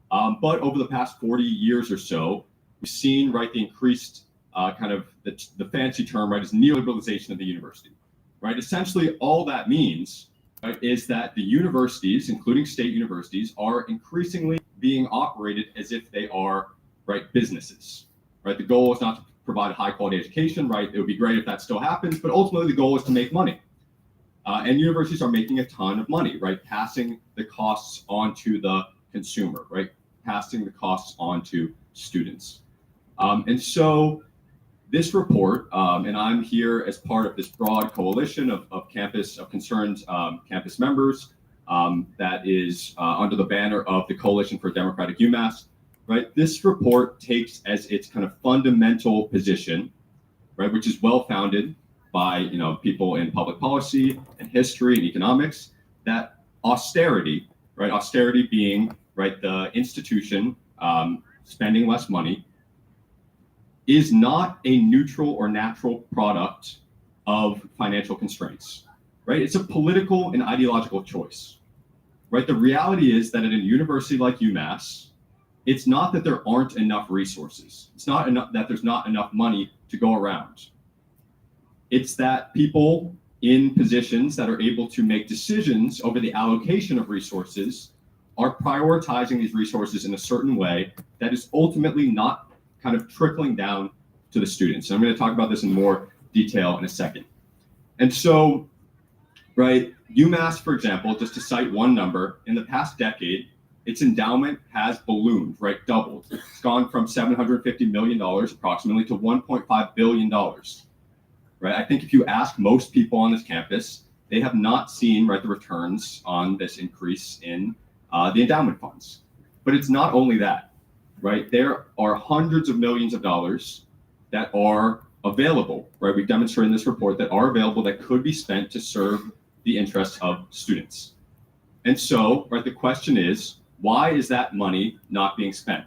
But over the past 40 years or so, we've seen, right, the increased kind of the fancy term, right, is neoliberalization of the university, right? Essentially, all that means, right, is that the universities, including state universities, are increasingly being operated as if they are, right, businesses, right? The goal is not to provide a high quality education, right? It would be great if that still happens, but ultimately the goal is to make money. And universities are making a ton of money, right? Passing the costs on to the consumer, right? Passing the costs on to students. And so this report, and I'm here as part of this broad coalition of concerned campus members that is under the banner of the Coalition for Democratic UMass, right? This report takes as its kind of fundamental position, right, which is well-founded by people in public policy and history and economics, that austerity, right? Austerity being, right, the institution spending less money, is not a neutral or natural product of financial constraints, right? It's a political and ideological choice, right? The reality is that at a university like UMass, it's not that there aren't enough resources. It's not enough that there's not enough money to go around. It's that people in positions that are able to make decisions over the allocation of resources are prioritizing these resources in a certain way that is ultimately not kind of trickling down to the students. And I'm going to talk about this in more detail in a second. And so, right, UMass, for example, just to cite one number, in the past decade, its endowment has ballooned, right, doubled. It's gone from $750 million approximately to $1.5 billion. Right? I think if you ask most people on this campus, they have not seen, right, the returns on this increase in the endowment funds. But it's not only that, right? There are hundreds of millions of dollars that are available, right? We've demonstrated in this report that are available that could be spent to serve the interests of students. And so, right, the question is, why is that money not being spent?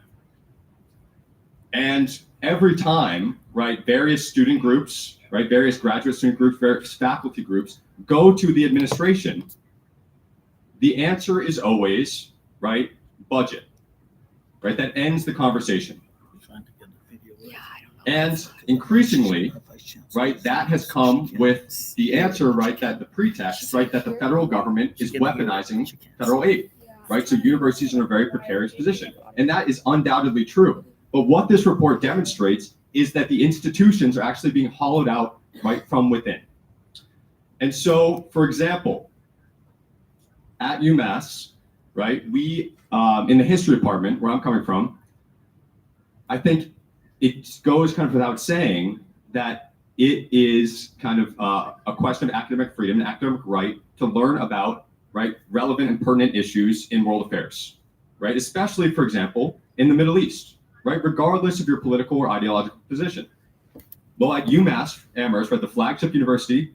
And every time, right, various student groups, right, various graduate student groups, various faculty groups go to the administration, the answer is always, right, budget, right? That ends the conversation. And increasingly, right, that has come with the answer, right, that the pretext, right, that the federal government is weaponizing federal aid, right? So universities are in a very precarious position. And that is undoubtedly true. But what this report demonstrates is that the institutions are actually being hollowed out, right, from within. And so, for example, at UMass, right, we, in the history department, where I'm coming from, I think it goes kind of without saying that it is kind of a question of academic freedom, an academic right to learn about, right, relevant and pertinent issues in world affairs, right, especially, for example, in the Middle East, right, regardless of your political or ideological position. Well, at UMass Amherst, right, the flagship university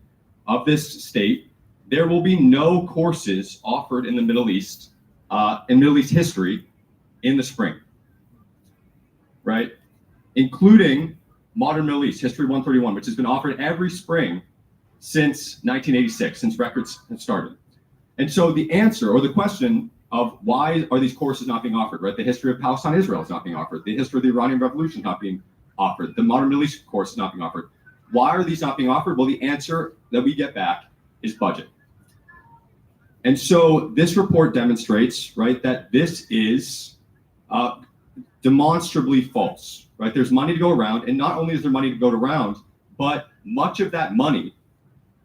of this state, there will be no courses offered in the Middle East, in Middle East history in the spring, right, including Modern Middle East, History 131, which has been offered every spring since 1986, since records have started. And so the answer, or the question of why are these courses not being offered, right? The history of Palestine, Israel is not being offered. The history of the Iranian Revolution is not being offered. The Modern Middle East course is not being offered. Why are these not being offered? Well, the answer that we get back is budget. And so this report demonstrates, right, that this is demonstrably false, right? There's money to go around, and not only is there money to go around, but much of that money,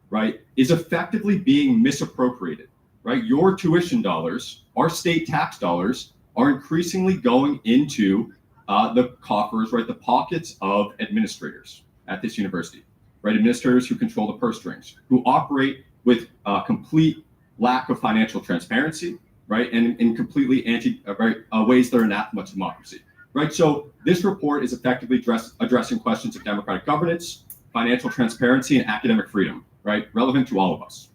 right, is effectively being misappropriated, right? Your tuition dollars, our state tax dollars, are increasingly going into the coffers, right, the pockets of administrators at this university, right? Administrators who control the purse strings, who operate with complete lack of financial transparency, right, and in completely ways that are anathema to democracy, right? So this report is effectively addressing questions of democratic governance, financial transparency, and academic freedom, right, relevant to all of us.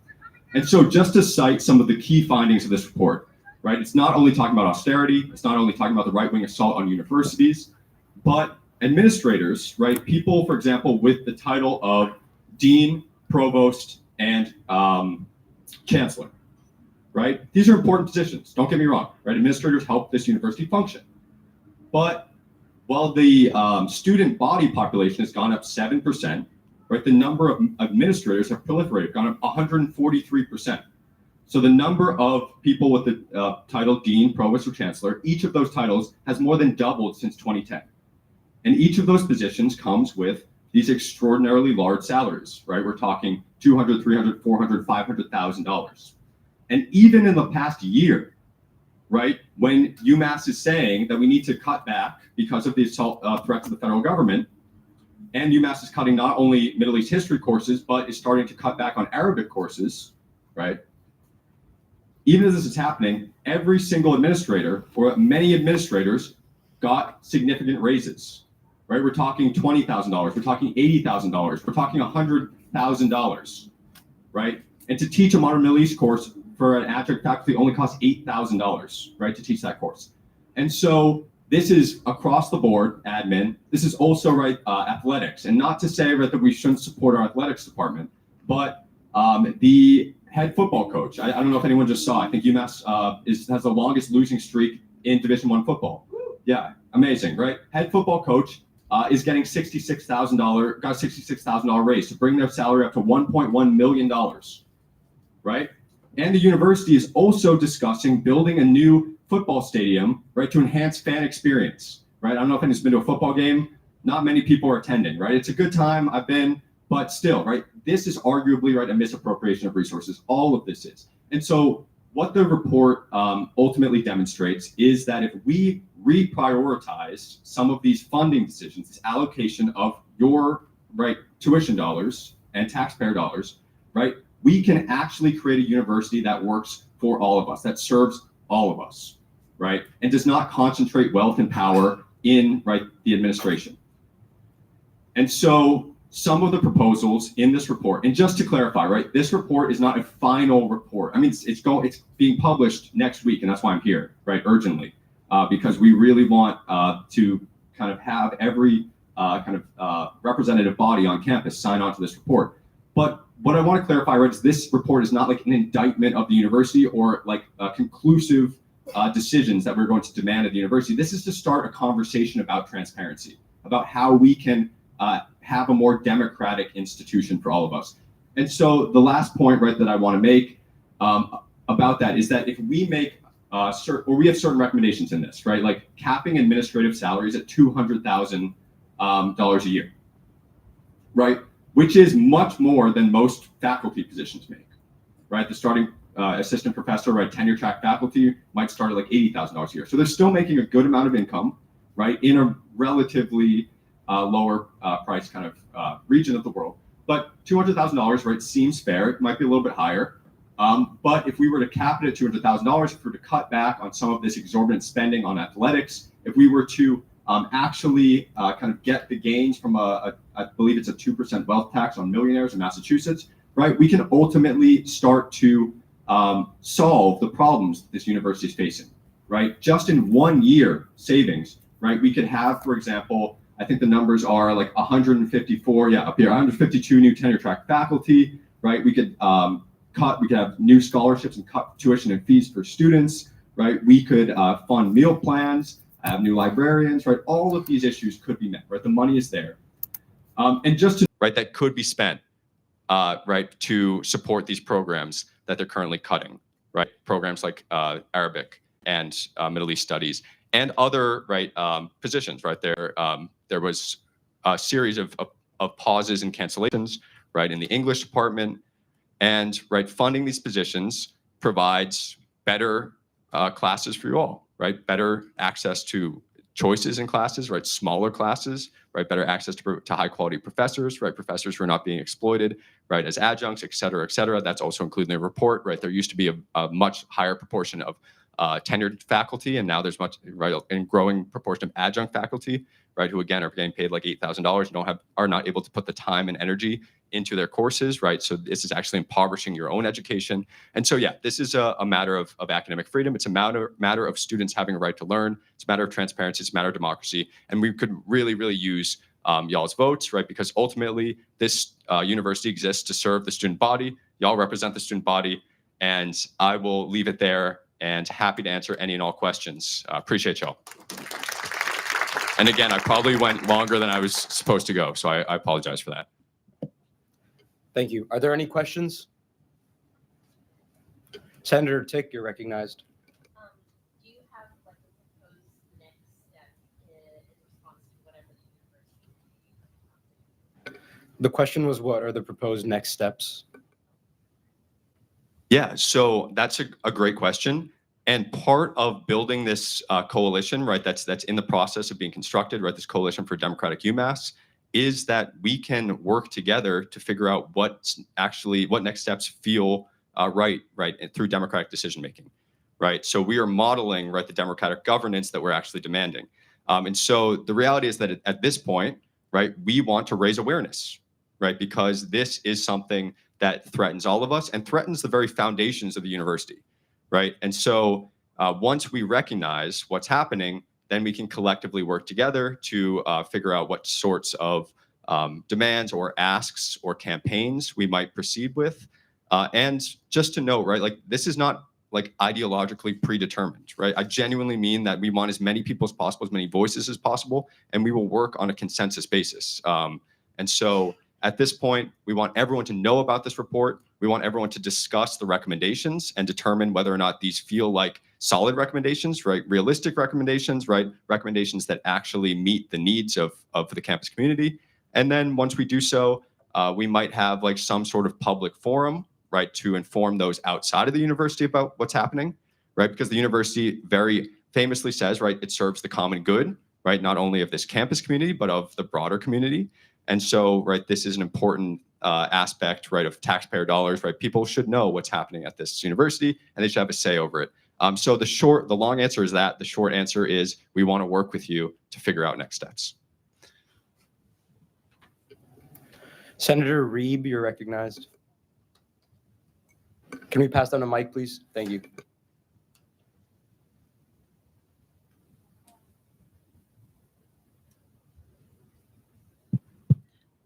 And so just to cite some of the key findings of this report, right, it's not only talking about austerity, it's not only talking about the right-wing assault on universities, but administrators, right, people, for example, with the title of dean, provost, and chancellor, right? These are important positions, don't get me wrong, right? Administrators help this university function. But while the student body population has gone up 7%, right, the number of administrators have proliferated, gone up 143%. So the number of people with the title dean, provost, or chancellor, each of those titles has more than doubled since 2010. And each of those positions comes with these extraordinarily large salaries, right? We're talking $200,000, $300,000, $400,000, $500,000. And even in the past year, right, when UMass is saying that we need to cut back because of the threat to the federal government, and UMass is cutting not only Middle East history courses, but is starting to cut back on Arabic courses, right? Even as this is happening, every single administrator, or many administrators, got significant raises, right? We're talking $20,000, we're talking $80,000, we're talking $100,000, right? And to teach a modern Middle East course for an adjunct faculty only costs $8,000, right, to teach that course. And so this is across the board, admin. This is also, right, athletics. And not to say, right, that we shouldn't support our athletics department, but the head football coach, I don't know if anyone just saw, I think UMass has the longest losing streak in Division I football. Yeah, amazing, right? Head football coach is getting got a $66,000 raise to bring their salary up to $1.1 million, right? And the university is also discussing building a new football stadium, right, to enhance fan experience, right? I don't know if anyone's been to a football game. Not many people are attending, right? It's a good time. I've been, but still, right? This is arguably, right, a misappropriation of resources. All of this is. And so what the report ultimately demonstrates is that if we reprioritize some of these funding decisions, this allocation of your, right, tuition dollars and taxpayer dollars, right, we can actually create a university that works for all of us, that serves all of us, right, and does not concentrate wealth and power in, right, the administration. And so some of the proposals in this report, and just to clarify, right, this report is not a final report. I mean, it's being published next week, and that's why I'm here, right, urgently, because we really want to kind of have every representative body on campus sign on to this report. But what I want to clarify, right, is this report is not like an indictment of the university or like conclusive decisions that we're going to demand of the university. This is to start a conversation about transparency, about how we can have a more democratic institution for all of us. And so the last point, right, that I want to make about that is that if we make we have certain recommendations in this, right, like capping administrative salaries at $200,000 a year, right, which is much more than most faculty positions make, right? The starting assistant professor, right, tenure track faculty might start at like $80,000 a year. So they're still making a good amount of income, right, in a relatively lower price kind of region of the world. But $200,000, right, seems fair. It might be a little bit higher. But if we were to cap it at $200,000, if we were to cut back on some of this exorbitant spending on athletics, if we were to actually kind of get the gains from I believe it's a 2% wealth tax on millionaires in Massachusetts, right, we can ultimately start to solve the problems that this university is facing, right? Just in 1 year savings, right, we could have, for example, I think the numbers are like 152 new tenure track faculty, right? We could we could have new scholarships and cut tuition and fees for students, right? We could fund meal plans, have new librarians, right? All of these issues could be met, right? The money is there. And just to, right, that could be spent, right, to support these programs that they're currently cutting, right? Programs like Arabic and Middle East Studies and other, right, positions, right? There was a series of pauses and cancellations, right, in the English department, and, right, funding these positions provides better classes for you all, right? Better access to choices in classes, right? Smaller classes, right? Better access to high quality professors, right? Professors who are not being exploited, right? As adjuncts, et cetera, et cetera. That's also included in the report, right? There used to be a much higher proportion of tenured faculty, and now there's much, right, a growing proportion of adjunct faculty, right? Who again are getting paid like $8,000 and are not able to put the time and energy into their courses, right? So this is actually impoverishing your own education. And so, yeah, this is a matter of academic freedom. It's a matter of students having a right to learn. It's a matter of transparency. It's a matter of democracy. And we could really, really use y'all's votes, right? Because ultimately, this university exists to serve the student body. Y'all represent the student body. And I will leave it there and happy to answer any and all questions. Appreciate y'all. And again, I probably went longer than I was supposed to go, so I apologize for that. Thank you. Are there any questions? Senator Tick, you're recognized. Do you have like a proposed next step in response to whatever the university? The question was, what are the proposed next steps? Yeah, so that's a great question. And part of building this coalition, right, that's in the process of being constructed, right, this Coalition for Democratic UMass, is that we can work together to figure out what next steps feel right, through democratic decision making, right? So we are modeling, right, the democratic governance that we're actually demanding. And so the reality is that at this point, right, we want to raise awareness, right, because this is something that threatens all of us and threatens the very foundations of the university, right? And so once we recognize what's happening, then we can collectively work together to figure out what sorts of demands or asks or campaigns we might proceed with. And just to note, right, like this is not like ideologically predetermined, right? I genuinely mean that we want as many people as possible, as many voices as possible, and we will work on a consensus basis. And so at this point, we want everyone to know about this report. We want everyone to discuss the recommendations and determine whether or not these feel like solid recommendations, right? Realistic recommendations, right? Recommendations that actually meet the needs of the campus community. And then once we do so, we might have like some sort of public forum, right, to inform those outside of the university about what's happening, right? Because the university very famously says, right, it serves the common good, right? Not only of this campus community, but of the broader community. And so, right, this is an important aspect, right, of taxpayer dollars, right? People should know what's happening at this university and they should have a say over it. So the long answer is that. The short answer is we want to work with you to figure out next steps. Senator Reeb, you're recognized. Can we pass down a mic, please? Thank you.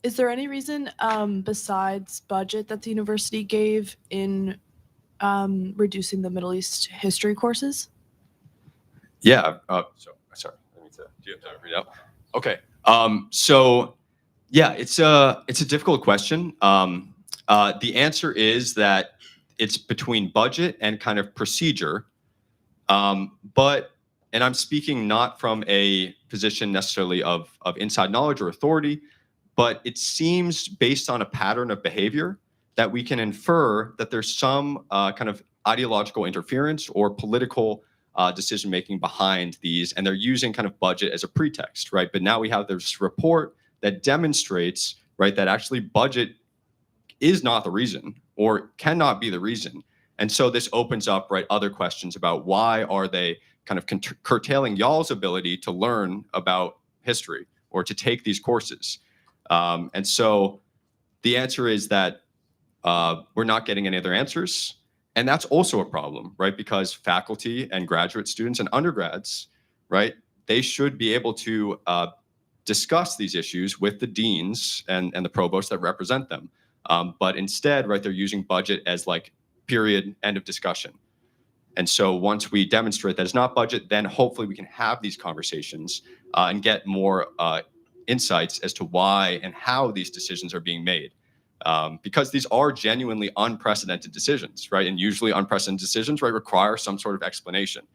Is there any reason besides budget that the university gave in reducing the Middle East history courses? Yeah. Sorry. Do you have time to read out? Okay. So yeah, it's a difficult question. The answer is that it's between budget and kind of procedure. And I'm speaking not from a position necessarily of inside knowledge or authority, but it seems based on a pattern of behavior that we can infer that there's some kind of ideological interference or political decision-making behind these, and they're using kind of budget as a pretext, right? But now we have this report that demonstrates, right, that actually budget is not the reason or cannot be the reason. And so this opens up, right, other questions about why are they kind of curtailing y'all's ability to learn about history or to take these courses. And so the answer is that we're not getting any other answers. And that's also a problem, right? Because faculty and graduate students and undergrads, right, they should be able to discuss these issues with the deans and the provosts that represent them. But instead, right, they're using budget as like period, end of discussion. And so once we demonstrate that it's not budget, then hopefully we can have these conversations and get more insights as to why and how these decisions are being made. Because these are genuinely unprecedented decisions, right? And usually unprecedented decisions, right, require some sort of explanation.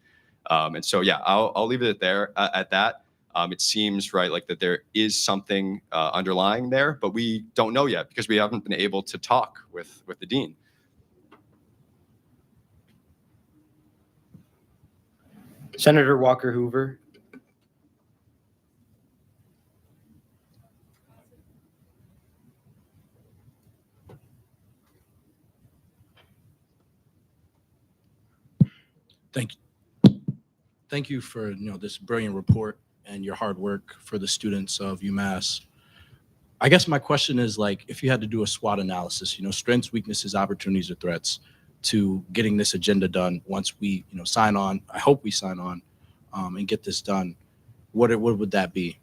And so, yeah, I'll leave it there at that. It seems, right, like that there is something underlying there, but we don't know yet because we haven't been able to talk with the dean. Senator Walker Hoover. Thank you for this brilliant report and your hard work for the students of UMass. I guess my question is, like, if you had to do a SWOT analysis, strengths, weaknesses, opportunities, or threats to getting this agenda done once we sign on, I hope we sign on and get this done, what would that be?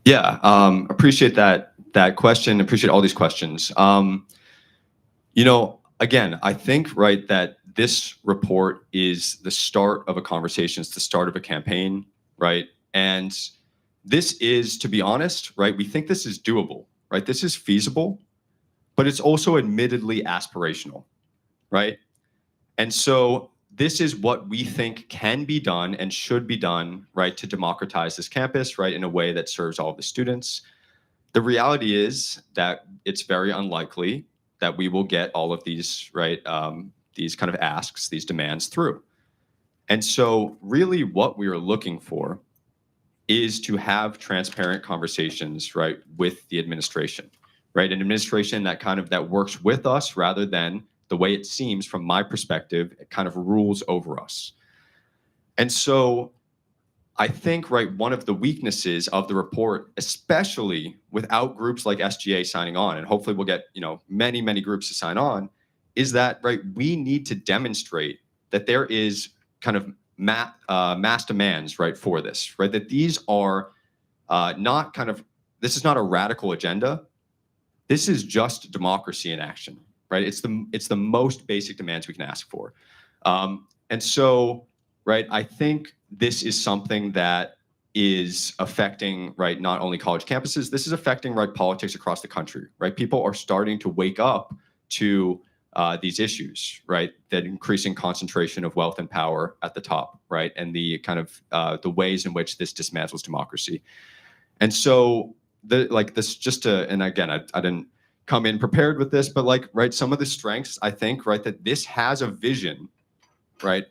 Yeah, appreciate that question. Appreciate all these questions. again, I think, right, that this report is the start of a conversation, it's the start of a campaign, right? And this is, to be honest, right, we think this is doable, right? This is feasible, but it's also admittedly aspirational, right? And so this is what we think can be done and should be done, right, to democratize this campus, right, in a way that serves all of the students. The reality is that it's very unlikely that we will get all of these, right, these kind of asks, these demands through. And so really what we are looking for is to have transparent conversations, right, with the administration, right? An administration that works with us rather than the way it seems from my perspective, it kind of rules over us. And so I think, right, one of the weaknesses of the report, especially without groups like SGA signing on, and hopefully we'll get, many, many groups to sign on, is that, right, we need to demonstrate that there is kind of mass demands, right, for this, right, that these are not this is not a radical agenda. This is just democracy in action, right? It's the most basic demands we can ask for. And so, right, I think this is something that is affecting, right, not only college campuses, this is affecting, right, politics across the country, right? People are starting to wake up to these issues, right? That increasing concentration of wealth and power at the top, right? And the kind of the ways in which this dismantles democracy. And so and again, I didn't come in prepared with this, but right, some of the strengths, I think, right, that this has a vision, right?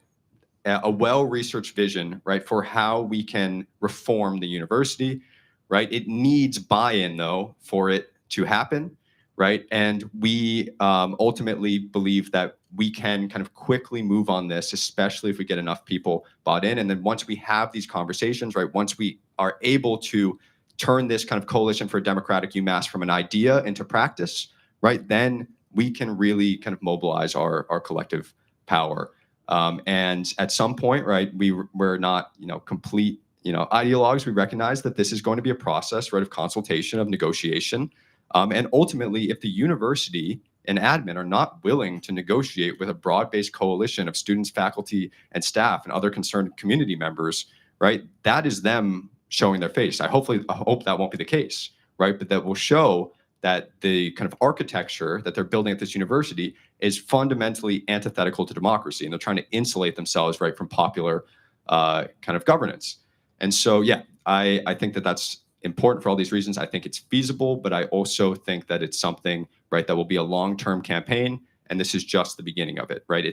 A well-researched vision, right, for how we can reform the university, right? It needs buy-in, though, for it to happen, right? And we ultimately believe that we can kind of quickly move on this, especially if we get enough people bought in. And then once we have these conversations, right, once we are able to turn this kind of coalition for a democratic UMass from an idea into practice, right, then we can really kind of mobilize our collective power. And at some point, right, we're not, complete, ideologues. We recognize that this is going to be a process, right, of consultation, of negotiation. And ultimately, if the university and admin are not willing to negotiate with a broad-based coalition of students, faculty, and staff and other concerned community members, right, that is them showing their face. I hope that won't be the case, right? But that will show that the kind of architecture that they're building at this university is fundamentally antithetical to democracy, and they're trying to insulate themselves, right, from popular kind of governance. And so, yeah, I think that that's important for all these reasons. I think it's feasible, but I also think that it's something, right, that will be a long-term campaign, and this is just the beginning of it, right?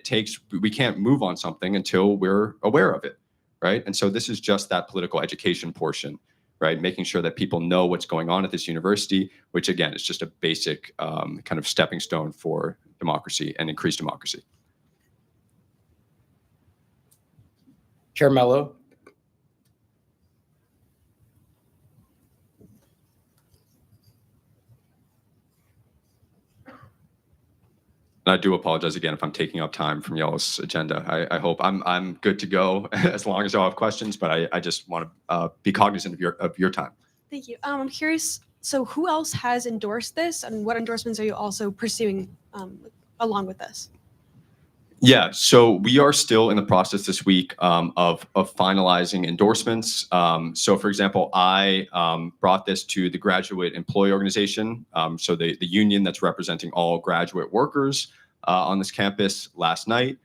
We can't move on something until we're aware of it, right? And so this is just that political education portion, right? Making sure that people know what's going on at this university, which again is just a basic kind of stepping stone for democracy and increased democracy. Chair Mello. And I do apologize again if I'm taking up time from y'all's agenda. I hope I'm good to go as long as y'all have questions, but I just want to be cognizant of your time. Thank you. I'm curious, so who else has endorsed this, and what endorsements are you also pursuing along with this? Yeah, so we are still in the process this week of finalizing endorsements. So, for example, I brought this to the Graduate Employee Organization, so the union that's representing all graduate workers on this campus last night.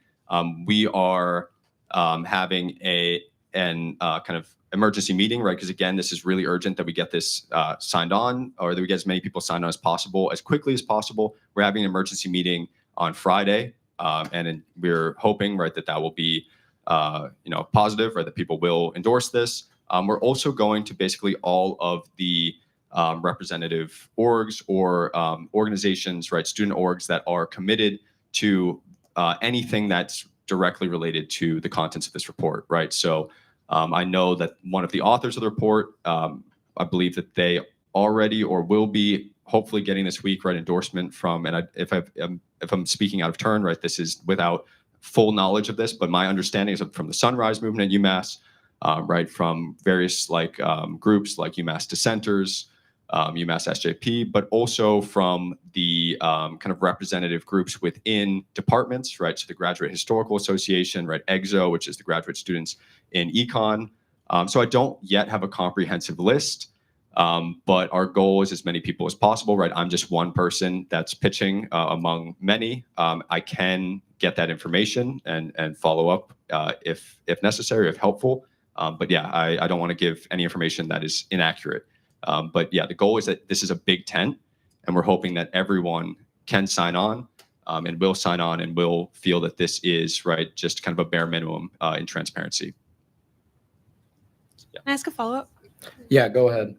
We are having an kind of emergency meeting, right? Because again, this is really urgent that we get this signed on, or that we get as many people signed on as possible, as quickly as possible. We're having an emergency meeting on Friday. And we're hoping, right, that will be, positive, right, that people will endorse this. We're also going to basically all of the representative orgs or organizations, right, student orgs that are committed to anything that's directly related to the contents of this report, right? So I know that one of the authors of the report, I believe that they already or will be hopefully getting this week, right, endorsement from, and if I'm speaking out of turn, right, this is without full knowledge of this, but my understanding is from the Sunrise movement at UMass, right, from various groups like UMass dissenters, UMass SJP, but also from the kind of representative groups within departments, right? So the Graduate Historical Association, right? EXO, which is the graduate students in econ. So I don't yet have a comprehensive list, but our goal is as many people as possible, right? I'm just one person that's pitching among many. I can get that information and follow up if necessary, if helpful. But yeah, I don't want to give any information that is inaccurate. But yeah, the goal is that this is a big tent, and we're hoping that everyone can sign on and will sign on and will feel that this is, right, just kind of a bare minimum in transparency. Can I ask a follow-up? Yeah, go ahead.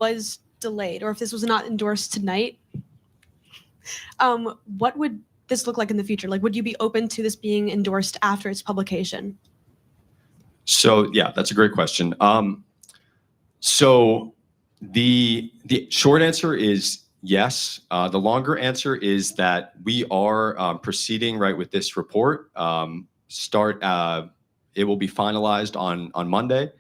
Was delayed, or if this was not endorsed tonight, what would this look like in the future? Like, would you be open to this being endorsed after its publication? So yeah, that's a great question. So the short answer is yes. The longer answer is that we are proceeding right with this report. It will be finalized on Monday,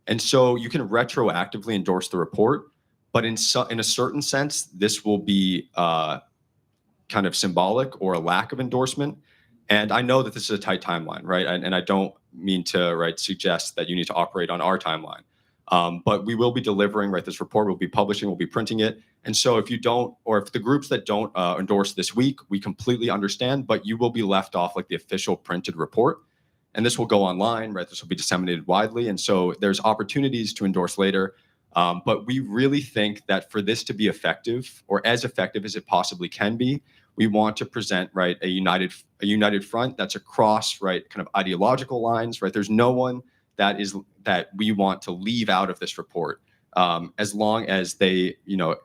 and so you can retroactively endorse the report. But in a certain sense, this will be kind of symbolic or a lack of endorsement. And I know that this is a tight timeline, right? And I don't mean to suggest that you need to operate on our timeline. But we will be delivering this report. We'll be publishing. We'll be printing it. And so if you don't, or if the groups that don't endorse this week, we completely understand. But you will be left off the official printed report. And this will go online, right? This will be disseminated widely. And so there's opportunities to endorse later. But we really think that for this to be effective, or as effective as it possibly can be, we want to present a united front that's across kind of ideological lines, right? There's no one that we want to leave out of this report, as long as they, even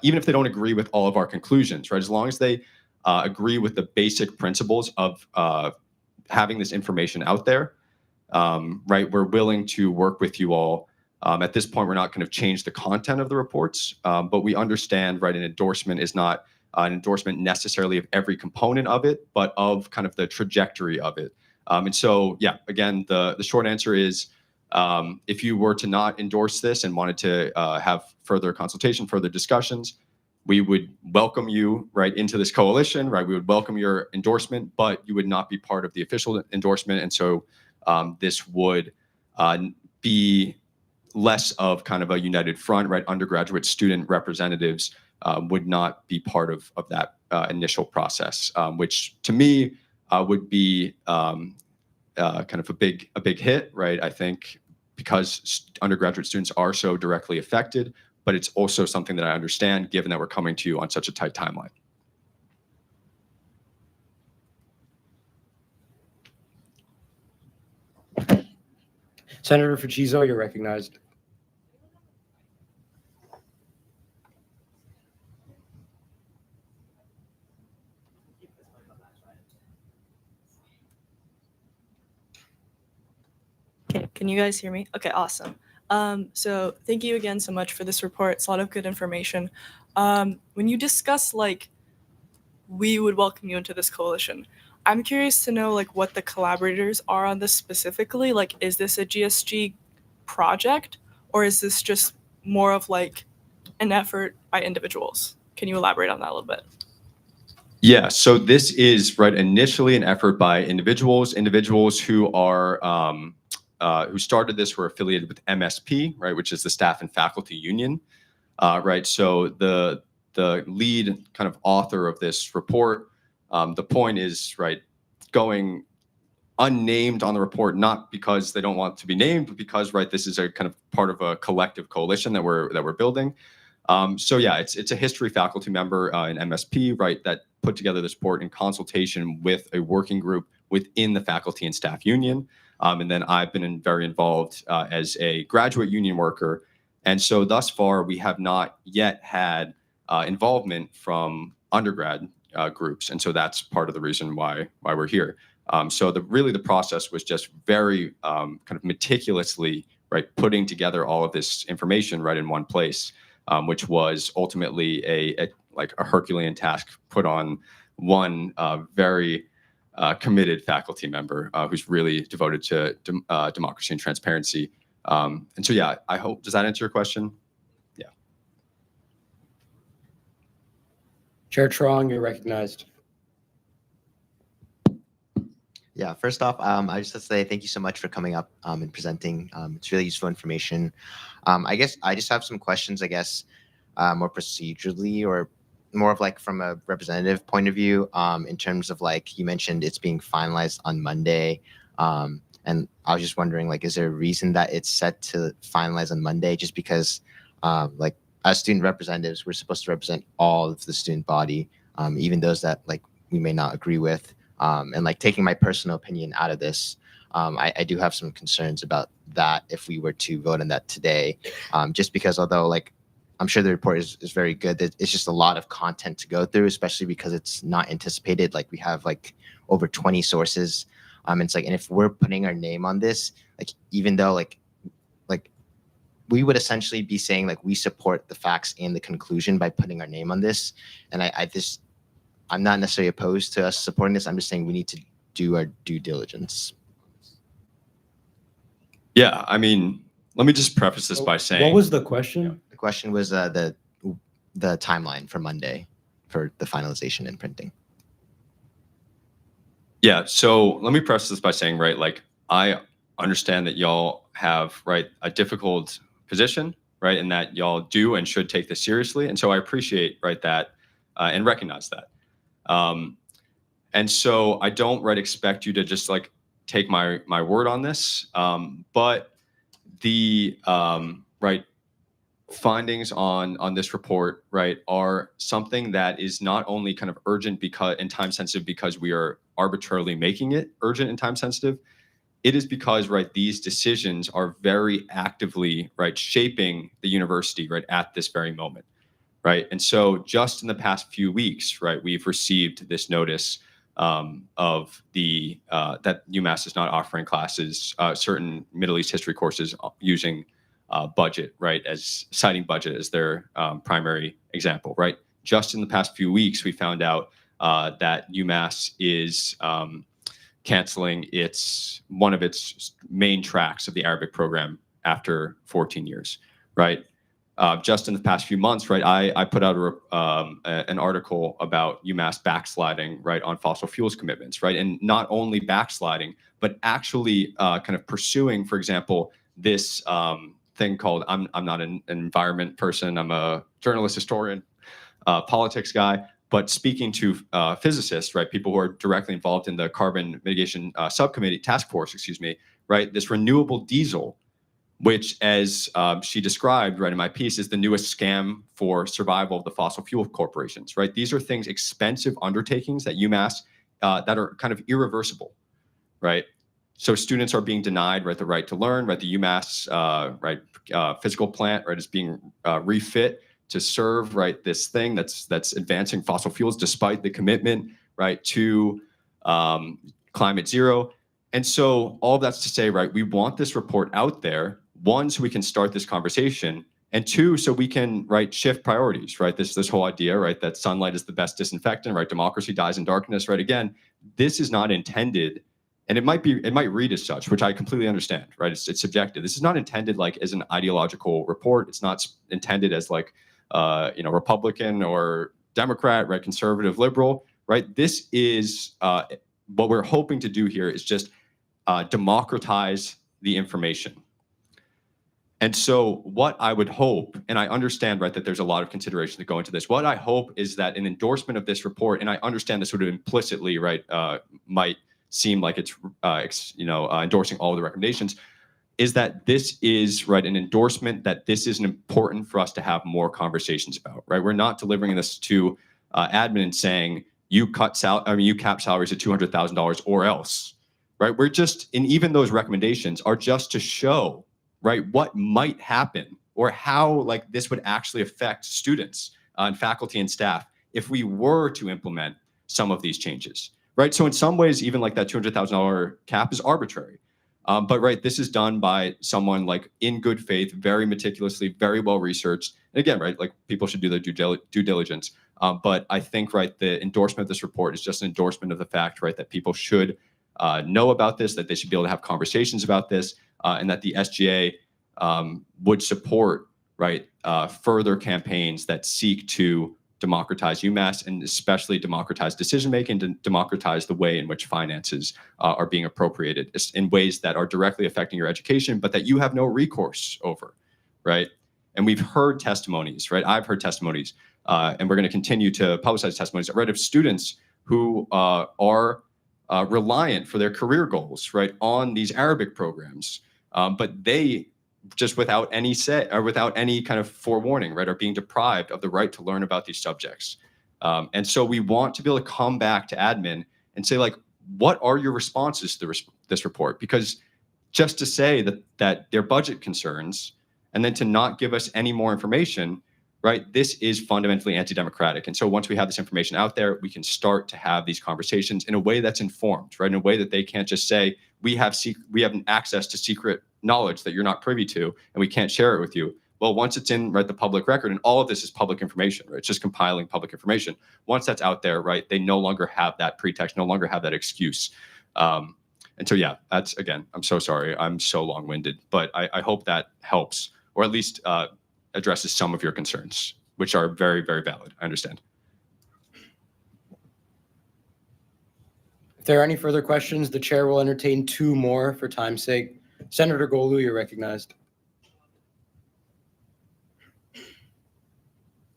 if they don't agree with all of our conclusions, right? As long as they agree with the basic principles of having this information out there, right? We're willing to work with you all. At this point, we're not going to change the content of the reports, but we understand, right? An endorsement is not an endorsement necessarily of every component of it, but of kind of the trajectory of it. And so, yeah, again, the short answer is, if you were to not endorse this and wanted to have further consultation, further discussions, we would welcome you right into this coalition, right? We would welcome your endorsement, but you would not be part of the official endorsement. And so this would be less of kind of a united front, right? Undergraduate student representatives would not be part of that initial process, which to me would be kind of a big hit, right? I think because undergraduate students are so directly affected, but it's also something that I understand given that we're coming to you on such a tight timeline. Senator Fucizzo, you're recognized. Okay, can you guys hear me? Okay, awesome. So thank you again so much for this report. It's a lot of good information. When you discuss we would welcome you into this coalition, I'm curious to know what the collaborators are on this specifically. Is this a GSG project, or is this just more of an effort by individuals? Can you elaborate on that a little bit? Yeah, so this is initially an effort by individuals who are who started this were affiliated with MSP, right, which is the Staff and Faculty Union, right? So the lead kind of author of this report, the point is going unnamed on the report, not because they don't want to be named, but because this is a kind of part of a collective coalition that we're building. So yeah, it's a history faculty member in MSP, right, that put together this report in consultation with a working group within the faculty and staff union. And then I've been very involved as a graduate union worker. And so thus far, we have not yet had involvement from undergrad groups. And so that's part of the reason why we're here. So the process was just very kind of meticulously putting together all of this information in one place, which was ultimately a Herculean task put on one very committed faculty member who's really devoted to democracy and transparency. And so, yeah, I hope, does that answer your question? Chair Trong, you're recognized. Yeah, first off, I just want to say thank you so much for coming up and presenting. It's really useful information. I guess I just have some questions, more procedurally or more of like from a representative point of view, in terms of like you mentioned it's being finalized on Monday. And I was just wondering, like, is there a reason that it's set to finalize on Monday? Just because like as student representatives, we're supposed to represent all of the student body, even those that like we may not agree with. And like taking my personal opinion out of this, I do have some concerns about that if we were to vote on that today, just because although like I'm sure the report is very good, it's just a lot of content to go through, especially because it's not anticipated. Like we have like over 20 sources. It's like, and if we're putting our name on this, like even though like we would essentially be saying like we support the facts and the conclusion by putting our name on this. And I'm not necessarily opposed to us supporting this. I'm just saying we need to do our due diligence. Yeah, I mean, let me just preface this by saying. What was the question? The question was the timeline for Monday for the finalization and printing. Yeah, so let me preface this by saying, right, like I understand that y'all have, right, a difficult position, right, and that y'all do and should take this seriously. And so I appreciate, right, that and recognize that. And so I don't, right, expect you to just like take my word on this. But the right findings on this report, right, are something that is not only kind of urgent because and time sensitive because we are arbitrarily making it urgent and time sensitive. It is because, right, these decisions are very actively, right, shaping the university, right, at this very moment, right? And so just in the past few weeks, right, we've received this notice of the that UMass is not offering classes, certain Middle East history courses using budget, right, as citing budget as their primary example, right? Just in the past few weeks, we found out that UMass is canceling one of its main tracks of the Arabic program after 14 years, right? Just in the past few months, right, I put out an article about UMass backsliding, right, on fossil fuels commitments, right, and not only backsliding, but actually kind of pursuing, for example, this thing called I'm not an environment person, I'm a journalist, historian, politics guy. But speaking to physicists, right, people who are directly involved in the carbon mitigation task force, right, this renewable diesel, which as she described, right, in my piece, is the newest scam for survival of the fossil fuel corporations, right? These are things, expensive undertakings at UMass that are kind of irreversible, right? So students are being denied, right, the right to learn, right? The UMass, physical plant, right, is being refit to serve, right, this thing that's advancing fossil fuels despite the commitment, right, to climate zero. And so all of that's to say, right, we want this report out there, one, so we can start this conversation, and two, so we can, right, shift priorities, right? This whole idea, right, that sunlight is the best disinfectant, right? Democracy dies in darkness, right? Again, this is not intended, and it might read as such, which I completely understand, right? It's subjective. This is not intended like as an ideological report. It's not intended as like Republican or Democrat, right, conservative, liberal, right? This is what we're hoping to do here is just democratize the information. And so what I would hope, and I understand, right, that there's a lot of consideration to go into this. What I hope is that an endorsement of this report, and I understand this sort of implicitly, right, might seem like it's, endorsing all of the recommendations, is that this is, right, an endorsement that this is important for us to have more conversations about, right? We're not delivering this to admin and saying you cap salaries at $200,000 or else, right? We're just, and even those recommendations are just to show, right, what might happen or how like this would actually affect students and faculty and staff if we were to implement some of these changes, right? So in some ways, even like that $200,000 cap is arbitrary. But right, this is done by someone like in good faith, very meticulously, very well researched. And again, right, like people should do their due diligence. But I think, right, the endorsement of this report is just an endorsement of the fact, right, that people should know about this, that they should be able to have conversations about this, and that the SGA would support, right, further campaigns that seek to democratize UMass and especially democratize decision-making and democratize the way in which finances are being appropriated in ways that are directly affecting your education, but that you have no recourse over, right? And we've heard testimonies, right? I've heard testimonies, and we're going to continue to publicize testimonies, right, of students who are reliant for their career goals, right, on these Arabic programs, but they just without any say or without any kind of forewarning, right, are being deprived of the right to learn about these subjects. And so we want to be able to come back to admin and say, like, what are your responses to this report? Because just to say that they're budget concerns and then to not give us any more information, right, this is fundamentally anti-democratic. And so once we have this information out there, we can start to have these conversations in a way that's informed, right, in a way that they can't just say, we have access to secret knowledge that you're not privy to, and we can't share it with you. Well, once it's in, right, the public record, and all of this is public information, right? It's just compiling public information. Once that's out there, right, they no longer have that pretext, no longer have that excuse. And so, yeah, that's, again, I'm so sorry. I'm so long-winded, but I hope that helps, or at least addresses some of your concerns, which are very, very valid. I understand. If there are any further questions, the chair will entertain 2 more for time's sake. Senator Golu, you're recognized.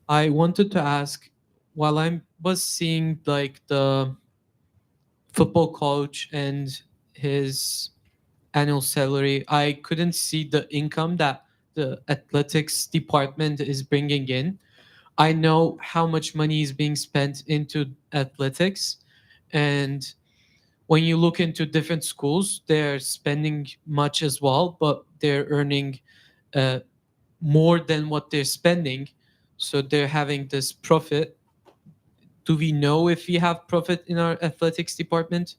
I wanted to ask, while I was seeing like the football coach and his annual salary, I couldn't see the income that the athletics department is bringing in. I know how much money is being spent into athletics, and when you look into different schools, they're spending much as well, but they're earning more than what they're spending. So they're having this profit. Do we know if we have profit in our athletics department?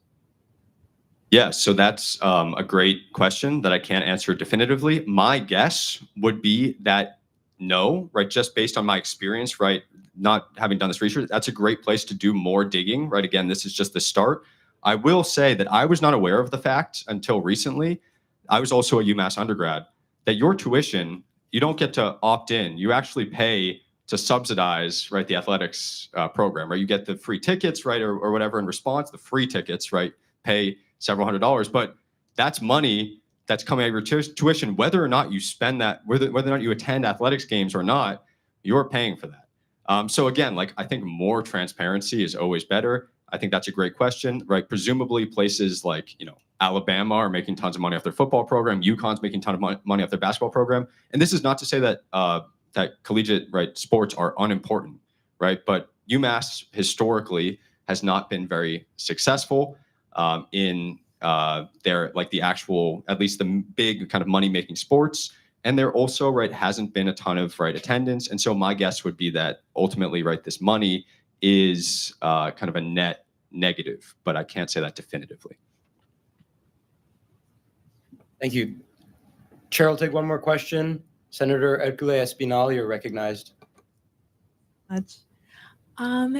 Yeah, so that's a great question that I can't answer definitively. My guess would be that no, right? Just based on my experience, right? Not having done this research, that's a great place to do more digging, right? Again, this is just the start. I will say that I was not aware of the fact until recently. I was also a UMass undergrad, that your tuition, you don't get to opt in. You actually pay to subsidize, right, the athletics program, right? You get the free tickets, right, or whatever in response. The free tickets, right, pay several $100s, but that's money that's coming out of your tuition, whether or not you spend that, whether or not you attend athletics games or not, you're paying for that. So again, like, I think more transparency is always better. I think that's a great question, right? Presumably places like, Alabama are making tons of money off their football program. UConn's making tons of money off their basketball program. And this is not to say that that collegiate, right, sports are unimportant, right? But UMass historically has not been very successful in their, like, the actual, at least the big kind of money-making sports. And there also, right, hasn't been a ton of, right, attendance. And so my guess would be that ultimately, right, this money is kind of a net negative, but I can't say that definitively. Thank you. Chair will take 1 more question. Senator Hercule Espinal, you're recognized.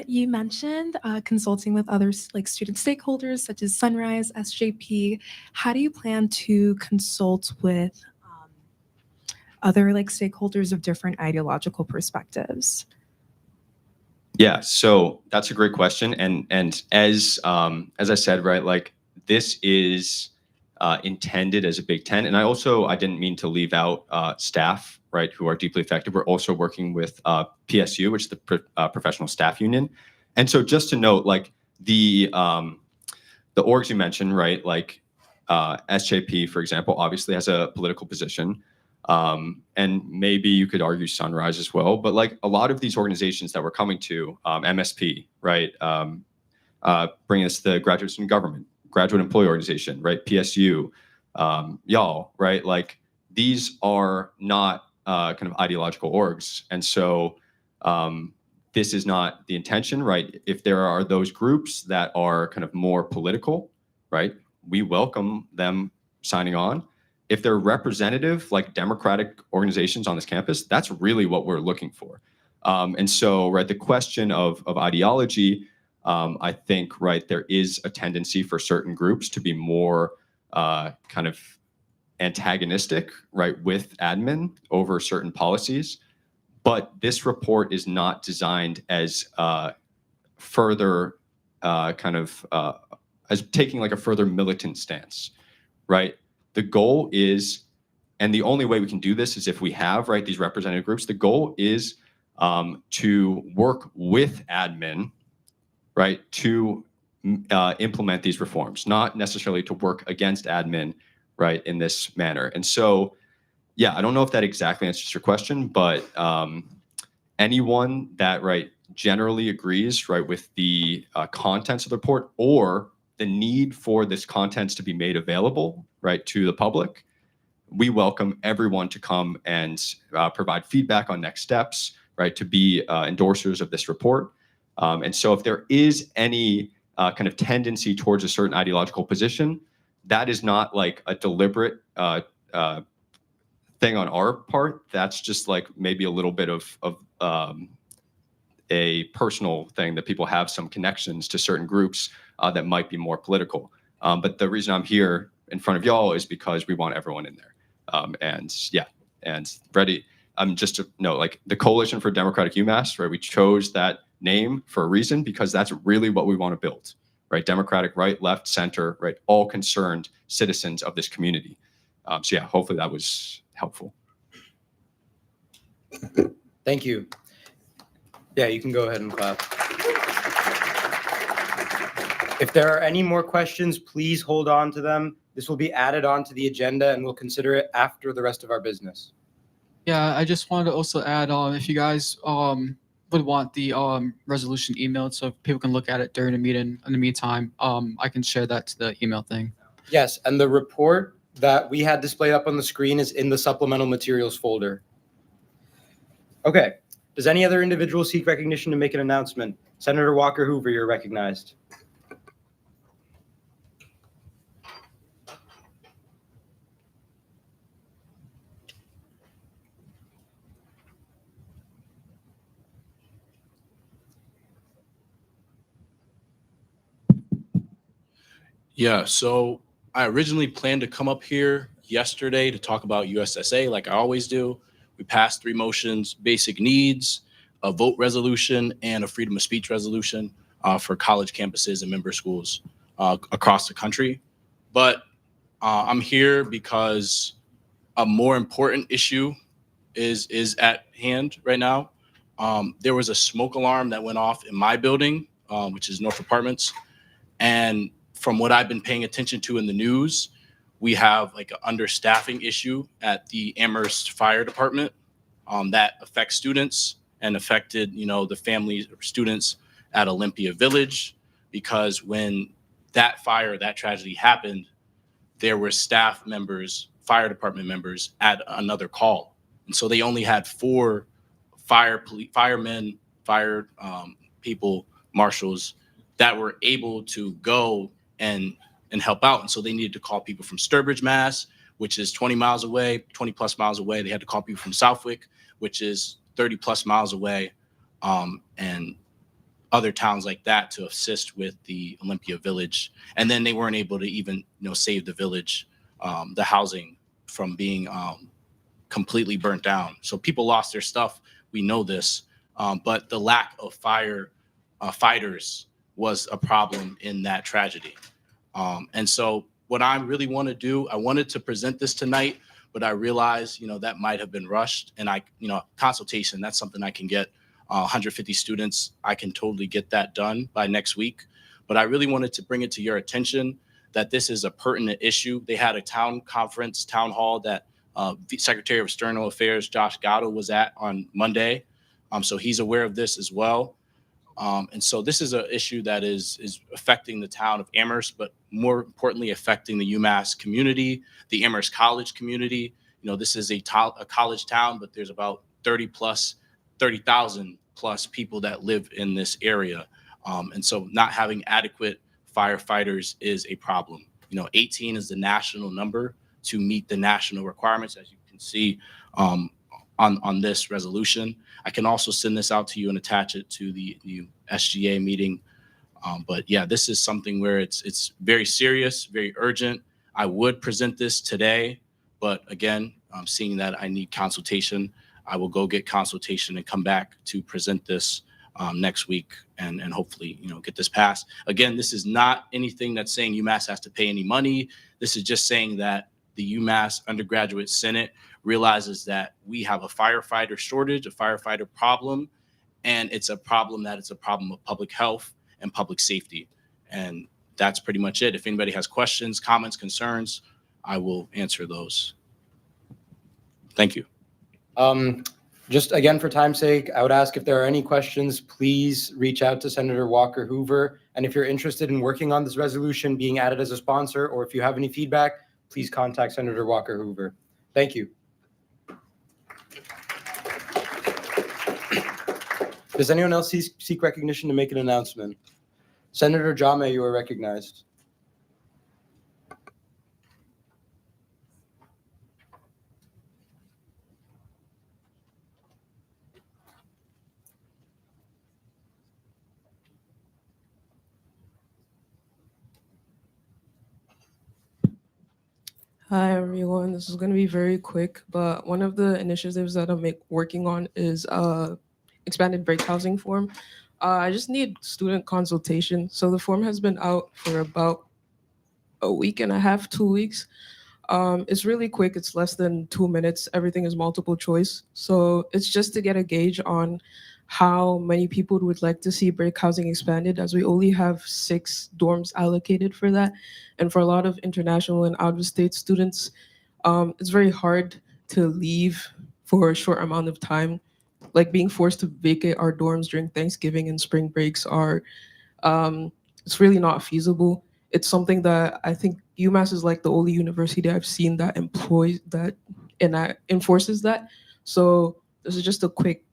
You mentioned consulting with other like student stakeholders such as Sunrise, SJP. How do you plan to consult with other like stakeholders of different ideological perspectives? Yeah, so that's a great question, and as I said, right, like, this is intended as a Big Ten, and I didn't mean to leave out staff, right, who are deeply affected. We're also working with PSU, which is the Professional Staff Union, and so just to note, like, the orgs you mentioned, right, like SJP, for example, obviously has a political position. And maybe you could argue Sunrise as well, but like a lot of these organizations that we're coming to, MSP, right, bringing us the Graduate Student Government, Graduate Employee Organization, right, PSU, y'all, right, like, these are not kind of ideological orgs. And so this is not the intention, right? If there are those groups that are kind of more political, right, we welcome them signing on. If they're representative, like democratic organizations on this campus, that's really what we're looking for. And so, right, the question of ideology, I think, right, there is a tendency for certain groups to be more kind of antagonistic, right, with admin over certain policies. But this report is not designed as further as taking like a further militant stance, right? The goal is, and the only way we can do this is if we have, right, these representative groups. The goal is to work with admin, right, to implement these reforms, not necessarily to work against admin, right, in this manner. And so, yeah, I don't know if that exactly answers your question, but anyone that, right, generally agrees, right, with the contents of the report or the need for this contents to be made available, right, to the public, we welcome everyone to come and provide feedback on next steps, right, to be endorsers of this report. And so if there is any kind of tendency towards a certain ideological position, that is not like a deliberate thing on our part. That's just like maybe a little bit of a personal thing that people have some connections to certain groups that might be more political. But the reason I'm here in front of y'all is because we want everyone in there. And yeah, and ready. Just to note, like the Coalition for Democratic UMass, right? We chose that name for a reason because that's really what we want to build, right? Democratic, right, left, center, right? All concerned citizens of this community. So yeah, hopefully that was helpful. Thank you. Yeah, you can go ahead and clap. If there are any more questions, please hold on to them. This will be added onto the agenda and we'll consider it after the rest of our business. Yeah, I just wanted to also add if you guys would want the resolution emailed so people can look at it during the meeting. In the meantime, I can share that to the email thing. Yes, and the report that we had displayed up on the screen is in the supplemental materials folder. Okay, does any other individual seek recognition to make an announcement? Senator Walker Hoover, you're recognized. Yeah, so I originally planned to come up here yesterday to talk about USSA like I always do. We passed 3 motions: basic needs, a vote resolution, and a freedom of speech resolution for college campuses and member schools across the country. But I'm here because a more important issue is at hand right now. There was a smoke alarm that went off in my building, which is North Apartments, and from what I've been paying attention to in the news, we have like an understaffing issue at the Amherst Fire Department that affects students and affected, the families of students at Olympia Village, because when that tragedy happened, there were staff members, fire department members at another call. And so they only had 4 firemen, fire people, marshals that were able to go and help out. And so they needed to call people from Sturbridge, Mass, which is 20 miles away, 20 plus miles away. They had to call people from Southwick, which is 30 plus miles away, and other towns like that to assist with the Olympia Village. And then they weren't able to even, save the village, the housing from being completely burnt down. So people lost their stuff. We know this, but the lack of fighters was a problem in that tragedy. And so what I really want to do, I wanted to present this tonight, but I realized, that might have been rushed. And consultation, that's something I can get 150 students. I can totally get that done by next week. But I really wanted to bring it to your attention that this is a pertinent issue. They had a town hall that the Secretary of External Affairs, Josh Gatto, was at on Monday. So he's aware of this as well. And so this is an issue that is affecting the town of Amherst, but more importantly, affecting the UMass community, the Amherst College community. This is a college town, but there's about 30,000 plus people that live in this area. And so not having adequate firefighters is a problem. 18 is the national number to meet the national requirements, as you can see on this resolution. I can also send this out to you and attach it to the SGA meeting. But yeah, this is something where it's very serious, very urgent. I would present this today, But again, seeing that I need consultation, I will go get consultation and come back to present this next week and hopefully, get this passed. Again, this is not anything that's saying UMass has to pay any money. This is just saying that the UMass Undergraduate Senate realizes that we have a firefighter shortage, a firefighter problem, and it's a problem of public health and public safety. And that's pretty much it. If anybody has questions, comments, concerns, I will answer those. Thank you. Just again, for time's sake, I would ask if there are any questions, please reach out to Senator Walker Hoover. And if you're interested in working on this resolution, being added as a sponsor, or if you have any feedback, please contact Senator Walker Hoover. Thank you. Does anyone else seek recognition to make an announcement? Senator Jame, you are recognized. Hi everyone, this is going to be very quick, but one of the initiatives that I'm working on is expanded break housing form. I just need student consultation. So the form has been out for about a week and a half, 2 weeks. It's really quick, it's less than 2 minutes. Everything is multiple choice. So it's just to get a gauge on how many people would like to see break housing expanded, as we only have 6 dorms allocated for that. And for a lot of international and out-of-state students, it's very hard to leave for a short amount of time. Like being forced to vacate our dorms during Thanksgiving and spring breaks are, it's really not feasible. It's something that I think UMass is like the only university I've seen that employs that and that enforces that. So this is just a quick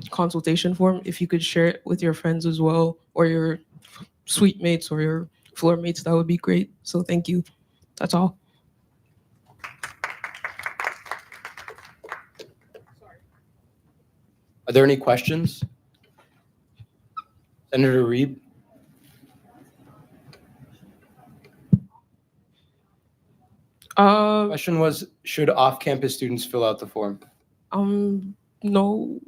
consultation form. If you could share it with your friends as well, or your suite mates or your floor mates, that would be great. So thank you. That's all. Are there any questions? Senator Reed? Question was, should off-campus students fill out the form? No.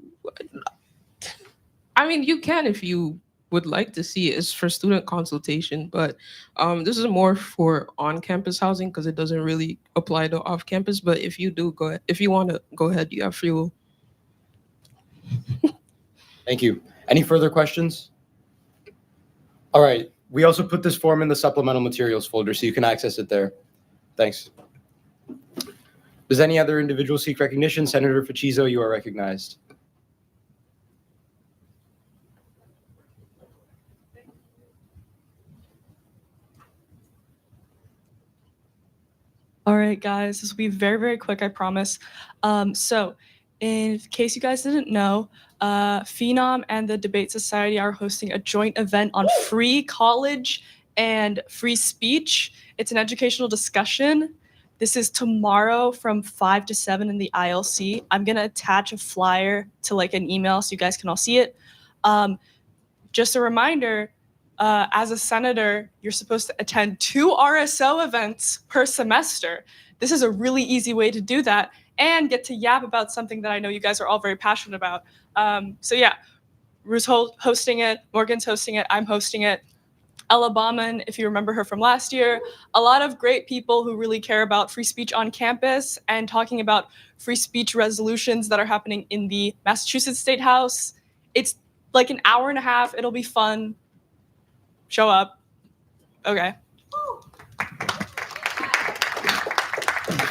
I mean, you can if you would like to see it. It's for student consultation, but this is more for on-campus housing because it doesn't really apply to off-campus. But if you do go ahead, if you want to go ahead, you have free will. Thank you. Any further questions? All right. We also put this form in the supplemental materials folder, so you can access it there. Thanks. Does any other individual seek recognition? Senator Facizo, you are recognized. All right, guys, this will be very, very quick, I promise. So in case you guys didn't know, Phenom and the Debate Society are hosting a joint event on free college and free speech. It's an educational discussion. This is tomorrow from 5 to 7 in the ILC. I'm going to attach a flyer to like an email so you guys can all see it. Just a reminder, as a senator, you're supposed to attend 2 RSO events per semester. This is a really easy way to do that and get to yap about something that I know you guys are all very passionate about. So yeah, Ruth's hosting it, Morgan's hosting it, I'm hosting it. Ella Bauman, if you remember her from last year, a lot of great people who really care about free speech on campus and talking about free speech resolutions that are happening in the Massachusetts State House. It's like an hour and a half. It'll be fun. Show up. Okay.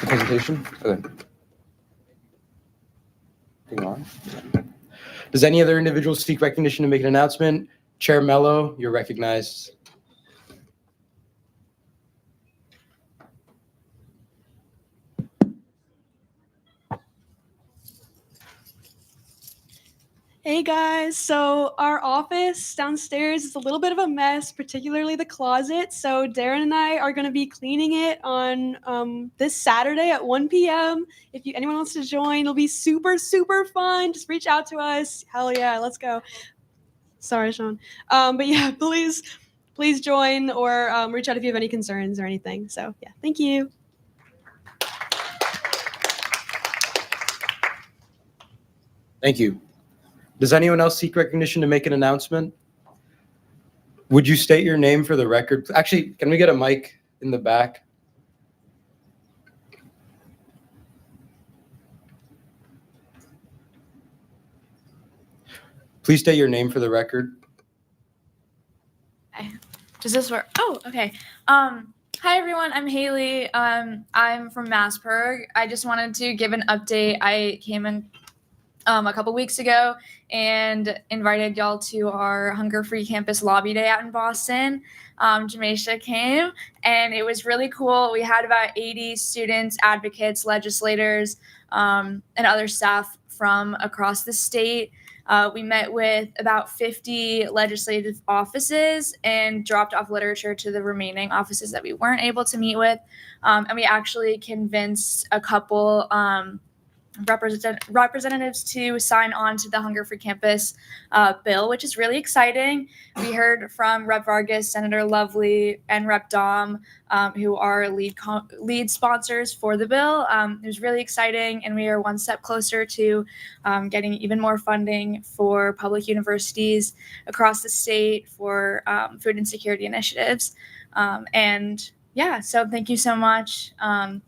Presentation? Okay. Hang on. Does any other individual seek recognition to make an announcement? Chair Mello, you're recognized. Hey guys, so our office downstairs is a little bit of a mess, particularly the closet. So Darren and I are going to be cleaning it on this Saturday at 1 p.m. If anyone wants to join, it'll be super, super fun. Just reach out to us. Hell yeah, let's go. Sorry, Sean. But yeah, please join or reach out if you have any concerns or anything. So yeah, thank you. Thank you. Does anyone else seek recognition to make an announcement? Would you state your name for the record? Actually, can we get a mic in the back? Please state your name for the record. Does this work? Oh, okay. Hi everyone, I'm Haley. I'm from Massburg. I just wanted to give an update. I came in a couple weeks ago and invited y'all to our Hunger Free Campus Lobby Day out in Boston. Jamaisha came and it was really cool. We had about 80 students, advocates, legislators, and other staff from across the state. We met with about 50 legislative offices and dropped off literature to the remaining offices that we weren't able to meet with. And we actually convinced a couple representatives to sign on to the Hunger Free Campus bill, which is really exciting. We heard from Rep. Vargas, Senator Lovely, and Rep. Dom, who are lead sponsors for the bill. It was really exciting, and we are one step closer to getting even more funding for public universities across the state for food insecurity initiatives. Yeah, so thank you so much.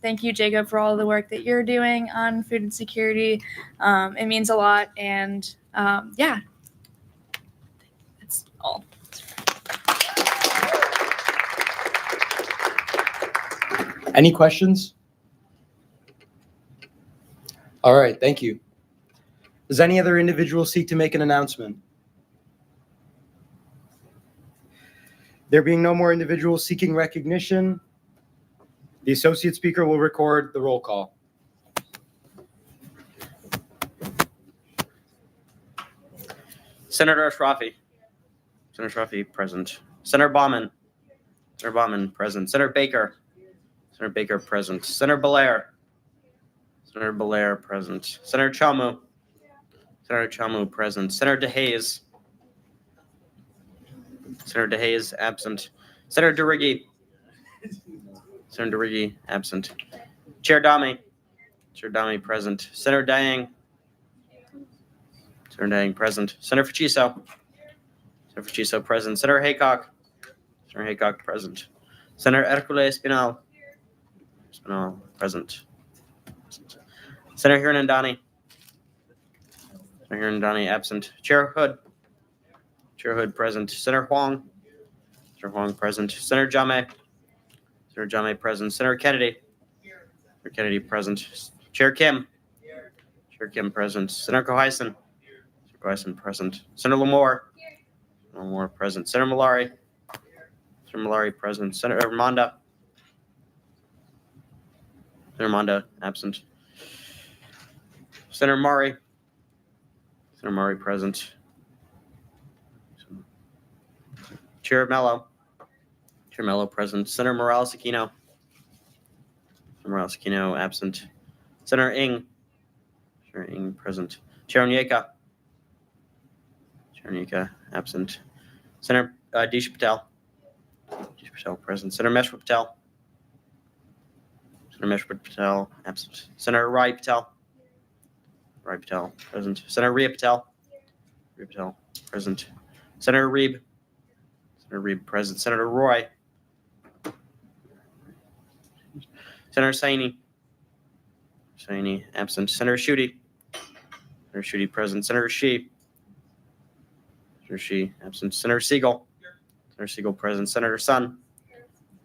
Thank you, Jacob, for all the work that you're doing on food insecurity. It means a lot, and yeah, that's all. Any questions? All right, thank you. Does any other individual seek to make an announcement? There being no more individuals seeking recognition, the associate speaker will record the roll call. Senator Ashrafi. Senator Ashrafi, present. Senator Bauman. Senator Bauman, present. Senator Baker. Senator Baker, present. Senator Belair. Senator Belair, present. Senator Chamu. Senator Chamu, present. Senator DeHaze. Senator DeHaze, absent. Senator DeRiggi. Senator DeRiggi, absent. Chair Dami. Chair Dami, present. Senator Diang. Senator Diang, present. Senator Faciso. Senator Faciso, present. Senator Haycock. Senator Haycock, present. Senator Hercule Espinal. Espinal, present. Senator Hirnandani. Senator Hirnandani, absent. Chair Hood. Chair Hood, present. Senator Huang. Senator Huang, present. Senator Jame. Senator Jame, present. Senator Kennedy. Senator Kennedy, present. Chair Kim. Chair Kim, present. Senator Cohison. Senator Cohison, present. Senator Lamore. Lamore, present. Senator Malari. Senator Malari, present. Senator Ramonda. Senator Ramonda, absent. Senator Murray. Senator Murray, present. Chair Mello. Chair Mello, present. Senator Morales-Aquino. Senator Morales-Aquino, absent. Senator Ng. Senator Ng, present. Chair Onyeka. Chair Onyeka, absent. Senator Disha Patel. Disha Patel, present. Senator Meshwar Patel. Senator Meshwar Patel, absent. Senator Rai Patel. Rai Patel, present. Senator Rhea Patel. Rhea Patel, present. Senator Reeb. Senator Reeb, present. Senator Roy. Senator Saini. Saini, absent. Senator Schuette. Senator Schuette, present. Senator Shi. Senator Shi, absent. Senator Siegel. Senator Siegel, present. Senator Sun.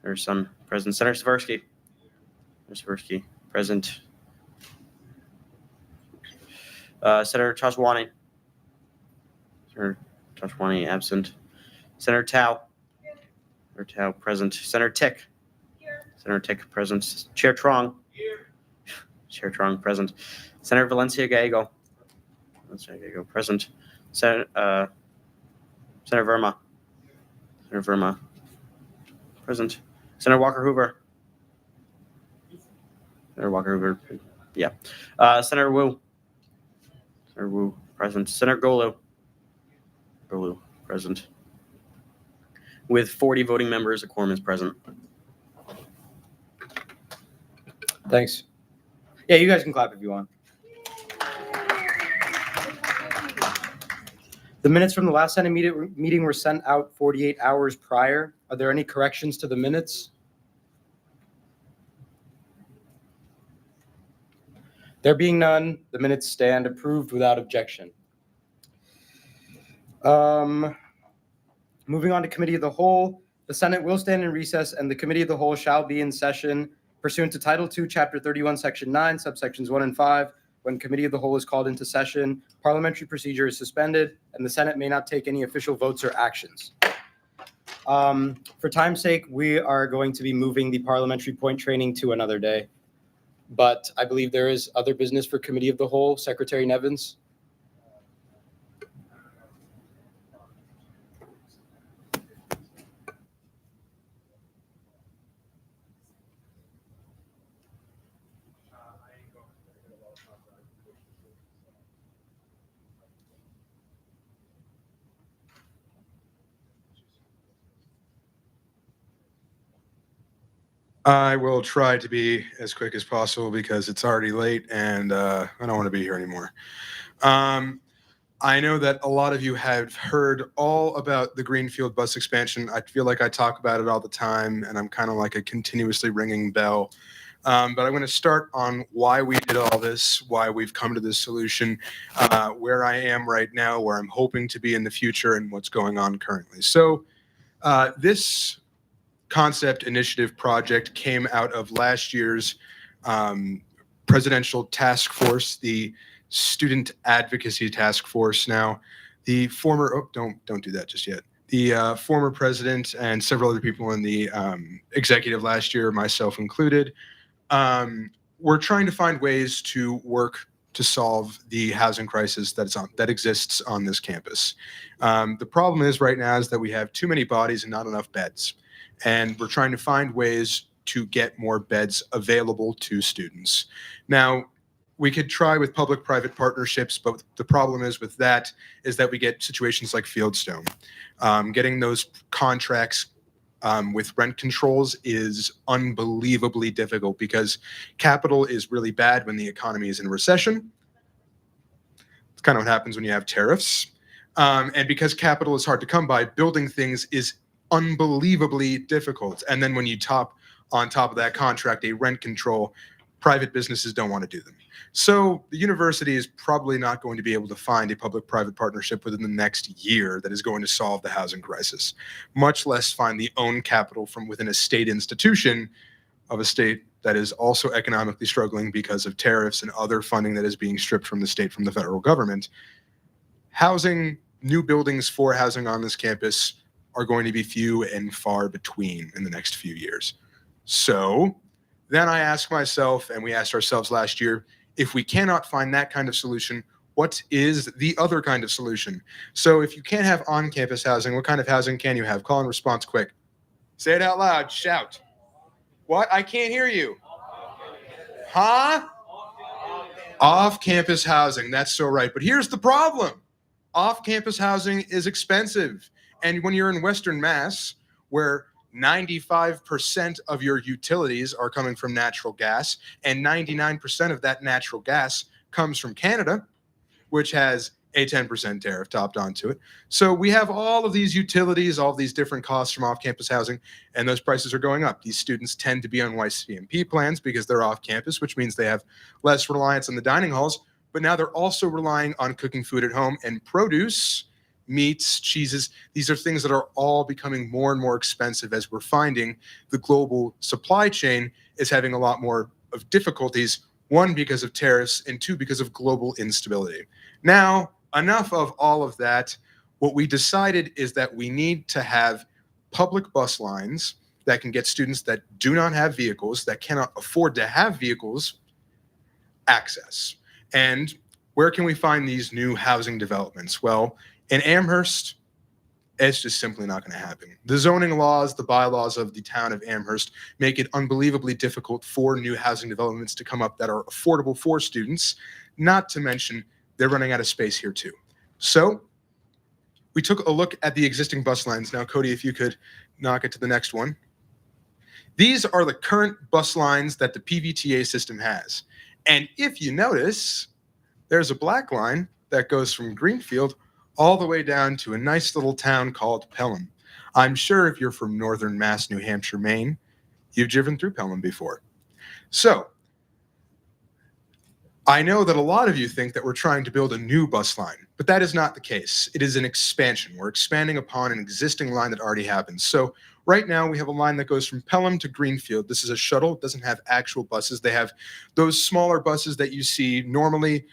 Senator Sun, present. Senator Seversky. Senator Seversky, present. Senator Chashwani. Senator Chashwani, absent. Senator Tao. Senator Tao, present. Senator Tick. Senator Tick, present. Chair Trong. Chair Trong, present. Senator Valencia Gallego. Valencia Gallego, present. Senator Verma. Senator Verma, present. Senator Walker Hoover. Senator Walker Hoover, yeah. Senator Wu. Senator Wu, present. Senator Golu. Golu, present. With 40 voting members, a quorum is present. Thanks. Yeah, you guys can clap if you want. The minutes from the last Senate meeting were sent out 48 hours prior. Are there any corrections to the minutes? There being none, the minutes stand approved without objection. Moving on to Committee of the Whole, the Senate will stand in recess and the Committee of the Whole shall be in session pursuant to Title II, Chapter 31, Section 9, subsections 1 and 5. When Committee of the Whole is called into session, parliamentary procedure is suspended and the Senate may not take any official votes or actions. For time's sake, we are going to be moving the parliamentary point training to another day. But I believe there is other business for Committee of the Whole. Secretary Nevins. I will try to be as quick as possible because it's already late and I don't want to be here anymore. I know that a lot of you have heard all about the Greenfield bus expansion. I feel like I talk about it all the time and I'm kind of like a continuously ringing bell. But I'm going to start on why we did all this, why we've come to this solution, where I am right now, where I'm hoping to be in the future, and what's going on currently. So this concept initiative project came out of last year's presidential task force, the student advocacy task force. Now, the former, don't do that just yet. The former president and several other people in the executive last year, myself included, were trying to find ways to work to solve the housing crisis that exists on this campus. The problem is right now is that we have too many bodies and not enough beds. And we're trying to find ways to get more beds available to students. Now, we could try with public-private partnerships, but the problem is with that is that we get situations like Fieldstone. Getting those contracts with rent controls is unbelievably difficult because capital is really bad when the economy is in recession. It's kind of what happens when you have tariffs. And because capital is hard to come by, building things is unbelievably difficult. And then when you on top of that contract a rent control, private businesses don't want to do them. So the university is probably not going to be able to find a public-private partnership within the next year that is going to solve the housing crisis, much less find the own capital from within a state institution of a state that is also economically struggling because of tariffs and other funding that is being stripped from the state from the federal government. Housing, new buildings for housing on this campus are going to be few and far between in the next few years. So then I ask myself, and we asked ourselves last year, if we cannot find that kind of solution, what is the other kind of solution? So if you can't have on-campus housing, what kind of housing can you have? Call and response quick. Say it out loud. Shout. What? I can't hear you. Huh? Off-campus housing. That's so right. But here's the problem. Off-campus housing is expensive. And when you're in Western Mass, where 95% of your utilities are coming from natural gas, and 99% of that natural gas comes from Canada, which has a 10% tariff topped onto it. So we have all of these utilities, all of these different costs from off-campus housing, and those prices are going up. These students tend to be on YCMP plans because they're off-campus, which means they have less reliance on the dining halls, but now they're also relying on cooking food at home and produce, meats, cheeses. These are things that are all becoming more and more expensive as we're finding the global supply chain is having a lot more of difficulties, one, because of tariffs, and two, because of global instability. Now, enough of all of that. What we decided is that we need to have public bus lines that can get students that do not have vehicles, that cannot afford to have vehicles, access. And where can we find these new housing developments? Well, in Amherst, it's just simply not going to happen. The zoning laws, the bylaws of the town of Amherst make it unbelievably difficult for new housing developments to come up that are affordable for students, not to mention they're running out of space here too. So we took a look at the existing bus lines. Now, Cody, if you could knock it to the next one. These are the current bus lines that the PVTA system has. And if you notice, there's a black line that goes from Greenfield all the way down to a nice little town called Pelham. I'm sure if you're from northern Mass, New Hampshire, Maine, you've driven through Pelham before. So I know that a lot of you think that we're trying to build a new bus line, but that is not the case. It is an expansion. We're expanding upon an existing line that already happens. So right now we have a line that goes from Pelham to Greenfield. This is a shuttle. It doesn't have actual buses. They have those smaller buses that you see normally.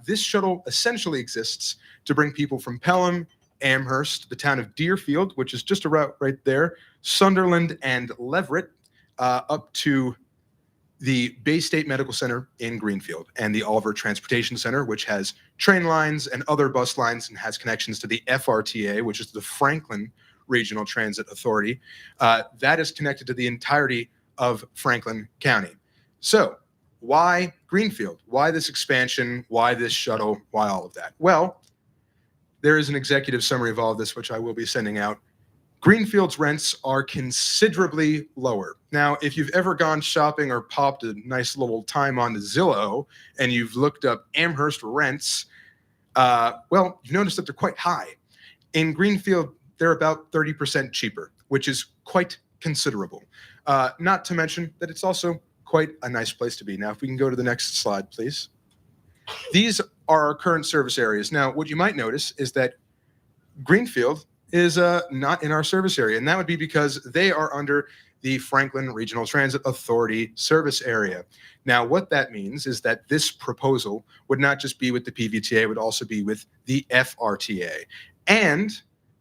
This shuttle essentially exists to bring people from Pelham, Amherst, the town of Deerfield, which is just a route right there, Sunderland and Leverett, up to the Bay State Medical Center in Greenfield and the Oliver Transportation Center, which has train lines and other bus lines and has connections to the FRTA, which is the Franklin Regional Transit Authority. That is connected to the entirety of Franklin County. So why Greenfield? Why this expansion? Why this shuttle? Why all of that? Well, there is an executive summary of all of this, which I will be sending out. Greenfield's rents are considerably lower. Now, if you've ever gone shopping or popped a nice little time onto Zillow and you've looked up Amherst rents, well, you've noticed that they're quite high. In Greenfield, they're about 30% cheaper, which is quite considerable. Not to mention that it's also quite a nice place to be. Now, if we can go to the next slide, please. These are our current service areas. Now, what you might notice is that Greenfield is not in our service area, and that would be because they are under the Franklin Regional Transit Authority service area. Now, what that means is that this proposal would not just be with the PVTA, it would also be with the FRTA. And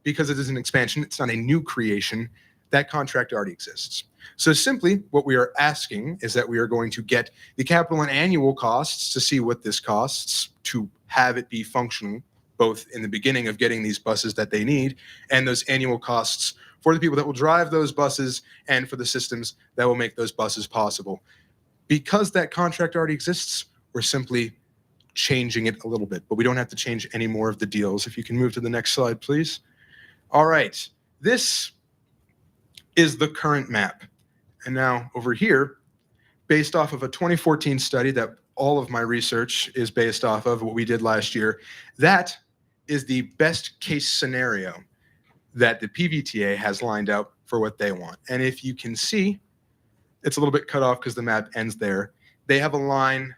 because it is an expansion, it's not a new creation, that contract already exists. So simply what we are asking is that we are going to get the capital and annual costs to see what this costs to have it be functional, both in the beginning of getting these buses that they need and those annual costs for the people that will drive those buses and for the systems that will make those buses possible. Because that contract already exists, we're simply changing it a little bit, but we don't have to change any more of the deals. If you can move to the next slide, please. All right, this is the current map. And now over here, based off of a 2014 study that all of my research is based off of, what we did last year, that is the best case scenario that the PVTA has lined up for what they want. And if you can see, it's a little bit cut off because the map ends there. They have a line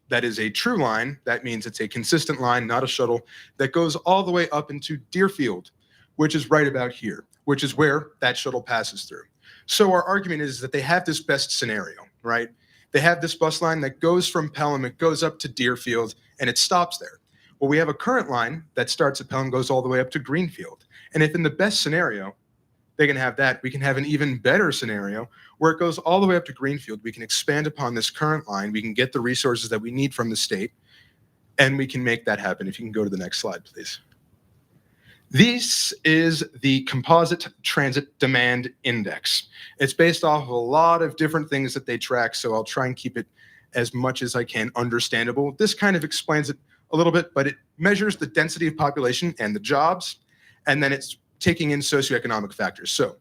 that is a true line. That means it's a consistent line, not a shuttle, that goes all the way up into Deerfield, which is right about here, which is where that shuttle passes through. So our argument is that they have this best scenario, right? They have this bus line that goes from Pelham, it goes up to Deerfield, and it stops there. Well, we have a current line that starts at Pelham, goes all the way up to Greenfield. And if in the best scenario, they can have that, we can have an even better scenario where it goes all the way up to Greenfield. We can expand upon this current line. We can get the resources that we need from the state, and we can make that happen. If you can go to the next slide, please. This is the Composite Transit Demand Index. It's based off of a lot of different things that they track, so I'll try and keep it as much as I can understandable. This kind of explains it a little bit, but it measures the density of population and the jobs, and then it's taking in socioeconomic factors. So,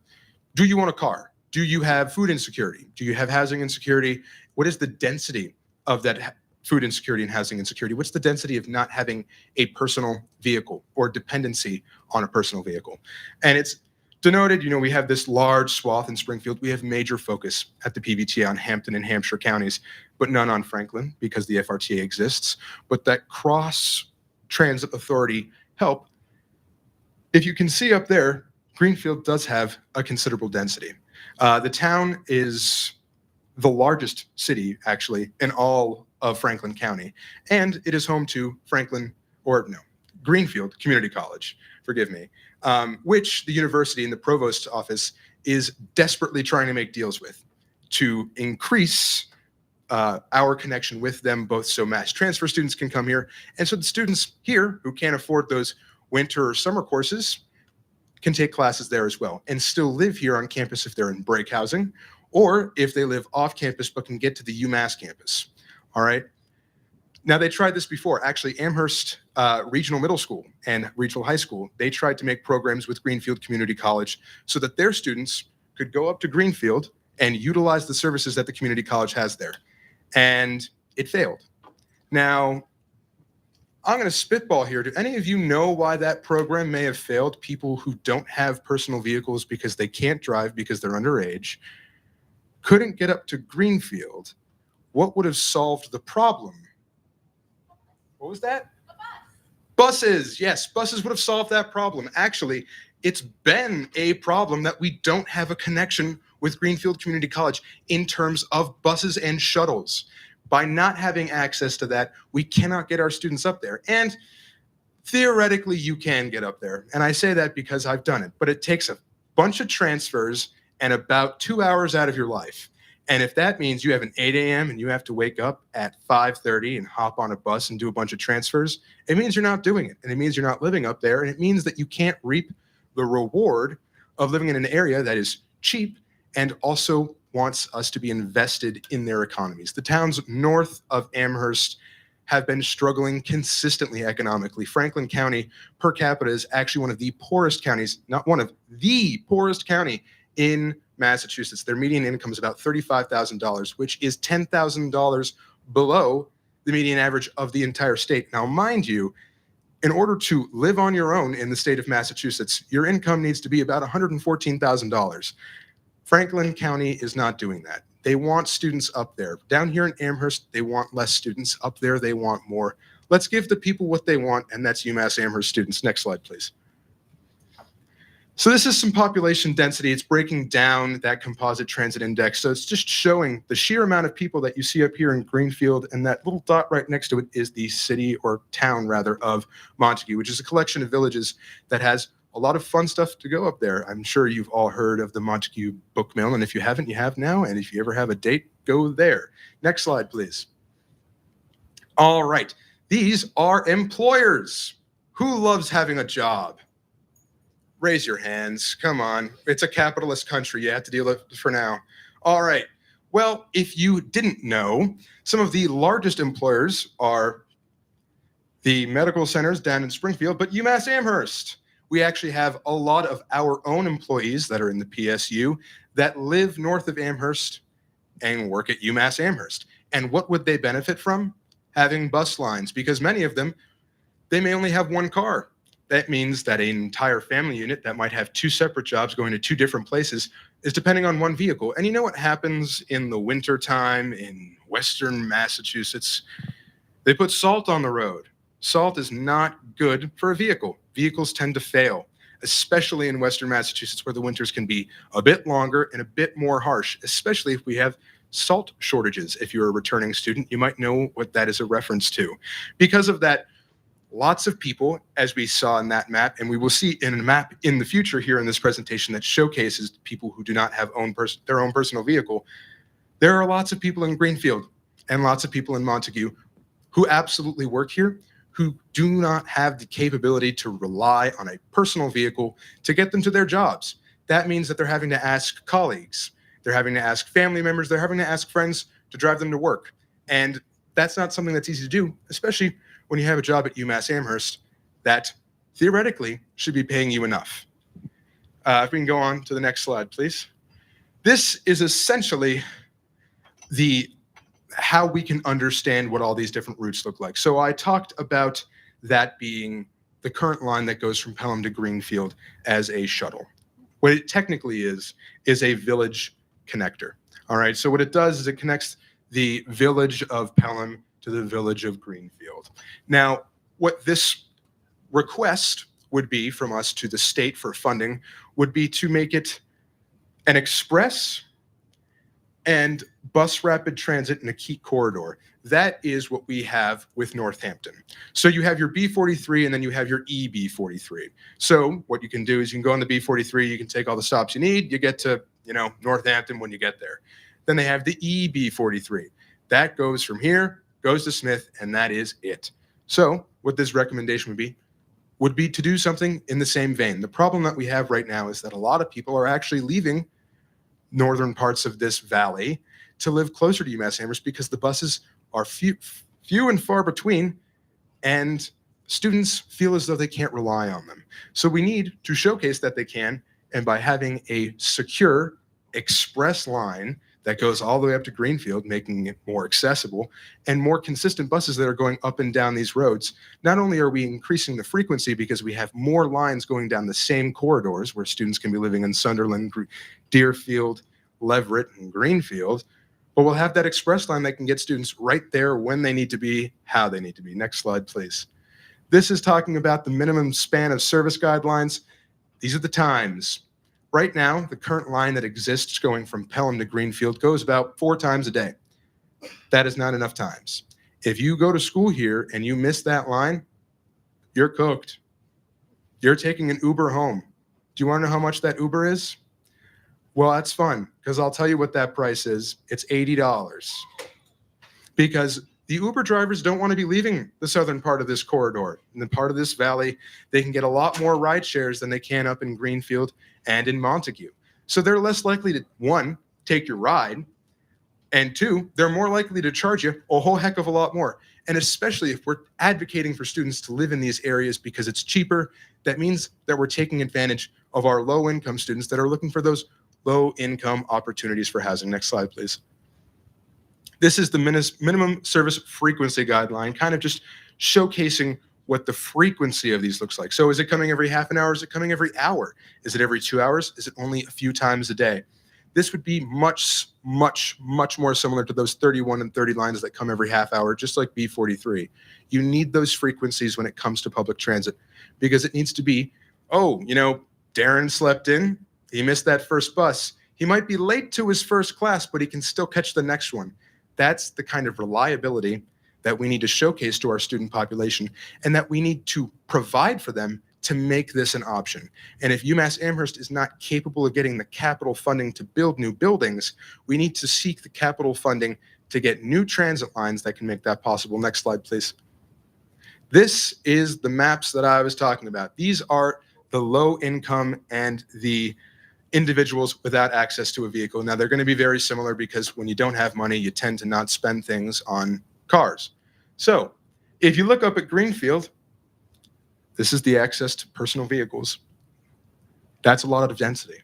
do you own a car? Do you have food insecurity? Do you have housing insecurity? What is the density of that food insecurity and housing insecurity? What's the density of not having a personal vehicle or dependency on a personal vehicle? And it's denoted, we have this large swath in Springfield. We have major focus at the PVTA on Hampton and Hampshire counties, but none on Franklin because the FRTA exists. But that cross transit authority help, if you can see up there, Greenfield does have a considerable density. The town is the largest city, actually, in all of Franklin County, and it is home to Greenfield Community College, forgive me, which the university and the provost's office is desperately trying to make deals with to increase our connection with them both so mass transfer students can come here, and so the students here who can't afford those winter or summer courses can take classes there as well and still live here on campus if they're in break housing, or if they live off campus but can get to the UMass campus. All right. Now, they tried this before. Actually, Amherst Regional Middle School and Regional High School, they tried to make programs with Greenfield Community College so that their students could go up to Greenfield and utilize the services that the community college has there. And it failed. Now, I'm going to spitball here. Do any of you know why that program may have failed? People who don't have personal vehicles because they can't drive because they're underage, couldn't get up to Greenfield. What would have solved the problem? What was that? Buses. Yes, buses would have solved that problem. Actually, it's been a problem that we don't have a connection with Greenfield Community College in terms of buses and shuttles. By not having access to that, we cannot get our students up there. And theoretically, you can get up there. And I say that because I've done it. But it takes a bunch of transfers and about 2 hours out of your life. And if that means you have an 8 a.m. and you have to wake up at 5:30 and hop on a bus and do a bunch of transfers, it means you're not doing it. And it means you're not living up there. And it means that you can't reap the reward of living in an area that is cheap and also wants us to be invested in their economies. The towns north of Amherst have been struggling consistently economically. Franklin County per capita is actually one of the poorest counties, not one of the poorest county in Massachusetts. Their median income is about $35,000, which is $10,000 below the median average of the entire state. Now, mind you, in order to live on your own in the state of Massachusetts, your income needs to be about $114,000. Franklin County is not doing that. They want students up there. Down here in Amherst, they want less students. Up there, they want more. Let's give the people what they want, and that's UMass Amherst students. Next slide, please. So this is some population density. It's breaking down that composite transit index. So it's just showing the sheer amount of people that you see up here in Greenfield, and that little dot right next to it is the city or town, rather, of Montague, which is a collection of villages that has a lot of fun stuff to go up there. I'm sure you've all heard of the Montague Book Mill, and if you haven't, you have now. And if you ever have a date, go there. Next slide, please. All right. These are employers. Who loves having a job? Raise your hands. Come on. It's a capitalist country. You have to deal with it for now. All right. Well, if you didn't know, some of the largest employers are the medical centers down in Springfield, but UMass Amherst. We actually have a lot of our own employees that are in the PSU that live north of Amherst and work at UMass Amherst. And what would they benefit from? Having bus lines, because many of them, they may only have one car. That means that an entire family unit that might have two separate jobs going to two different places is depending on one vehicle. And you know what happens in the winter time in Western Massachusetts? They put salt on the road. Salt is not good for a vehicle. Vehicles tend to fail, especially in Western Massachusetts, where the winters can be a bit longer and a bit more harsh, especially if we have salt shortages. If you're a returning student, you might know what that is a reference to. Because of that, lots of people, as we saw in that map, and we will see in a map in the future here in this presentation that showcases people who do not have their own personal vehicle, there are lots of people in Greenfield and lots of people in Montague who absolutely work here, who do not have the capability to rely on a personal vehicle to get them to their jobs. That means that they're having to ask colleagues, they're having to ask family members, they're having to ask friends to drive them to work. And that's not something that's easy to do, especially when you have a job at UMass Amherst that theoretically should be paying you enough. If we can go on to the next slide, please. This is essentially how we can understand what all these different routes look like. So I talked about that being the current line that goes from Pelham to Greenfield as a shuttle. What it technically is a village connector. All right, so what it does is it connects the village of Pelham to the village of Greenfield. Now, what this request would be from us to the state for funding would be to make it an express and bus rapid transit in a key corridor. That is what we have with Northampton. So you have your B43 and then you have your EB43. So what you can do is you can go on the B43, you can take all the stops you need, you get to, Northampton when you get there. Then they have the EB43. That goes from here, goes to Smith, and that is it. So what this recommendation would be to do something in the same vein. The problem that we have right now is that a lot of people are actually leaving northern parts of this valley to live closer to UMass Amherst because the buses are few and far between, and students feel as though they can't rely on them. So we need to showcase that they can, and by having a secure express line that goes all the way up to Greenfield, making it more accessible, and more consistent buses that are going up and down these roads. Not only are we increasing the frequency because we have more lines going down the same corridors where students can be living in Sunderland, Deerfield, Leverett, and Greenfield, but we'll have that express line that can get students right there when they need to be, how they need to be. Next slide, please. This is talking about the minimum span of service guidelines. These are the times. Right now, the current line that exists going from Pelham to Greenfield goes about 4 times a day. That is not enough times. If you go to school here and you miss that line, you're cooked. You're taking an Uber home. Do you want to know how much that Uber is? Well, that's fun, because I'll tell you what that price is. It's $80. Because the Uber drivers don't want to be leaving the southern part of this corridor. In the part of this valley, they can get a lot more ride shares than they can up in Greenfield and in Montague. So they're less likely to, 1, take your ride, and 2, they're more likely to charge you a whole heck of a lot more. And especially if we're advocating for students to live in these areas because it's cheaper, that means that we're taking advantage of our low-income students that are looking for those low-income opportunities for housing. Next slide, please. This is the minimum service frequency guideline, kind of just showcasing what the frequency of these looks like. So is it coming every half an hour? Is it coming every hour? Is it every 2 hours? Is it only a few times a day? This would be much, much, much more similar to those 31 and 30 lines that come every half hour, just like B43. You need those frequencies when it comes to public transit because it needs to be, oh, you know, Darren slept in, he missed that first bus. He might be late to his first class, but he can still catch the next one. That's the kind of reliability that we need to showcase to our student population and that we need to provide for them to make this an option. And if UMass Amherst is not capable of getting the capital funding to build new buildings, we need to seek the capital funding to get new transit lines that can make that possible. Next slide, please. This is the maps that I was talking about. These are the low income and the individuals without access to a vehicle. Now, they're going to be very similar because when you don't have money, you tend to not spend things on cars. So if you look up at Greenfield, this is the access to personal vehicles. That's a lot of density.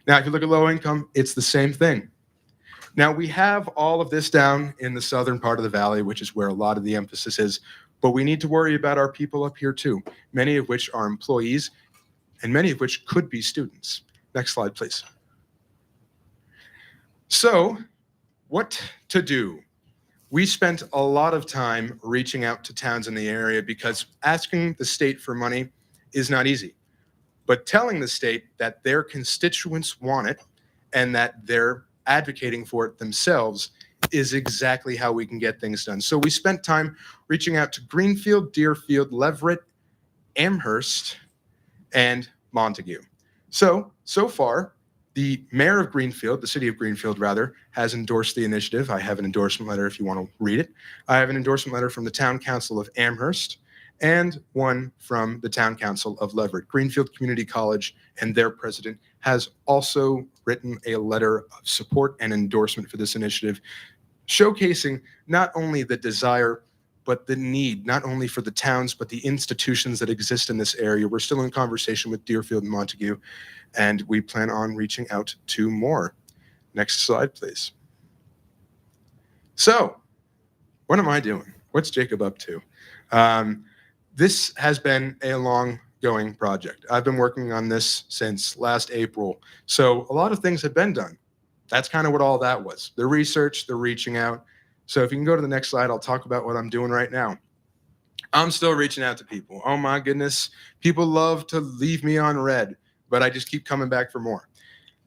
Now, if you look at low income, it's the same thing. Now, we have all of this down in the southern part of the valley, which is where a lot of the emphasis is, but we need to worry about our people up here too, many of which are employees and many of which could be students. Next slide, please. So, what to do? We spent a lot of time reaching out to towns in the area because asking the state for money is not easy. But telling the state that their constituents want it and that they're advocating for it themselves is exactly how we can get things done. So we spent time reaching out to Greenfield, Deerfield, Leverett, Amherst, and Montague. So far, the mayor of Greenfield, the city of Greenfield rather, has endorsed the initiative. I have an endorsement letter if you want to read it. I have an endorsement letter from the town council of Amherst and one from the town council of Leverett. Greenfield Community College and their president has also written a letter of support and endorsement for this initiative, showcasing not only the desire but the need, not only for the towns, but the institutions that exist in this area. We're still in conversation with Deerfield and Montague, and we plan on reaching out to more. Next slide, please. So, what am I doing? What's Jacob up to? This has been a long-going project. I've been working on this since last April, so a lot of things have been done. That's kind of what all that was. The research, the reaching out. So if you can go to the next slide, I'll talk about what I'm doing right now. I'm still reaching out to people. Oh my goodness. People love to leave me on red, but I just keep coming back for more.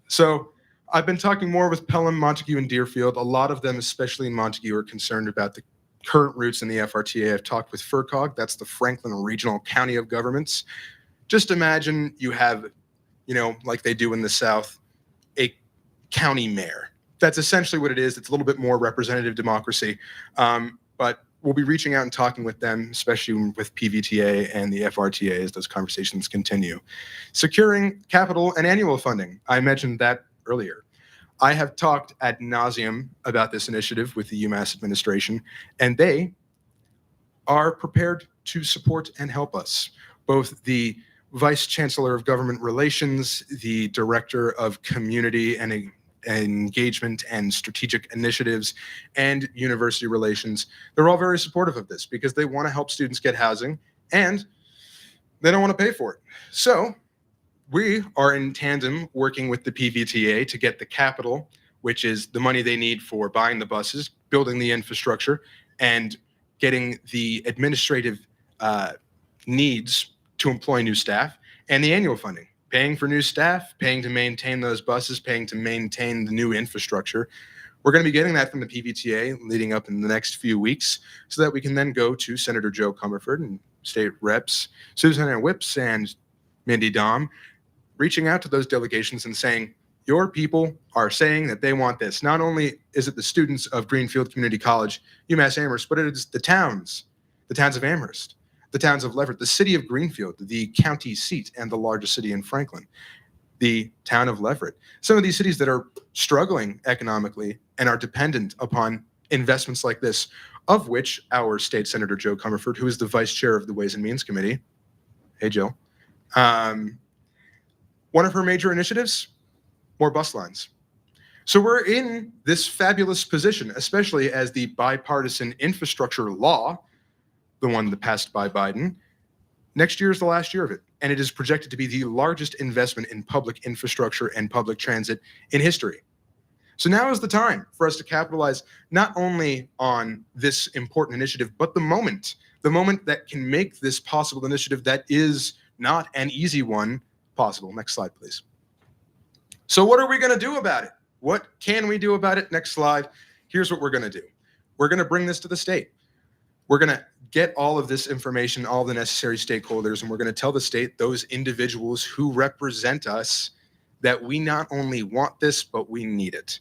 So I've been talking more with Pelham, Montague, and Deerfield. A lot of them, especially in Montague, are concerned about the current routes in the FRTA. I've talked with FERCOG, that's the Franklin Regional County of Governments. Just imagine you have, you know, like they do in the South, a county mayor. That's essentially what it is. It's a little bit more representative democracy. But we'll be reaching out and talking with them, especially with PVTA and the FRTA as those conversations continue. Securing capital and annual funding. I mentioned that earlier. I have talked ad nauseum about this initiative with the UMass administration, and they are prepared to support and help us. Both the Vice Chancellor of Government Relations, the Director of Community and engagement and strategic initiatives and university relations. They're all very supportive of this because they want to help students get housing and they don't want to pay for it. So we are in tandem working with the PVTA to get the capital, which is the money they need for buying the buses, building the infrastructure, and getting the administrative needs to employ new staff, and the annual funding, paying for new staff, paying to maintain those buses, paying to maintain the new infrastructure. We're going to be getting that from the PVTA leading up in the next few weeks so that we can then go to Senator Joe Comerford and state reps Susan Ann Whips and Mindy Dom, reaching out to those delegations and saying, your people are saying that they want this. Not only is it the students of Greenfield Community College, UMass Amherst, but it is the towns of Amherst, the towns of Leverett, the city of Greenfield, the county seat and the largest city in Franklin, the town of Leverett. Some of these cities that are struggling economically and are dependent upon investments like this, of which our state senator, Joe Comerford, who is the vice chair of the Ways and Means Committee, hey, Joe, one of her major initiatives, more bus lines. So we're in this fabulous position, especially as the bipartisan infrastructure law, the one that passed by Biden, next year is the last year of it. And it is projected to be the largest investment in public infrastructure and public transit in history. So now is the time for us to capitalize not only on this important initiative, but the moment that can make this possible initiative that is not an easy one possible. Next slide, please. So what are we going to do about it? What can we do about it? Next slide. Here's what we're going to do. We're going to bring this to the state. We're going to get all of this information, all the necessary stakeholders, and we're going to tell the state, those individuals who represent us, that we not only want this, but we need it.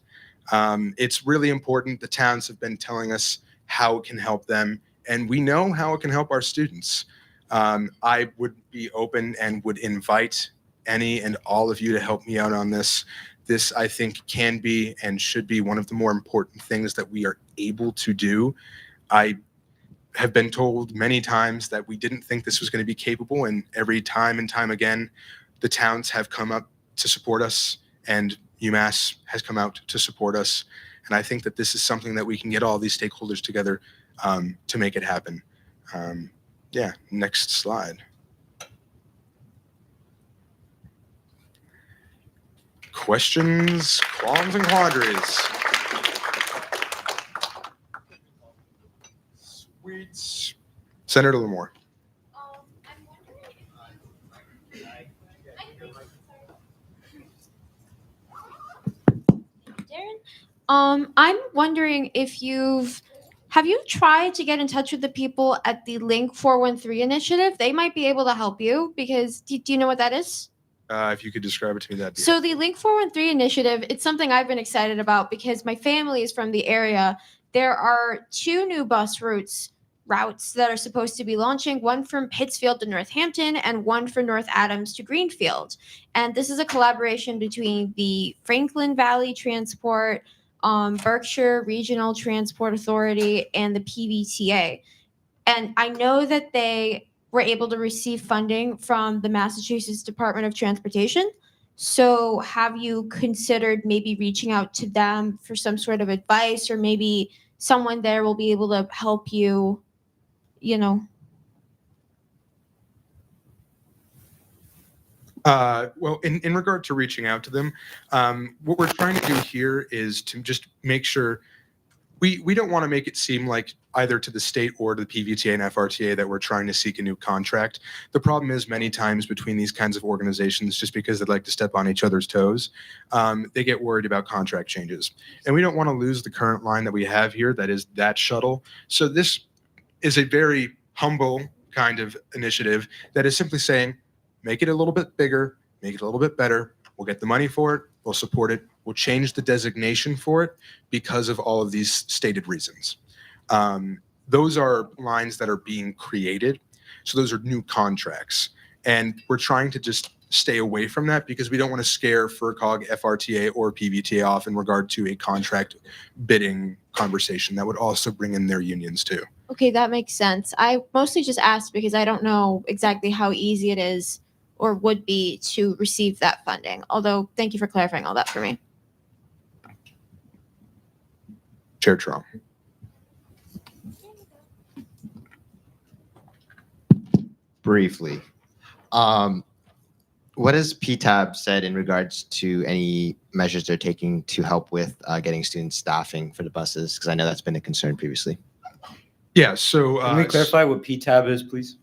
It's really important. The towns have been telling us how it can help them, and we know how it can help our students. I would be open and would invite any and all of you to help me out on this. This, I think, can be and should be one of the more important things that we are able to do. I have been told many times that we didn't think this was going to be capable, and every time and time again, the towns have come up to support us, and UMass has come out to support us. And I think that this is something that we can get all these stakeholders together to make it happen. Yeah, next slide. Questions, qualms, and quandaries. Sweet. Senator Lamore. I'm wondering Darren, I'm wondering if have you tried to get in touch with the people at the Link 413 initiative? They might be able to help you because do you know what that is? If you could describe it to me, that'd be So the Link 413 initiative, it's something I've been excited about because my family is from the area. There are 2 new bus routes that are supposed to be launching, one from Pittsfield to Northampton and one from North Adams to Greenfield. And this is a collaboration between the Franklin Valley Transport, Berkshire Regional Transport Authority, and the PVTA. And I know that they were able to receive funding from the Massachusetts Department of Transportation. So have you considered maybe reaching out to them for some sort of advice, or maybe someone there will be able to help you, you know? Well, in regard to reaching out to them, what we're trying to do here is to just make sure we don't want to make it seem like either to the state or to the PVTA and FRTA that we're trying to seek a new contract. The problem is many times between these kinds of organizations, just because they'd like to step on each other's toes, they get worried about contract changes. And we don't want to lose the current line that we have here, that is that shuttle. So this is a very humble kind of initiative that is simply saying, make it a little bit bigger, make it a little bit better. We'll get the money for it. We'll support it. We'll change the designation for it because of all of these stated reasons. Those are lines that are being created. So those are new contracts. And we're trying to just stay away from that because we don't want to scare FERCOG, FRTA, or PVTA off in regard to a contract bidding conversation that would also bring in their unions too. Okay, that makes sense. I mostly just asked because I don't know exactly how easy it is or would be to receive that funding. Although, thank you for clarifying all that for me. Chair Trong. Briefly, what has PTAB said in regards to any measures they're taking to help with getting student staffing for the buses? Because I know that's been a concern previously. Yeah, so Can we clarify what PTAB is, please?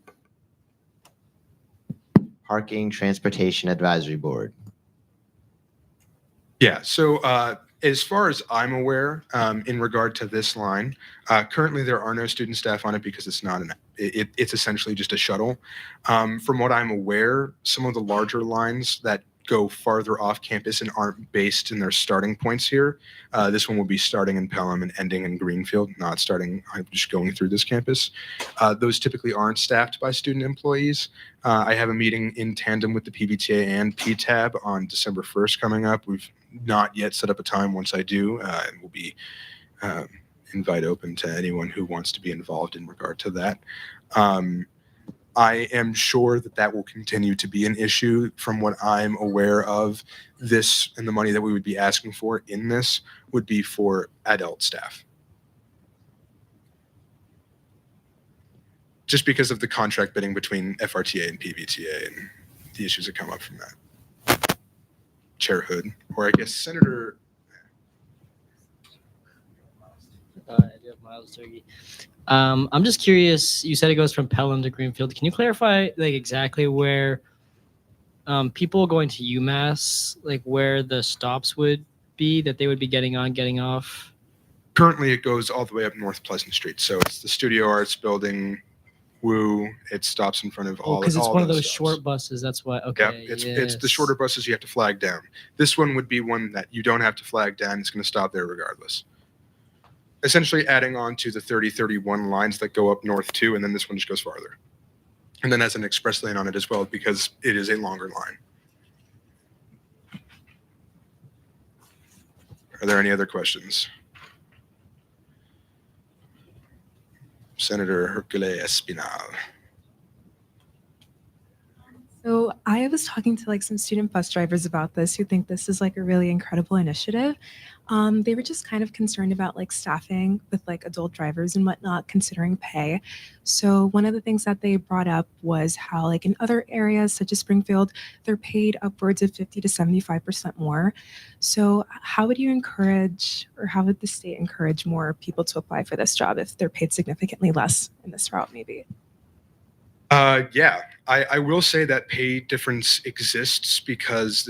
Parking Transportation Advisory Board. Yeah, so as far as I'm aware, in regard to this line, currently there are no student staff on it because it's not it's essentially just a shuttle. From what I'm aware, some of the larger lines that go farther off campus and aren't based in their starting points here, this one will be starting in Pelham and ending in Greenfield, not starting, I'm just going through this campus. Those typically aren't staffed by student employees. I have a meeting in tandem with the PBTA and PTAB on December 1st coming up. We've not yet set up a time. Once I do, and we'll be invite open to anyone who wants to be involved in regard to that. I am sure that that will continue to be an issue. From what I'm aware of, this and the money that we would be asking for in this would be for adult staff. Just because of the contract bidding between FRTA and PBTA and the issues that come up from that. Chair Hood, or I guess Senator. Miles Turkey. I'm just curious. You said it goes from Pelham to Greenfield. Can you clarify, like, exactly where people going to UMass, like, where the stops would be that they would be getting on, getting off? Currently, it goes all the way up North Pleasant Street. So it's the Studio Arts building. Woo! It stops in front of all. Because it's one of those stops. Short buses. That's why. Okay. Yeah, it's the shorter buses you have to flag down. This one would be one that you don't have to flag down. It's going to stop there regardless. Essentially adding on to the 30-31 lines that go up north too, and then this one just goes farther. And then has an express lane on it as well because it is a longer line. Are there any other questions? Senator Hercule Espinal. So I was talking to like some student bus drivers about this who think this is like a really incredible initiative. They were just kind of concerned about like staffing with like adult drivers and whatnot, considering pay. So one of the things that they brought up was how like in other areas such as Springfield, they're paid upwards of 50 to 75% more. So how would you encourage, or how would the state encourage more people to apply for this job if they're paid significantly less in this route maybe? Yeah, I will say that pay difference exists because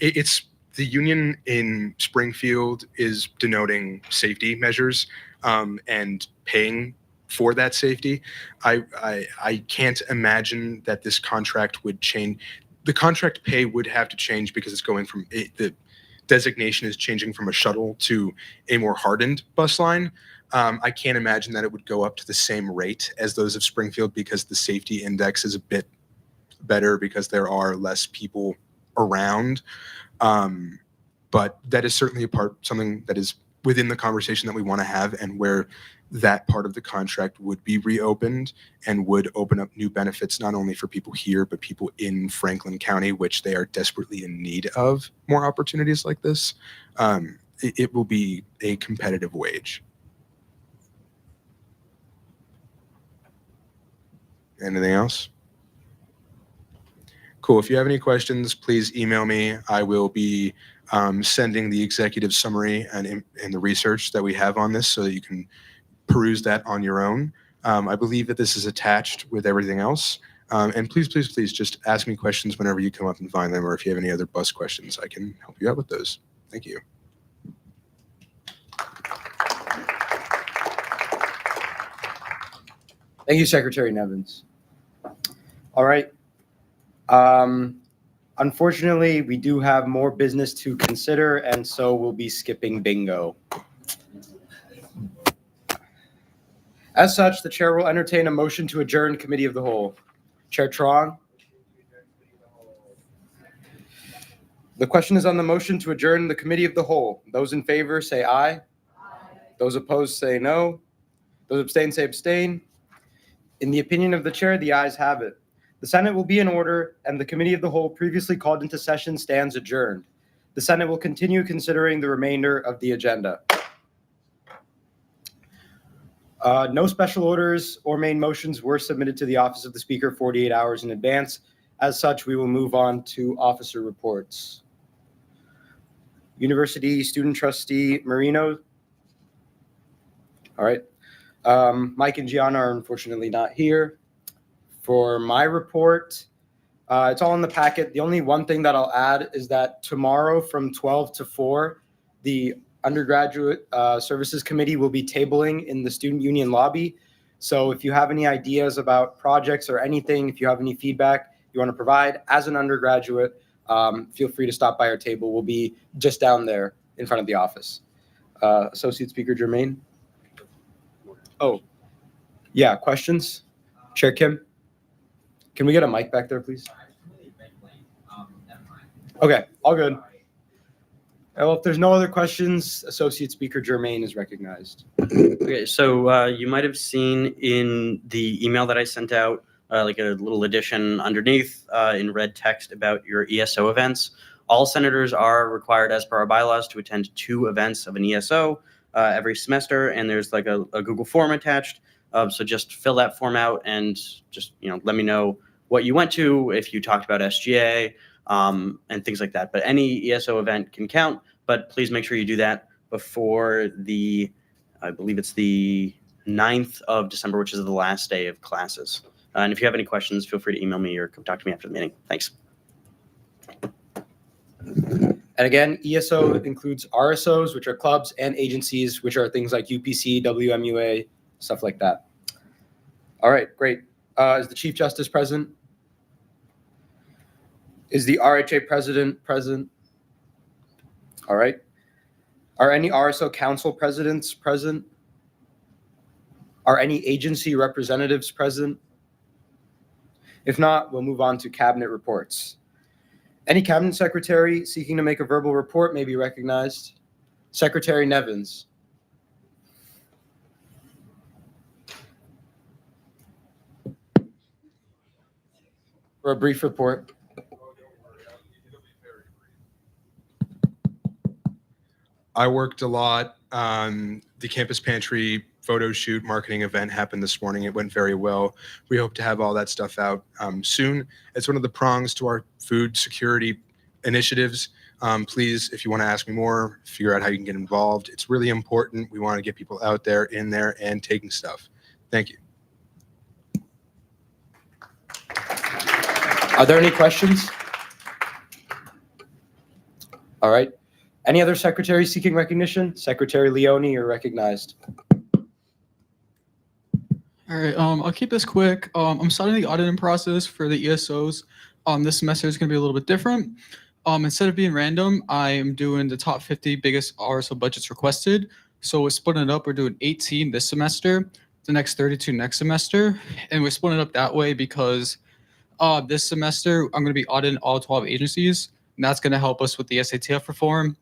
it's the union in Springfield is denoting safety measures and paying for that safety. I can't imagine that this contract would change. The contract pay would have to change because it's going from the designation is changing from a shuttle to a more hardened bus line. I can't imagine that it would go up to the same rate as those of Springfield because the safety index is a bit better because there are less people around. But that is certainly something that is within the conversation that we want to have, and where that part of the contract would be reopened and would open up new benefits, not only for people here, but people in Franklin County, which they are desperately in need of more opportunities like this. It will be a competitive wage. Anything else? Cool. If you have any questions, please email me. I will be sending the executive summary and the research that we have on this so that you can peruse that on your own. I believe that this is attached with everything else. And please just ask me questions whenever you come up and find them, or if you have any other bus questions, I can help you out with those. Thank you. Thank you, Secretary Nevins. All right. Unfortunately, we do have more business to consider, and so we'll be skipping bingo. As such, the chair will entertain a motion to adjourn Committee of the Whole. Chair Trong. The question is on the motion to adjourn the Committee of the Whole. Those in favor say aye. Those opposed say no. Those abstain say abstain. In the opinion of the chair, the ayes have it. The Senate will be in order, and the Committee of the Whole previously called into session stands adjourned. The Senate will continue considering the remainder of the agenda. No special orders or main motions were submitted to the office of the speaker 48 hours in advance. As such, we will move on to officer reports. University Student Trustee Marino. All right. Mike and Gianna are unfortunately not here. For my report, it's all in the packet. The only one thing that I'll add is that tomorrow from 12 to 4, the Undergraduate Services Committee will be tabling in the Student Union lobby. So if you have any ideas about projects or anything, if you have any feedback you want to provide as an undergraduate, feel free to stop by our table. We'll be just down there in front of the office. Associate Speaker Germain. Oh, yeah, questions? Chair Kim? Can we get a mic back there, please? Okay, all good. Well, if there's no other questions, Associate Speaker Germain is recognized. Okay, so you might have seen in the email that I sent out, like a little addition underneath in red text about your ESO events. All senators are required, as per our bylaws, to attend 2 events of an ESO every semester, and there's like a Google form attached. So just fill that form out and just let me know what you went to, if you talked about SGA, and things like that. But any ESO event can count, but please make sure you do that before I believe it's the 9th of December, which is the last day of classes. And if you have any questions, feel free to email me or come talk to me after the meeting. Thanks. And again, ESO includes RSOs, which are clubs, and agencies, which are things like UPC, WMUA, stuff like that. All right, great. Is the Chief Justice present? Is the RHA president present? All right. Are any RSO council presidents present? Are any agency representatives present? If not, we'll move on to cabinet reports. Any cabinet secretary seeking to make a verbal report may be recognized. Secretary Nevins. For a brief report. I worked a lot. The campus pantry photo shoot marketing event happened this morning. It went very well. We hope to have all that stuff out soon. It's one of the prongs to our food security initiatives. Please, if you want to ask me more, figure out how you can get involved. It's really important. We want to get people out there, in there, and taking stuff. Thank you. Are there any questions? All right. Any other secretaries seeking recognition? Secretary Leone, you're recognized. All right, I'll keep this quick. I'm starting the auditing process for the ESOs. This semester is going to be a little bit different. Instead of being random, I am doing the top 50 biggest RSO budgets requested. So we're splitting it up. We're doing 18 this semester, the next 32 next semester. And we're splitting it up that way because this semester, I'm going to be auditing all 12 agencies. And that's going to help us with the SATF reform.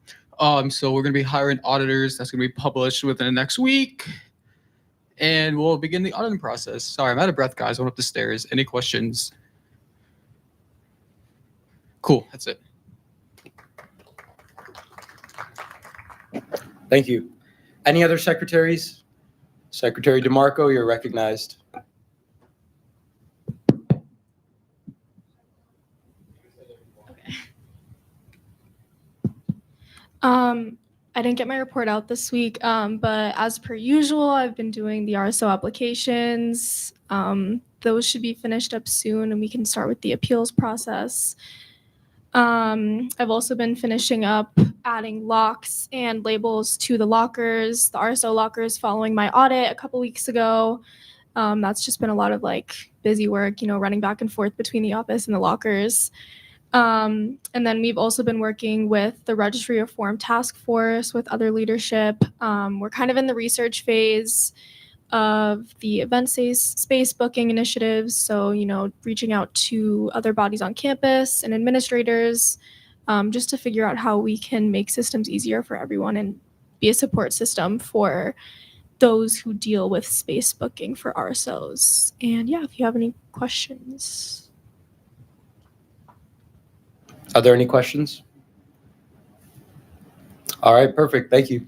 So we're going to be hiring auditors. That's going to be published within the next week. And we'll begin the auditing process. Sorry, I'm out of breath, guys. I went up the stairs. Any questions? Cool. That's it. Thank you. Any other secretaries? Secretary DeMarco, you're recognized. I didn't get my report out this week, but as per usual, I've been doing the RSO applications. Those should be finished up soon, and we can start with the appeals process. I've also been finishing up adding locks and labels to the lockers, the RSO lockers, following my audit a couple weeks ago. That's just been a lot of busy work, running back and forth between the office and the lockers. And then we've also been working with the Registry Reform Task Force with other leadership. We're kind of in the research phase of the event space booking initiatives. So, reaching out to other bodies on campus and administrators just to figure out how we can make systems easier for everyone and be a support system for those who deal with space booking for RSOs. And yeah, if you have any questions. Are there any questions? All right, perfect. Thank you.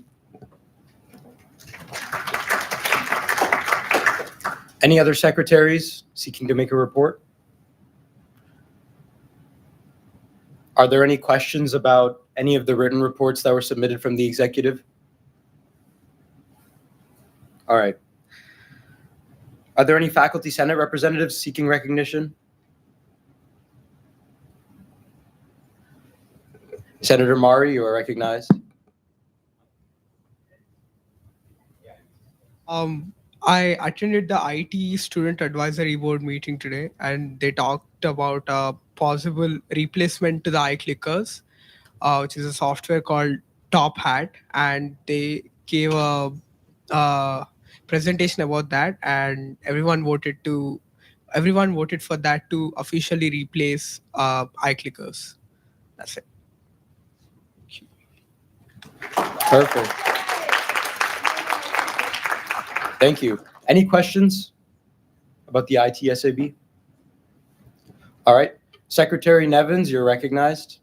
Any other secretaries seeking to make a report? Are there any questions about any of the written reports that were submitted from the executive? All right. Are there any faculty senate representatives seeking recognition? Senator Mari, you are recognized. I attended the IT Student Advisory Board meeting today, and they talked about a possible replacement to the iClickers, which is a software called Top Hat, and they gave a presentation about that, and everyone voted for that to officially replace iClickers. That's it. Perfect. Thank you. Any questions about the ITSAB? All right. Secretary Nevins, you're recognized.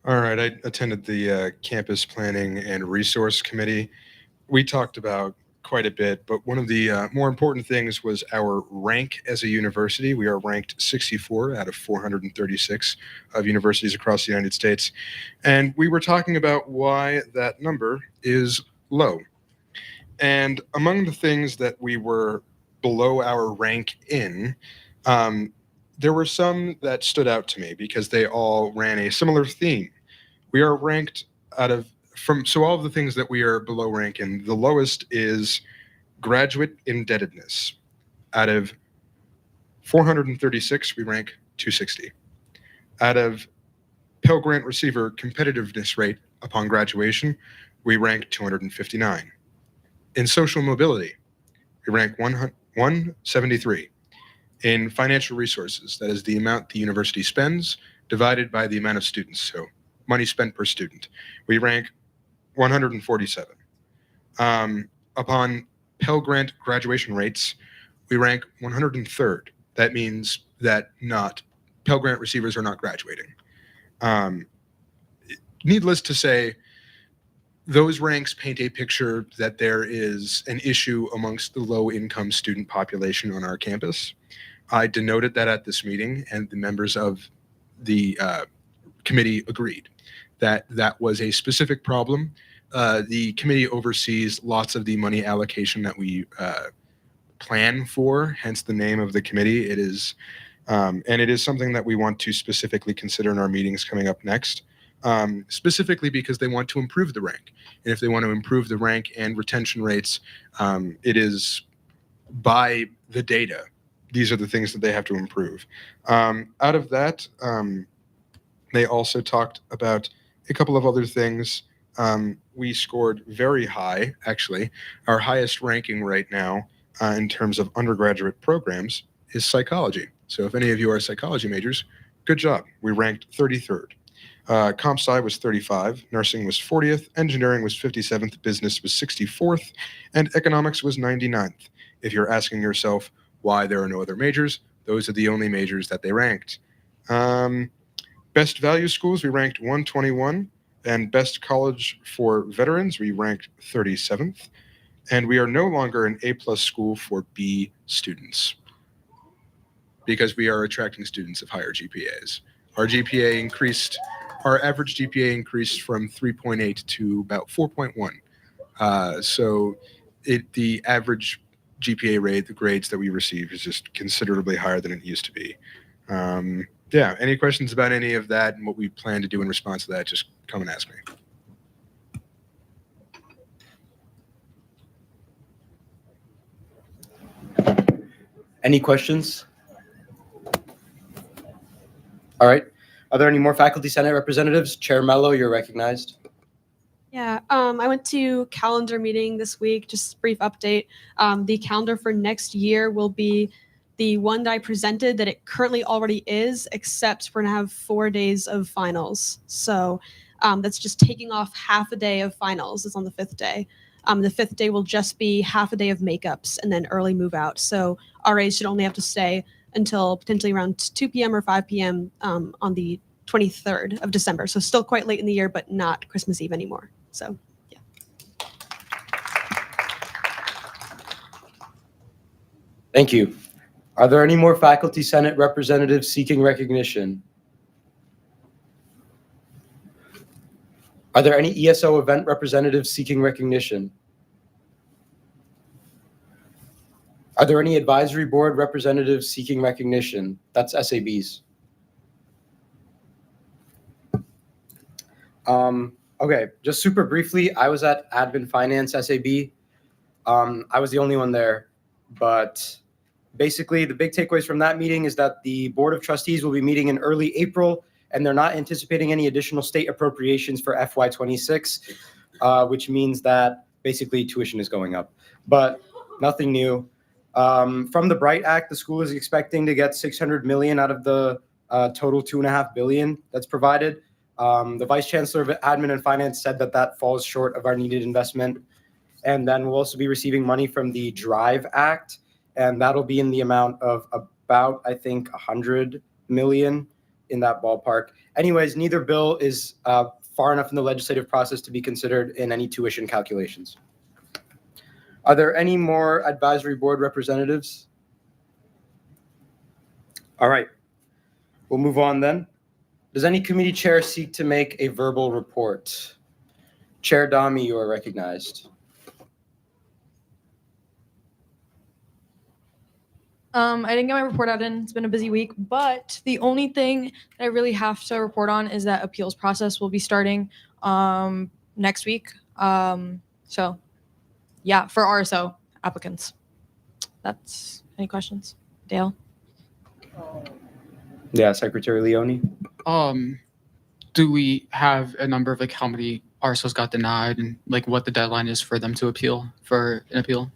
All right, I attended the Campus Planning and Resource Committee. We talked about quite a bit, but one of the more important things was our rank as a university. We are ranked 64 out of 436 of universities across the United States. And we were talking about why that number is low. And among the things that we were below our rank in, there were some that stood out to me because they all ran a similar theme. We are ranked so all of the things that we are below rank in, the lowest is graduate indebtedness. Out of 436, we rank 260. Out of Pell Grant receiver competitiveness rate upon graduation, we rank 259. In social mobility, we rank 173. In financial resources, that is the amount the university spends divided by the amount of students, so money spent per student, we rank 147. Upon Pell Grant graduation rates, we rank 103rd. That means that Pell Grant receivers are not graduating. Needless to say, those ranks paint a picture that there is an issue amongst the low-income student population on our campus. I denoted that at this meeting, and the members of the committee agreed that that was a specific problem. The committee oversees lots of the money allocation that we plan for, hence the name of the committee. It is, and it is something that we want to specifically consider in our meetings coming up next. Specifically because they want to improve the rank. And if they want to improve the rank and retention rates, it is by the data. These are the things that they have to improve. Out of that, they also talked about a couple of other things. We scored very high, actually. Our highest ranking right now in terms of undergraduate programs is psychology. So if any of you are psychology majors, good job. We ranked 33rd. Comp Sci was 35, nursing was 40th, engineering was 57th, business was 64th, and economics was 99th. If you're asking yourself why there are no other majors, those are the only majors that they ranked. Best value schools, we ranked 121, and best college for veterans, we ranked 37th. And we are no longer an A+ school for B students because we are attracting students of higher GPAs. Our average GPA increased from 3.8 to about 4.1. So the average GPA rate, the grades that we receive, is just considerably higher than it used to be. Yeah, any questions about any of that and what we plan to do in response to that, just come and ask me. Any questions? All right. Are there any more faculty senate representatives? Chair Mello, you're recognized. Yeah, I went to calendar meeting this week, just a brief update. The calendar for next year will be the one that I presented that it currently already is, except we're gonna have 4 days of finals. So that's just taking off half a day of finals. It's on the 5th day. The 5th day will just be half a day of makeups and then early move out. So RAs should only have to stay until potentially around 2 p.m. or 5 p.m. On the 23rd of December. So still quite late in the year, but not Christmas Eve anymore. So Thank you. Are there any more Faculty Senate representatives seeking recognition? Are there any ESO event representatives seeking recognition? Are there any advisory board representatives seeking recognition? That's SABs. Okay, just super briefly, I was at Admin Finance SAB. I was the only one there, but basically the big takeaways from that meeting is that the Board of Trustees will be meeting in early April, and they're not anticipating any additional state appropriations for FY26, which means that basically tuition is going up, but nothing new. From the Bright Act, the school is expecting to get 600 million out of the total 2.5 billion that's provided. The Vice Chancellor of Admin and Finance said that that falls short of our needed investment. And then we'll also be receiving money from the Drive Act, and that'll be in the amount of about, I think, 100 million, in that ballpark. Anyways, neither bill is far enough in the legislative process to be considered in any tuition calculations. Are there any more advisory board representatives? All right, we'll move on then. Does any committee chair seek to make a verbal report? Chair Dami, you are recognized. I didn't get my report out in. It's been a busy week, but the only thing that I really have to report on is that appeals process will be starting next week. So yeah, for RSO applicants. That's any questions? Dale? Yeah, Secretary Leone. Do we have a number of like how many RSOs got denied and like what the deadline is for them to appeal for an appeal?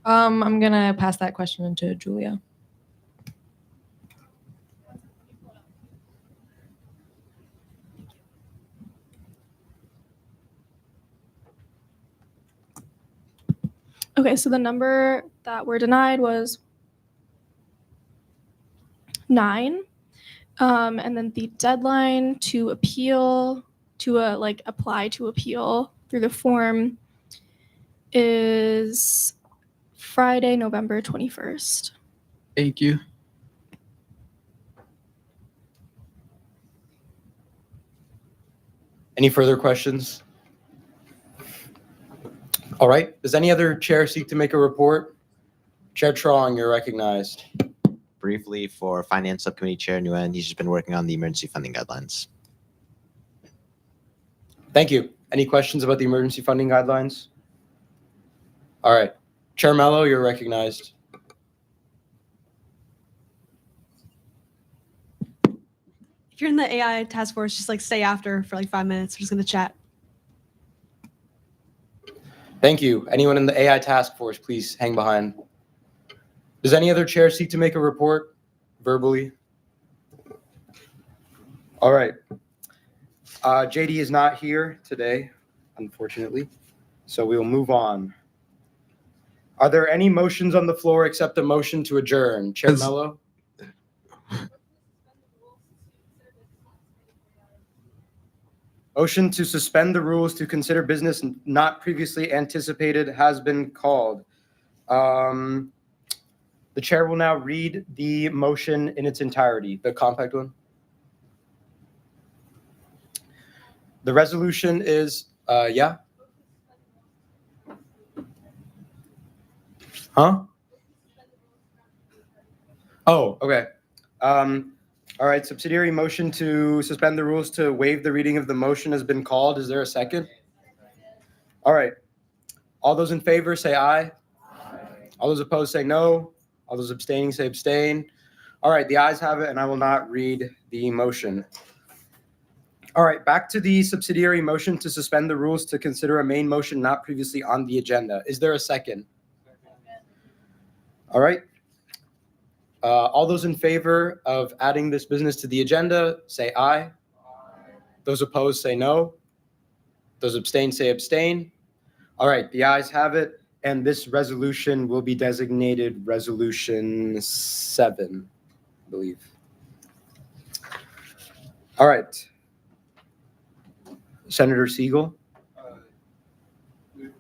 I'm gonna pass that question to Julia. Okay, so the number that were denied was 9. And then the deadline to appeal, to apply to appeal through the form is Friday, November 21st. Thank you. Any further questions? All right, does any other chair seek to make a report? Chair Trong, you're recognized. Briefly, for Finance Subcommittee Chair Nguyen, he's just been working on the emergency funding guidelines. Thank you. Any questions about the emergency funding guidelines? All right, Chair Mello, you're recognized. if you're in the AI task force, just like stay after for like 5 minutes. We're just gonna chat. Thank you. Anyone in the AI task force, please hang behind. Does any other chair seek to make a report verbally? All right. JD is not here today, unfortunately, so we will move on. Are there any motions on the floor except a motion to adjourn? Chair Mello? Motion to suspend the rules to consider business not previously anticipated has been called. The chair will now read the motion in its entirety, the compact one. The resolution is, yeah? Huh? Oh, okay. All right, subsidiary motion to suspend the rules to waive the reading of the motion has been called. Is there a second? All right. All those in favor say aye. All those opposed say no. All those abstaining say abstain. All right, the ayes have it, and I will not read the motion. All right, back to the subsidiary motion to suspend the rules to consider a main motion not previously on the agenda. Is there a second? All right. All those in favor of adding this business to the agenda, say aye. Those opposed say no. Those abstain say abstain. All right, the ayes have it, and this resolution will be designated Resolution 7, I believe. All right. Senator Siegel. Would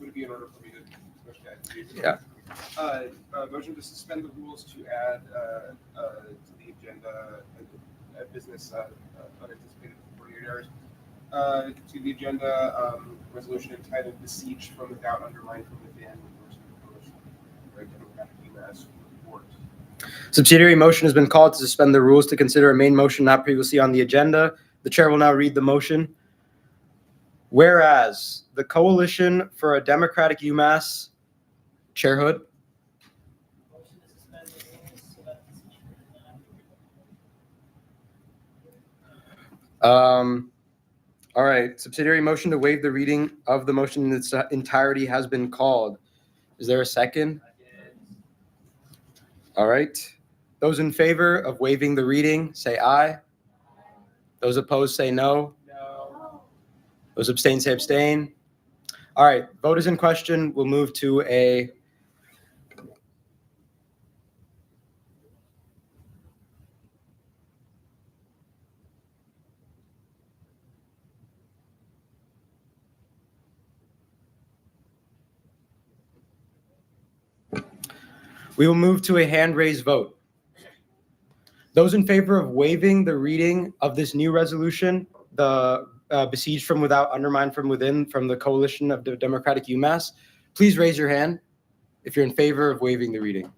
it be in order for me to push that? Yeah. Motion to suspend the rules to add to the agenda a business unanticipated for 48 hours. To the agenda, resolution entitled "Besieged from Without, Undermined from Within." UMass report. Subsidiary motion has been called to suspend the rules to consider a main motion not previously on the agenda. The chair will now read the motion. Whereas the Coalition for a Democratic UMass, Chair Hood. All right, subsidiary motion to waive the reading of the motion in its entirety has been called. Is there a second? All right. Those in favor of waiving the reading, say aye. Those opposed, say no. No. Those abstain, say abstain. All right, vote is in question. We'll move to a hand raised vote. Those in favor of waiving the reading of this new resolution, the besieged from without, undermined from within, from the Coalition of the Democratic UMass, please raise your hand if you're in favor of waiving the reading.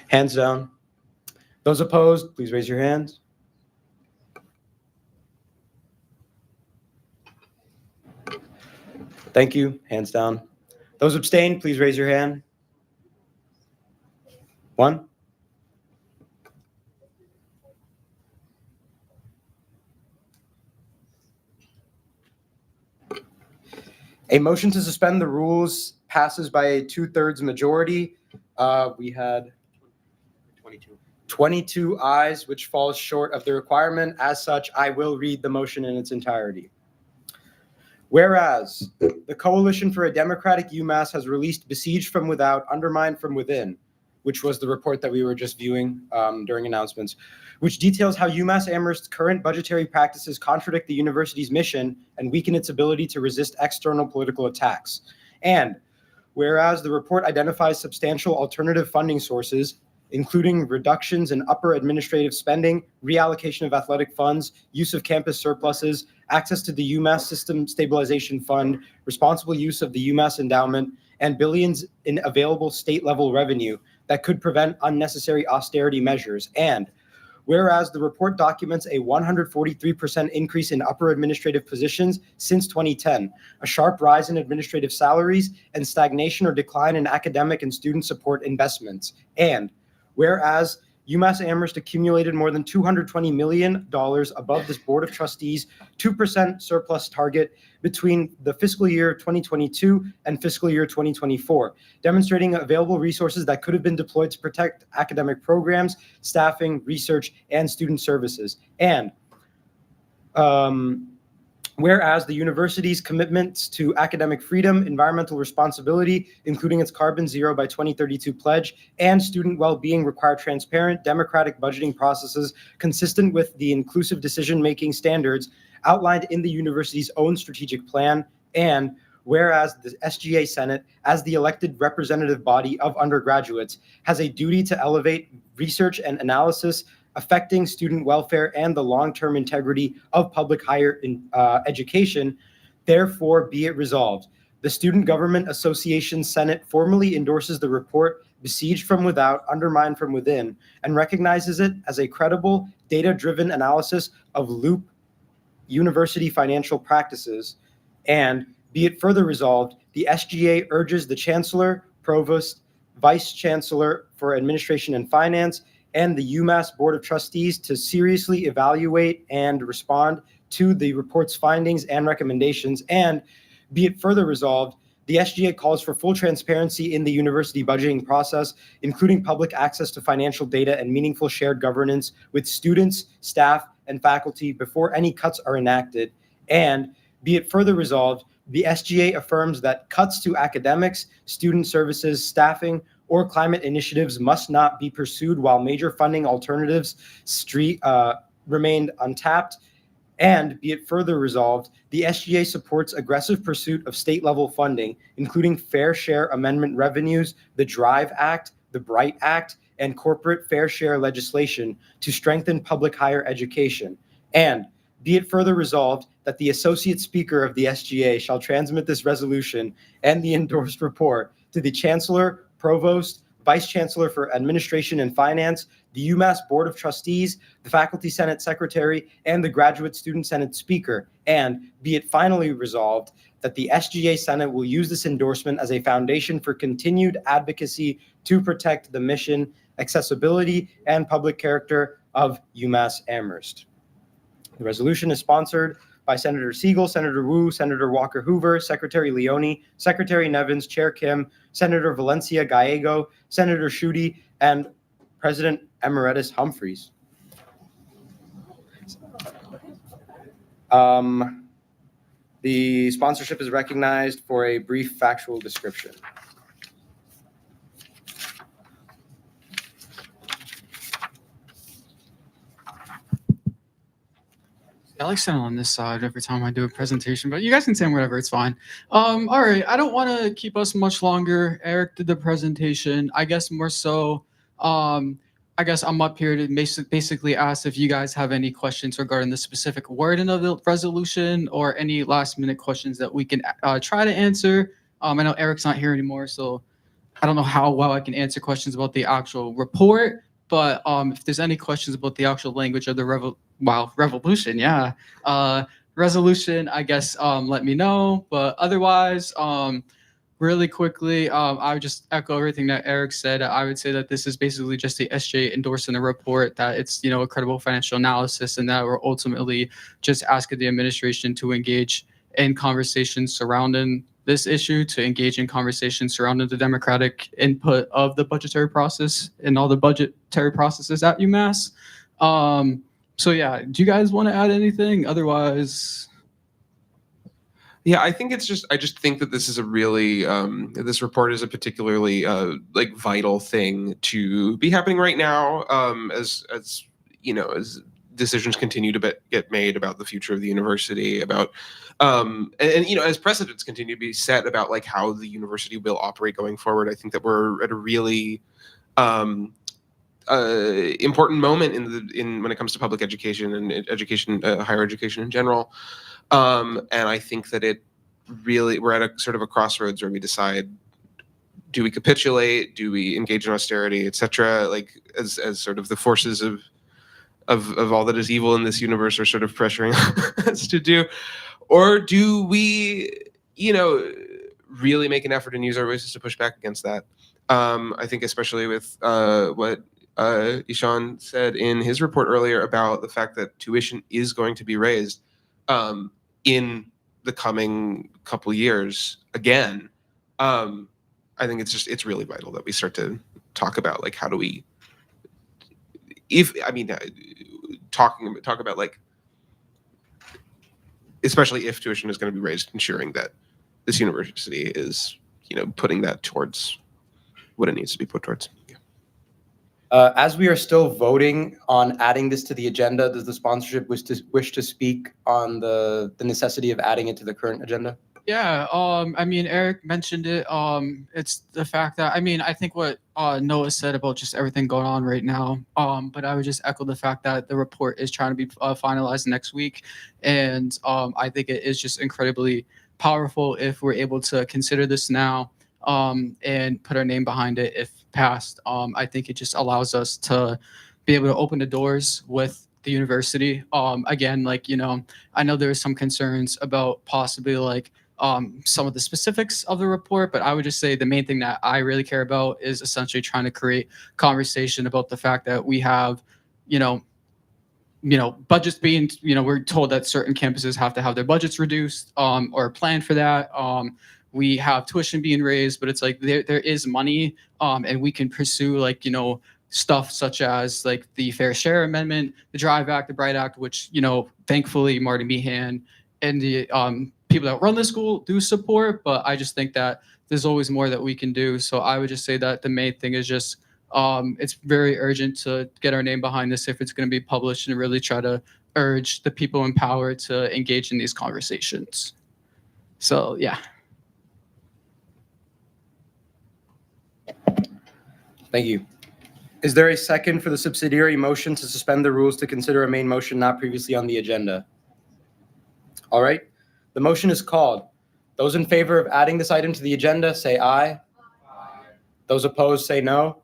Hands down. Those opposed, please raise your hands. Thank you. Hands down. Those abstained, please raise your hand. One. A motion to suspend the rules passes by a 2/3 majority. We had 22 ayes, which falls short of the requirement. As such, I will read the motion in its entirety. Whereas the Coalition for a Democratic UMass has released Besieged from Without, Undermined from Within, which was the report that we were just viewing during announcements, which details how UMass Amherst's current budgetary practices contradict the university's mission and weaken its ability to resist external political attacks. And whereas the report identifies substantial alternative funding sources, including reductions in upper administrative spending, reallocation of athletic funds, use of campus surpluses, access to the UMass System Stabilization Fund, responsible use of the UMass endowment, and billions in available state-level revenue that could prevent unnecessary austerity measures. And whereas the report documents a 143% increase in upper administrative positions since 2010, a sharp rise in administrative salaries, and stagnation or decline in academic and student support investments. And whereas UMass Amherst accumulated more than $220 million above this Board of Trustees 2% surplus target between the fiscal year 2022 and fiscal year 2024, demonstrating available resources that could have been deployed to protect academic programs, staffing, research, and student services. And whereas the university's commitments to academic freedom, environmental responsibility, including its carbon zero by 2032 pledge, and student well-being require transparent, democratic budgeting processes consistent with the inclusive decision-making standards outlined in the university's own strategic plan. And whereas the SGA Senate, as the elected representative body of undergraduates, has a duty to elevate research and analysis affecting student welfare and the long-term integrity of public higher education, therefore be it resolved. The Student Government Association Senate formally endorses the report Besieged from Without, Undermined from Within, and recognizes it as a credible, data-driven analysis of Loop University financial practices. And be it further resolved, the SGA urges the Chancellor, Provost, Vice Chancellor for Administration and Finance, and the UMass Board of Trustees to seriously evaluate and respond to the report's findings and recommendations. And be it further resolved, the SGA calls for full transparency in the university budgeting process, including public access to financial data and meaningful shared governance with students, staff, and faculty before any cuts are enacted. And be it further resolved, the SGA affirms that cuts to academics, student services, staffing, or climate initiatives must not be pursued while major funding alternatives remained untapped. And be it further resolved, the SGA supports aggressive pursuit of state-level funding, including fair share amendment revenues, the DRIVE Act, the BRIGHT Act, and corporate fair share legislation to strengthen public higher education. And be it further resolved that the Associate Speaker of the SGA shall transmit this resolution and the endorsed report to the Chancellor, Provost, Vice Chancellor for Administration and Finance, the UMass Board of Trustees, the Faculty Senate Secretary, and the Graduate Student Senate Speaker. And be it finally resolved that the SGA Senate will use this endorsement as a foundation for continued advocacy to protect the mission, accessibility, and public character of UMass Amherst. The resolution is sponsored by Senator Siegel, Senator Wu, Senator Walker Hoover, Secretary Leone, Secretary Nevins, Chair Kim, Senator Valencia Gallego, Senator Schuette, and President Emeritus Humphreys. The sponsorship is recognized for a brief factual description. I like standing on this side every time I do a presentation, but you guys can say whatever, it's fine. All right, I don't want to keep us much longer. Eric did the presentation. I guess more so, I guess I'm up here to basically ask if you guys have any questions regarding the specific wording of the resolution or any last minute questions that we can try to answer. I know Eric's not here anymore, so I don't know how well I can answer questions about the actual report, but if there's any questions about the actual language of the resolution, I guess let me know. But otherwise, really quickly, I would just echo everything that Eric said. I would say that this is basically just the SGA endorsing the report, that it's, a credible financial analysis, and that we're ultimately just asking the administration to engage in conversations surrounding this issue, to engage in conversations surrounding the democratic input of the budgetary process and all the budgetary processes at UMass. So yeah, do you guys want to add anything? Otherwise, yeah, I think I just think that this is a really, this report is a particularly vital thing to be happening right now, as decisions continue to get made about the future of the university, about as precedents continue to be set about like how the university will operate going forward. I think that we're at a really important moment in when it comes to public education and education, higher education in general. And I think that we're at a sort of a crossroads where we decide, do we capitulate? Do we engage in austerity, et cetera? Like as sort of the forces of all that is evil in this universe are sort of pressuring us to do, or do we, really make an effort and use our voices to push back against that? I think especially with what Ishan said in his report earlier about the fact that tuition is going to be raised in the coming couple years again. I think it's really vital that we start to talk about like how do we, talk about like, especially if tuition is going to be raised, ensuring that this university is putting that towards what it needs to be put towards. As we are still voting on adding this to the agenda, does the sponsorship wish to speak on the necessity of adding it to the current agenda? Yeah, Eric mentioned it. It's the fact that, I think what Noah said about just everything going on right now. But I would just echo the fact that the report is trying to be finalized next week. And I think it is just incredibly powerful if we're able to consider this now and put our name behind it if passed. I think it just allows us to be able to open the doors with the university. Again, I know there are some concerns about possibly some of the specifics of the report, but I would just say the main thing that I really care about is essentially trying to create conversation about the fact that we have, budgets being, we're told that certain campuses have to have their budgets reduced or plan for that. We have tuition being raised, but it's like there is money and we can pursue stuff such as like the Fair Share Amendment, the Drive Act, the Bright Act, which, you know, thankfully Marty Meehan and the people that run the school do support, but I just think that there's always more that we can do. So I would just say that the main thing is just it's very urgent to get our name behind this if it's going to be published, and really try to urge the people in power to engage in these conversations. So yeah. Thank you. Is there a second for the subsidiary motion to suspend the rules to consider a main motion not previously on the agenda? All right. The motion is called. Those in favor of adding this item to the agenda, say aye. Aye. Those opposed, say no.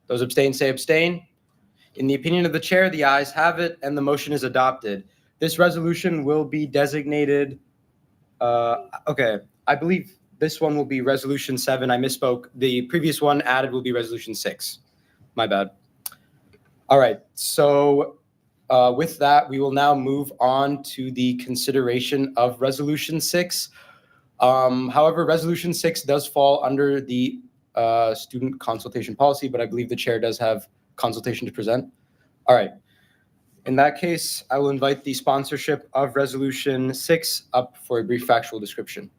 Those abstain, say abstain. In the opinion of the chair, the ayes have it, and the motion is adopted. This resolution will be designated, okay, I believe this one will be Resolution 7. I misspoke. The previous one added will be Resolution 6. My bad. All right, so with that, we will now move on to the consideration of Resolution 6. However, Resolution 6 does fall under the student consultation policy, but I believe the chair does have consultation to present. All right. In that case, I will invite the sponsorship of Resolution 6 up for a brief factual description.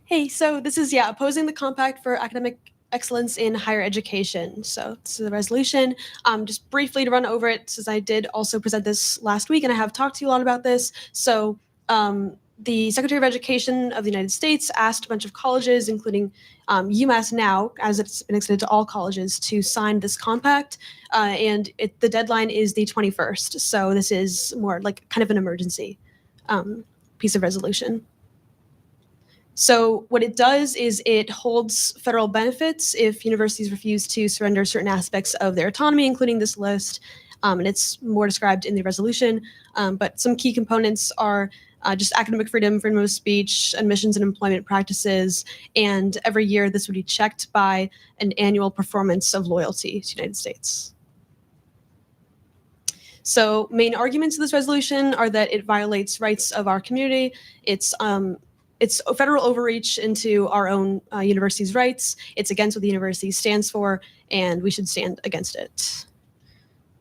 Hey, so this is, opposing the compact for academic excellence in higher education. So this is a resolution. Just briefly to run over it, since I did also present this last week and I have talked to you a lot about this. So the Secretary of Education of the United States asked a bunch of colleges, including UMass now, as it's been extended to all colleges, to sign this compact. And the deadline is the 21st. So this is more like kind of an emergency piece of resolution. So what it does is it holds federal benefits if universities refuse to surrender certain aspects of their autonomy, including this list. And it's more described in the resolution. But some key components are just academic freedom, freedom of speech, admissions and employment practices. And every year this would be checked by an annual performance of loyalty to the United States. So main arguments of this resolution are that it violates rights of our community. It's a federal overreach into our own university's rights. It's against what the university stands for, and we should stand against it.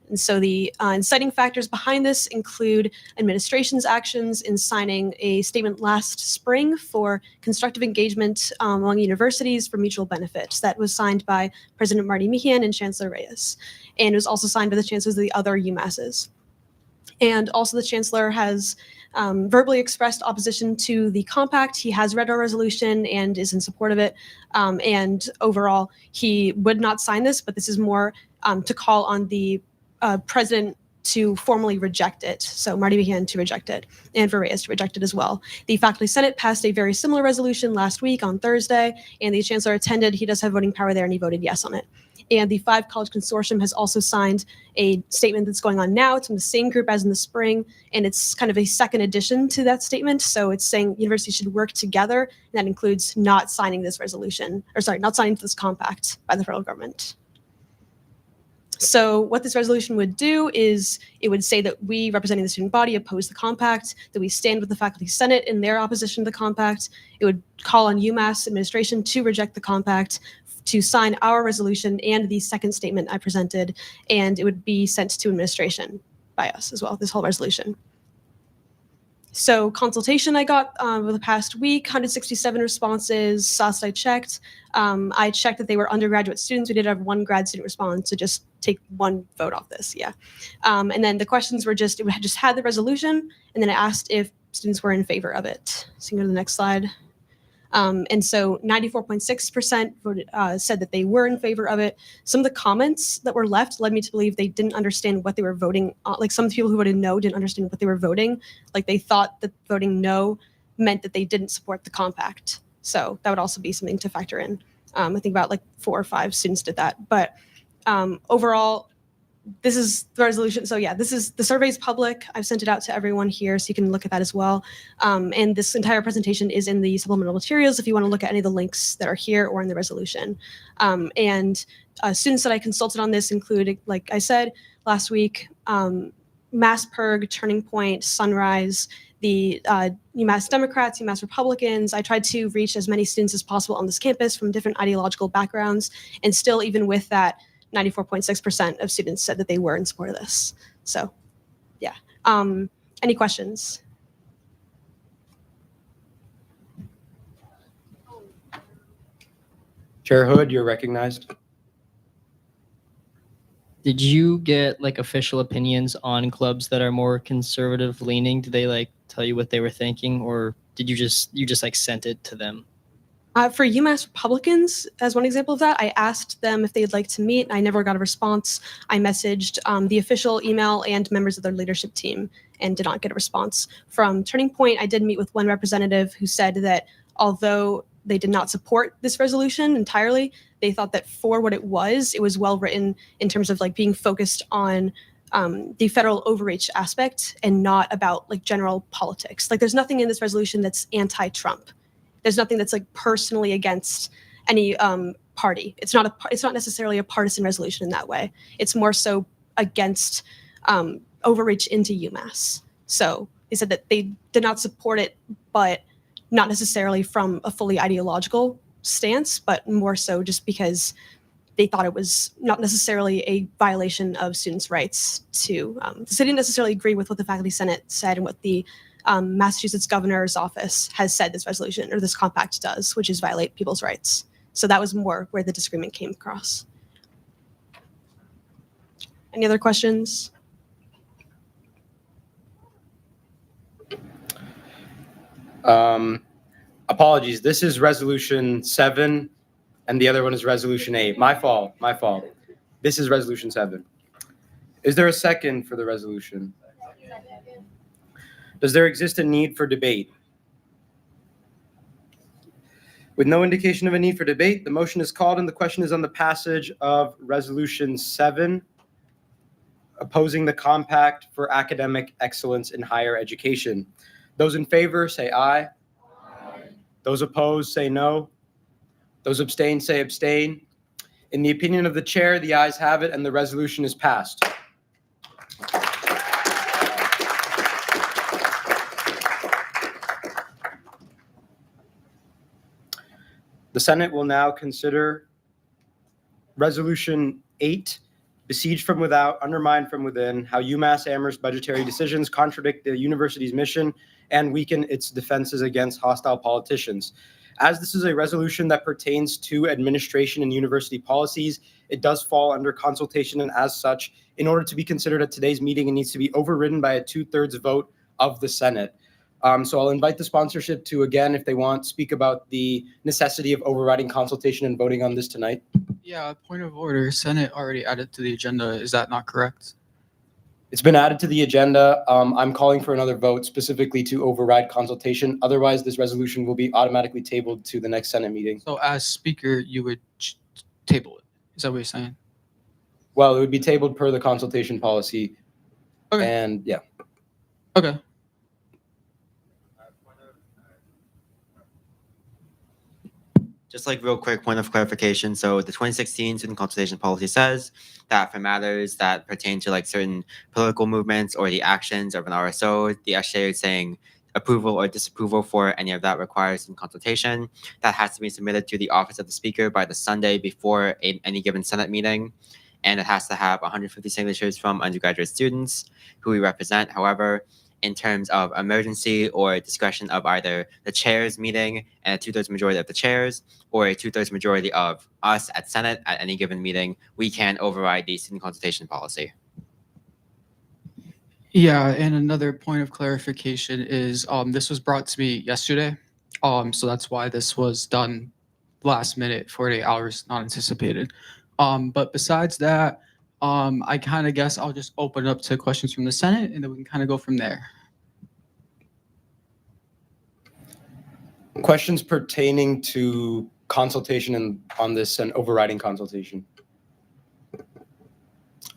And so the inciting factors behind this include administration's actions in signing a statement last spring for constructive engagement among universities for mutual benefit. That was signed by President Marty Meehan and Chancellor Reyes. And it was also signed by the chancellors of the other UMasses. And also the chancellor has verbally expressed opposition to the compact. He has read our resolution and is in support of it. And overall, he would not sign this, but this is more to call on the president to formally reject it. So Marty Meehan to reject it, and for Reyes to reject it as well. The Faculty Senate passed a very similar resolution last week on Thursday, and the chancellor attended. He does have voting power there, and he voted yes on it. And the 5 College Consortium has also signed a statement that's going on now. It's from the same group as in the spring, and it's kind of a second addition to that statement. So it's saying universities should work together, and that includes not signing this resolution, or sorry, not signing this compact by the federal government. So what this resolution would do is it would say that we, representing the student body, oppose the compact, that we stand with the Faculty Senate in their opposition to the compact. It would call on UMass administration to reject the compact, to sign our resolution and the second statement I presented, and it would be sent to administration by us as well, this whole resolution. So consultation I got over the past week, 167 responses. Last I checked that they were undergraduate students. We did have 1 grad student respond, so just take 1 vote off this, yeah. And then the questions were just, it just had the resolution, and then it asked if students were in favor of it. So you can go to the next slide. And so 94.6% voted, said that they were in favor of it. Some of the comments that were left led me to believe they didn't understand what they were voting on. Like some people who voted no didn't understand what they were voting. Like they thought that voting no meant that they didn't support the compact. So that would also be something to factor in. I think about like 4 or 5 students did that. But overall, this is the resolution. So yeah, this is the survey is public. I've sent it out to everyone here, so you can look at that as well. And this entire presentation is in the supplemental materials if you want to look at any of the links that are here or in the resolution. And students that I consulted on this include, like I said last week, Mass Perg, Turning Point, Sunrise, the UMass Democrats, UMass Republicans. I tried to reach as many students as possible on this campus from different ideological backgrounds, and still, even with that, 94.6% of students said that they were in support of this. So, yeah. Any questions? Chair Hood, you're recognized. Did you get like official opinions on clubs that are more conservative leaning? Did they like tell you what they were thinking, or did you just like sent it to them? For UMass Republicans, as one example of that, I asked them if they'd like to meet. I never got a response. I messaged the official email and members of their leadership team and did not get a response. From Turning Point, I did meet with one representative who said that although they did not support this resolution entirely, they thought that for what it was well written in terms of like being focused on the federal overreach aspect and not about like general politics. Like there's nothing in this resolution that's anti-Trump. There's nothing that's like personally against any party. It's not necessarily a partisan resolution in that way. It's more so against overreach into UMass. So they said that they did not support it, but not necessarily from a fully ideological stance, but more so just because they thought it was not necessarily a violation of students' rights to. So they didn't necessarily agree with what the Faculty Senate said and what the Massachusetts governor's office has said this resolution or this compact does, which is violate people's rights. So that was more where the disagreement came across. Any other questions? Apologies. This is resolution 7 and the other one is resolution 8. My fault. This is resolution 7. Is there a second for the resolution? Does there exist a need for debate? With no indication of a need for debate, the motion is called and the question is on the passage of resolution 7, opposing the compact for academic excellence in higher education. Those in favor say aye. Those opposed say no. Those abstain say abstain. In the opinion of the chair, the ayes have it and the resolution is passed. The Senate will now consider Resolution 8, besieged from without, undermined from within, how UMass Amherst budgetary decisions contradict the university's mission and weaken its defenses against hostile politicians. As this is a resolution that pertains to administration and university policies, it does fall under consultation, and as such, in order to be considered at today's meeting, it needs to be overridden by a 2/3 vote of the Senate. So I'll invite the sponsorship to, again, if they want, speak about the necessity of overriding consultation and voting on this tonight. Yeah, point of order. Senate already added to the agenda. Is that not correct? It's been added to the agenda. I'm calling for another vote specifically to override consultation. Otherwise, this resolution will be automatically tabled to the next Senate meeting. So as speaker, you would table it. Is that what you're saying? Well, it would be tabled per the consultation policy. Okay. And yeah. Okay. Just like real quick point of clarification. So the 2016 student consultation policy says that for matters that pertain to like certain political movements or the actions of an RSO, the SGA is saying approval or disapproval for any of that requires student consultation. That has to be submitted to the office of the speaker by the Sunday before any given Senate meeting. And it has to have 150 signatures from undergraduate students who we represent. However, in terms of emergency or discretion of either the chair's meeting and a 2/3 majority of the chairs or a 2/3 majority of us at Senate at any given meeting, we can override the student consultation policy. Yeah, and another point of clarification is this was brought to me yesterday. So that's why this was done last minute, 48 hours, not anticipated. But besides that, I kind of guess I'll just open it up to questions from the Senate and then we can kind of go from there. Questions pertaining to consultation and on this and overriding consultation.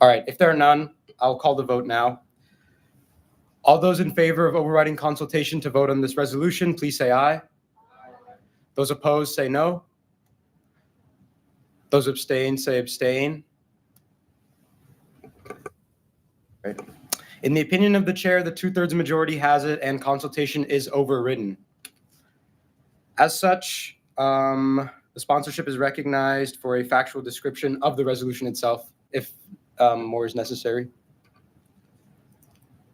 All right, if there are none, I'll call the vote now. All those in favor of overriding consultation to vote on this resolution, please say aye. Those opposed, say no. Those abstain, say abstain. Right. In the opinion of the chair, the 2/3 majority has it and consultation is overridden. As such, the sponsorship is recognized for a factual description of the resolution itself, if more is necessary.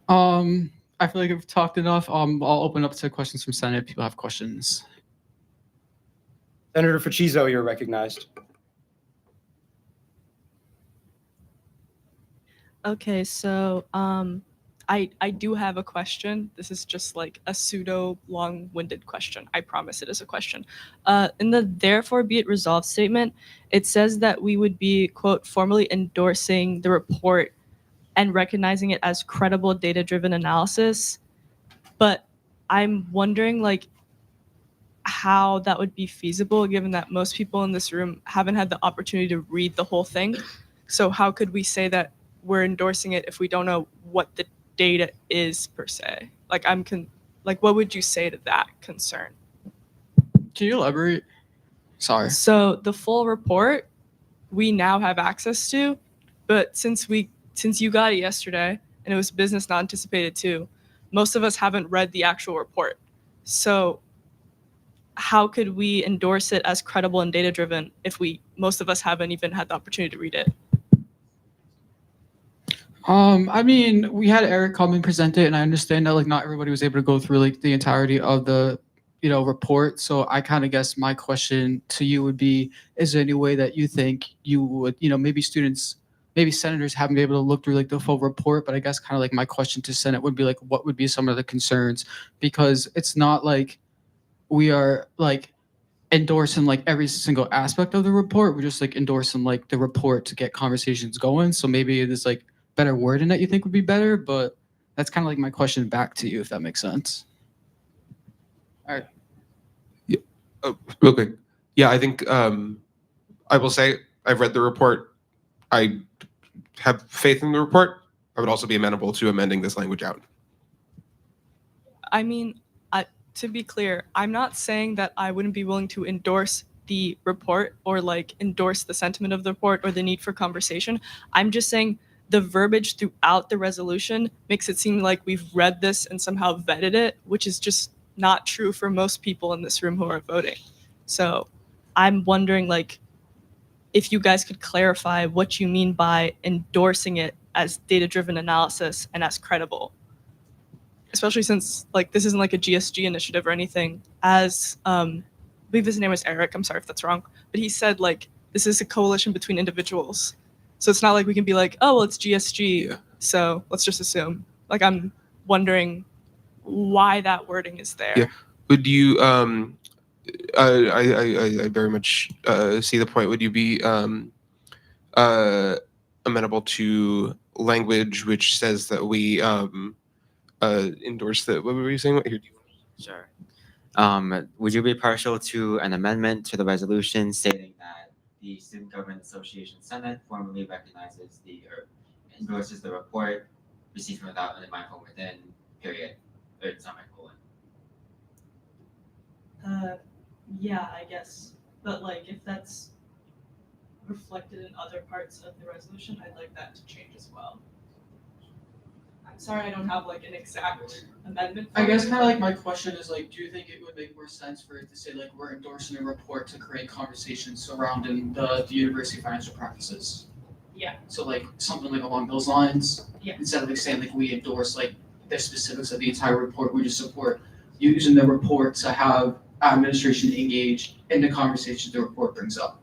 I feel like I've talked enough. I'll open up to questions from Senate if people have questions. Senator Facizo, you're recognized. Okay, so I do have a question. This is just like a pseudo long-winded question. I promise it is a question. In the therefore be it resolved statement, it says that we would be, quote, formally endorsing the report and recognizing it as credible data-driven analysis. But I'm wondering like how that would be feasible given that most people in this room haven't had the opportunity to read the whole thing. So how could we say that we're endorsing it if we don't know what the data is per se? Like what would you say to that concern? Can you elaborate? Sorry. So the full report we now have access to, but since you got it yesterday and it was business not anticipated too, most of us haven't read the actual report. So how could we endorse it as credible and data driven if most of us haven't even had the opportunity to read it? I mean, we had Eric come and present it, and I understand that like not everybody was able to go through like the entirety of the report. So I kind of guess my question to you would be: is there any way that you think you would, maybe senators haven't been able to look through like the full report, but I guess kind of like my question to Senate would be like, what would be some of the concerns? Because it's not like we are like endorsing like every single aspect of the report. We're just like endorsing like the report to get conversations going. So maybe there's like better wording that you think would be better, but that's kind of like my question back to you, if that makes sense. All right. Yeah. Real quick. Yeah, I think I will say I've read the report. I have faith in the report. I would also be amenable to amending this language out. I mean, to be clear, I'm not saying that I wouldn't be willing to endorse the report or like endorse the sentiment of the report or the need for conversation. I'm just saying the verbiage throughout the resolution makes it seem like we've read this and somehow vetted it, which is just not true for most people in this room who are voting. So I'm wondering like if you guys could clarify what you mean by endorsing it as data-driven analysis and as credible. Especially since like this isn't like a GSG initiative or anything. As I believe his name was Eric, I'm sorry if that's wrong, but he said like this is a coalition between individuals. So it's not like we can be like, oh well it's GSG, so let's just assume. Like I'm wondering why that wording is there. Yeah. Would you I very much see the point. Would you be amenable to language which says that we endorse the, what were you saying? Sure. Would you be partial to an amendment to the resolution stating that the Student Government Association Senate formally recognizes or endorses the report received from without and the mindful within, period, or semicolon? Yeah, I guess. But like if that's reflected in other parts of the resolution, I'd like that to change as well. I'm sorry I don't have like an exact amendment. I guess kind of like my question is like, do you think it would make more sense for it to say like we're endorsing a report to create conversations surrounding the university financial practices? Yeah. So like something like along those lines. Yeah. Instead of like saying like we endorse like the specifics of the entire report, we just support using the report to have administration engaged in the conversation the report brings up.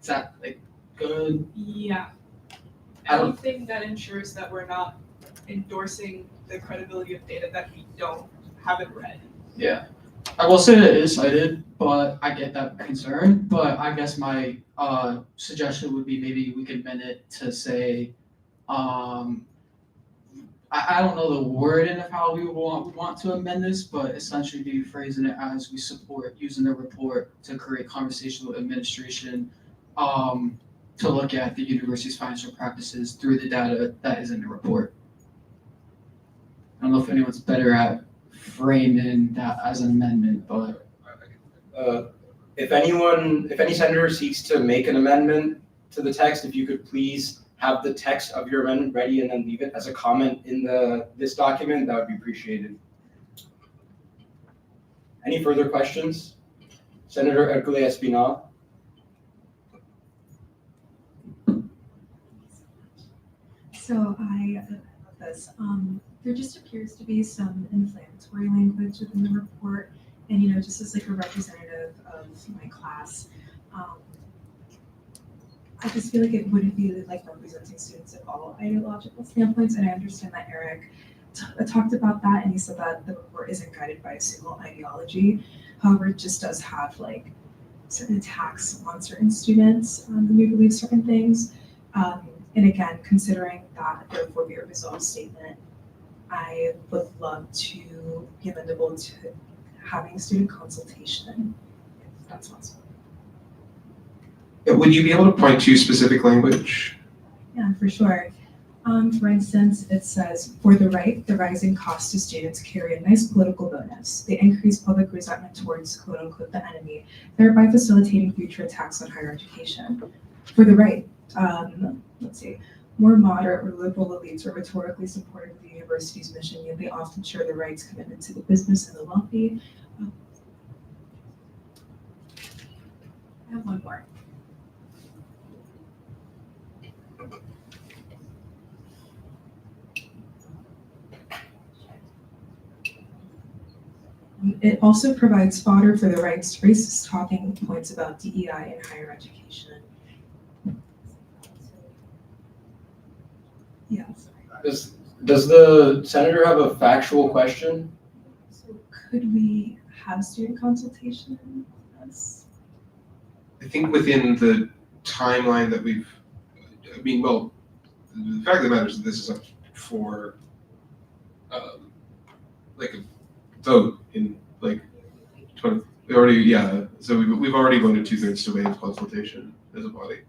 Is that like good? Yeah. I don't- Anything that ensures that we're not endorsing the credibility of data that we haven't read. Yeah. I will say that it is cited, but I get that concern. But I guess my suggestion would be maybe we could amend it to say, I don't know the wording of how we want to amend this, but essentially be phrasing it as we support using the report to create conversation with administration to look at the university's financial practices through the data that is in the report. I don't know if anyone's better at framing that as an amendment, but if any senator seeks to make an amendment to the text, if you could please have the text of your amendment ready and then leave it as a comment in this document, that would be appreciated. Any further questions? Senator Herculez Espinal. So I love this. There just appears to be some inflammatory language within the report, and just as like a representative of my class, I just feel like it wouldn't be like representing students at all ideological standpoints. And I understand that Eric talked about that, and he said that the report isn't guided by a single ideology. However, it just does have like certain attacks on certain students who may believe certain things. And again, considering that therefore be a resolve statement, I would love to be amendable to having student consultation, if that's possible. Would you be able to point to specific language? Yeah, for sure. For instance, it says, for the right, the rising costs to students carry a nice political bonus. They increase public resentment towards quote unquote the enemy, thereby facilitating future attacks on higher education. For the right, let's see, more moderate or liberal elites are rhetorically supportive of the university's mission, yet they often share the right's commitment to the business and the wealthy. I have one more. It also provides fodder for the right's racist talking points about DEI in higher education. Yeah. Does the senator have a factual question? So could we have student consultation? Yes. I think within the timeline that the fact of the matter is that this is up for like a vote in like 20. So we've already voted 2/3 to waive consultation as a body.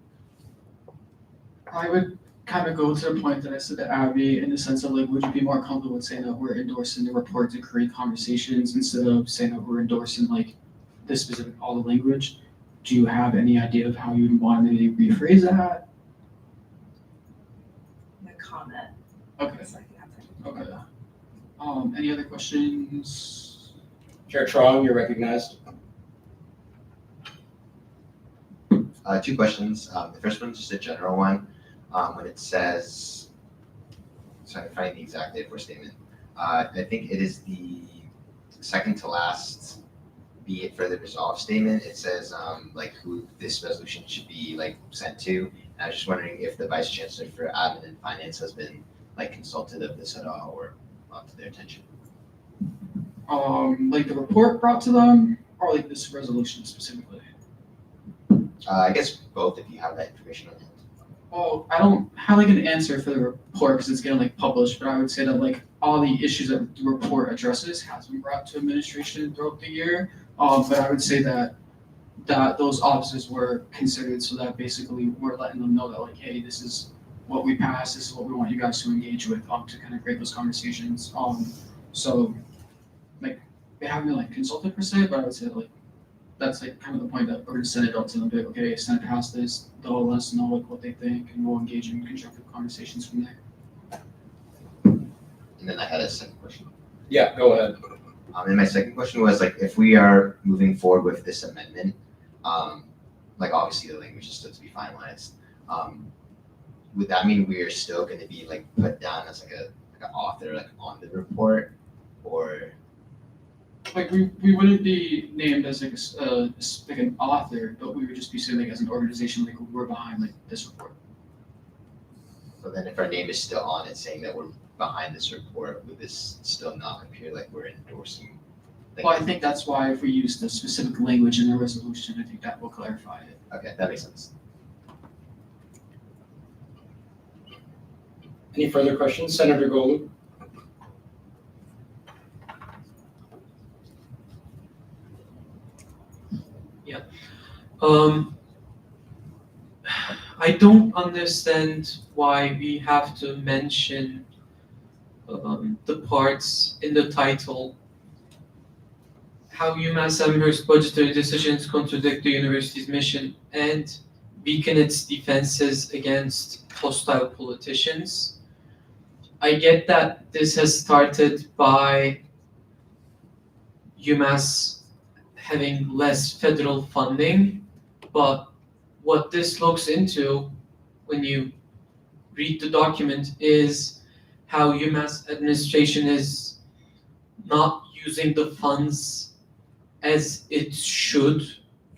I would kind of go to the point that I said to Abby in the sense of like, would you be more comfortable with saying that we're endorsing the report to create conversations instead of saying that we're endorsing like this specific all the language? Do you have any idea of how you would want me to rephrase that? My comment. Okay. Okay. Any other questions? Chair Trong, you're recognized. Two questions. The first one is just a general one. When it says, sorry, finding the exact date for statement. I think it is the second to last, be it further resolved statement. It says like who this resolution should be like sent to. And I was just wondering if the vice chancellor for admin and finance has been like consulted of this at all or brought to their attention. Like the report brought to them, or like this resolution specifically? I guess both, if you have that information on hand. Well, I don't have like an answer for the report because it's getting like published, but I would say that like all the issues that the report addresses has been brought to administration throughout the year. But I would say that those officers were considered, so that basically we're letting them know that like, hey, this is what we passed, this is what we want you guys to engage with, to kind of create those conversations. So like they haven't been like consulted per se, but I would say that, like that's like kind of the point that we're gonna send it out to them. Like, okay, send it past this. They'll let us know like what they think, and we'll engage in constructive conversations from there. And then I had a second question. Yeah, go ahead. And my second question was like, if we are moving forward with this amendment, like obviously the language is still to be finalized. Would that mean we are still going to be like put down as like an author like on the report, or? Like we wouldn't be named as like an author, but we would just be saying like as an organization, like we're behind like this report. So then if our name is still on it saying that we're behind this report, would this still not appear like we're endorsing? Well, I think that's why if we use the specific language in the resolution, I think that will clarify it. Okay, that makes sense. Any further questions? Senator Golub? Yeah. I don't understand why we have to mention the parts in the title. How UMass Amherst budgetary decisions contradict the university's mission and weaken its defenses against hostile politicians. I get that this has started by UMass having less federal funding, but what this looks into when you read the document is how UMass administration is not using the funds as it should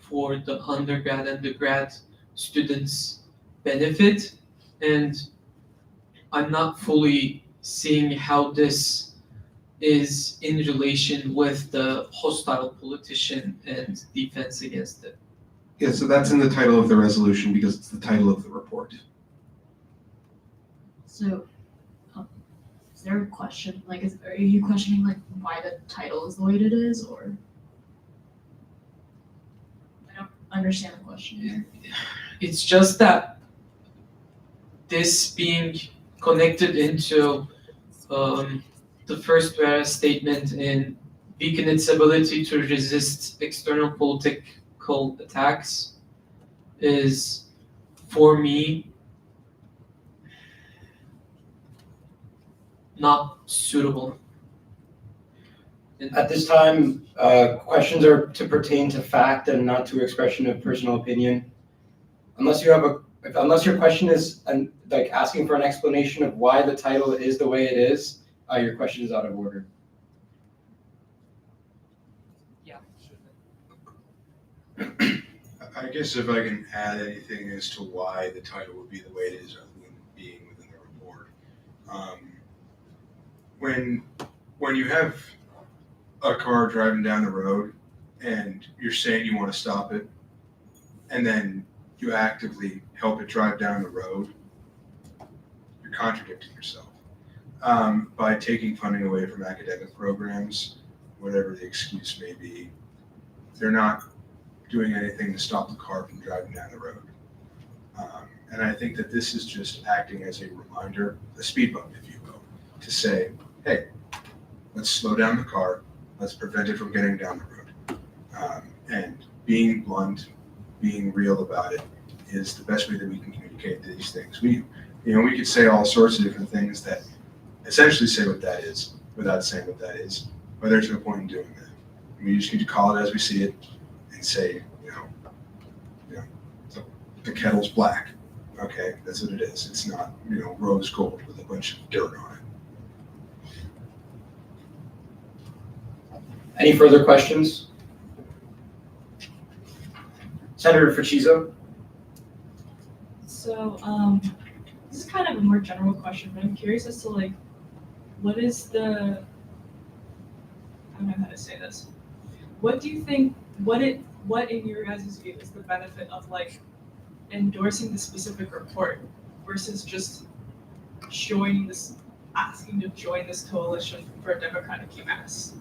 for the undergrad and the grad students' benefit. And I'm not fully seeing how this is in relation with the hostile politician and defense against it. Yeah, so that's in the title of the resolution because it's the title of the report. So, is there a question? Like, are you questioning like why the title is the way it is, or I don't understand the question here. It's just that this being connected into the first whereas statement in weaken its ability to resist external political attacks is, for me, not suitable. At this time, questions are to pertain to fact and not to expression of personal opinion. Unless your question is like asking for an explanation of why the title is the way it is, your question is out of order. Yeah. I guess if I can add anything as to why the title would be the way it is, other than being within the report. When you have a car driving down the road and you're saying you want to stop it, and then you actively help it drive down the road, you're contradicting yourself. By taking funding away from academic programs, whatever the excuse may be, they're not doing anything to stop the car from driving down the road. And I think that this is just acting as a reminder, a speed bump, if you will, to say, hey, let's slow down the car, let's prevent it from getting down the road. And being blunt, being real about it is the best way that we can communicate these things. We could say all sorts of different things that essentially say what that is without saying what that is, but there's no point in doing that. We just need to call it as we see it and say, the kettle's black. Okay, that's what it is. It's not, rose gold with a bunch of dirt on it. Any further questions? Senator Fracchizzo? So, this is kind of a more general question, but I'm curious as to like, what is the, I don't know how to say this. What do you think, what in your guys' view is the benefit of like endorsing the specific report versus just asking to join this coalition for a democratic UMass?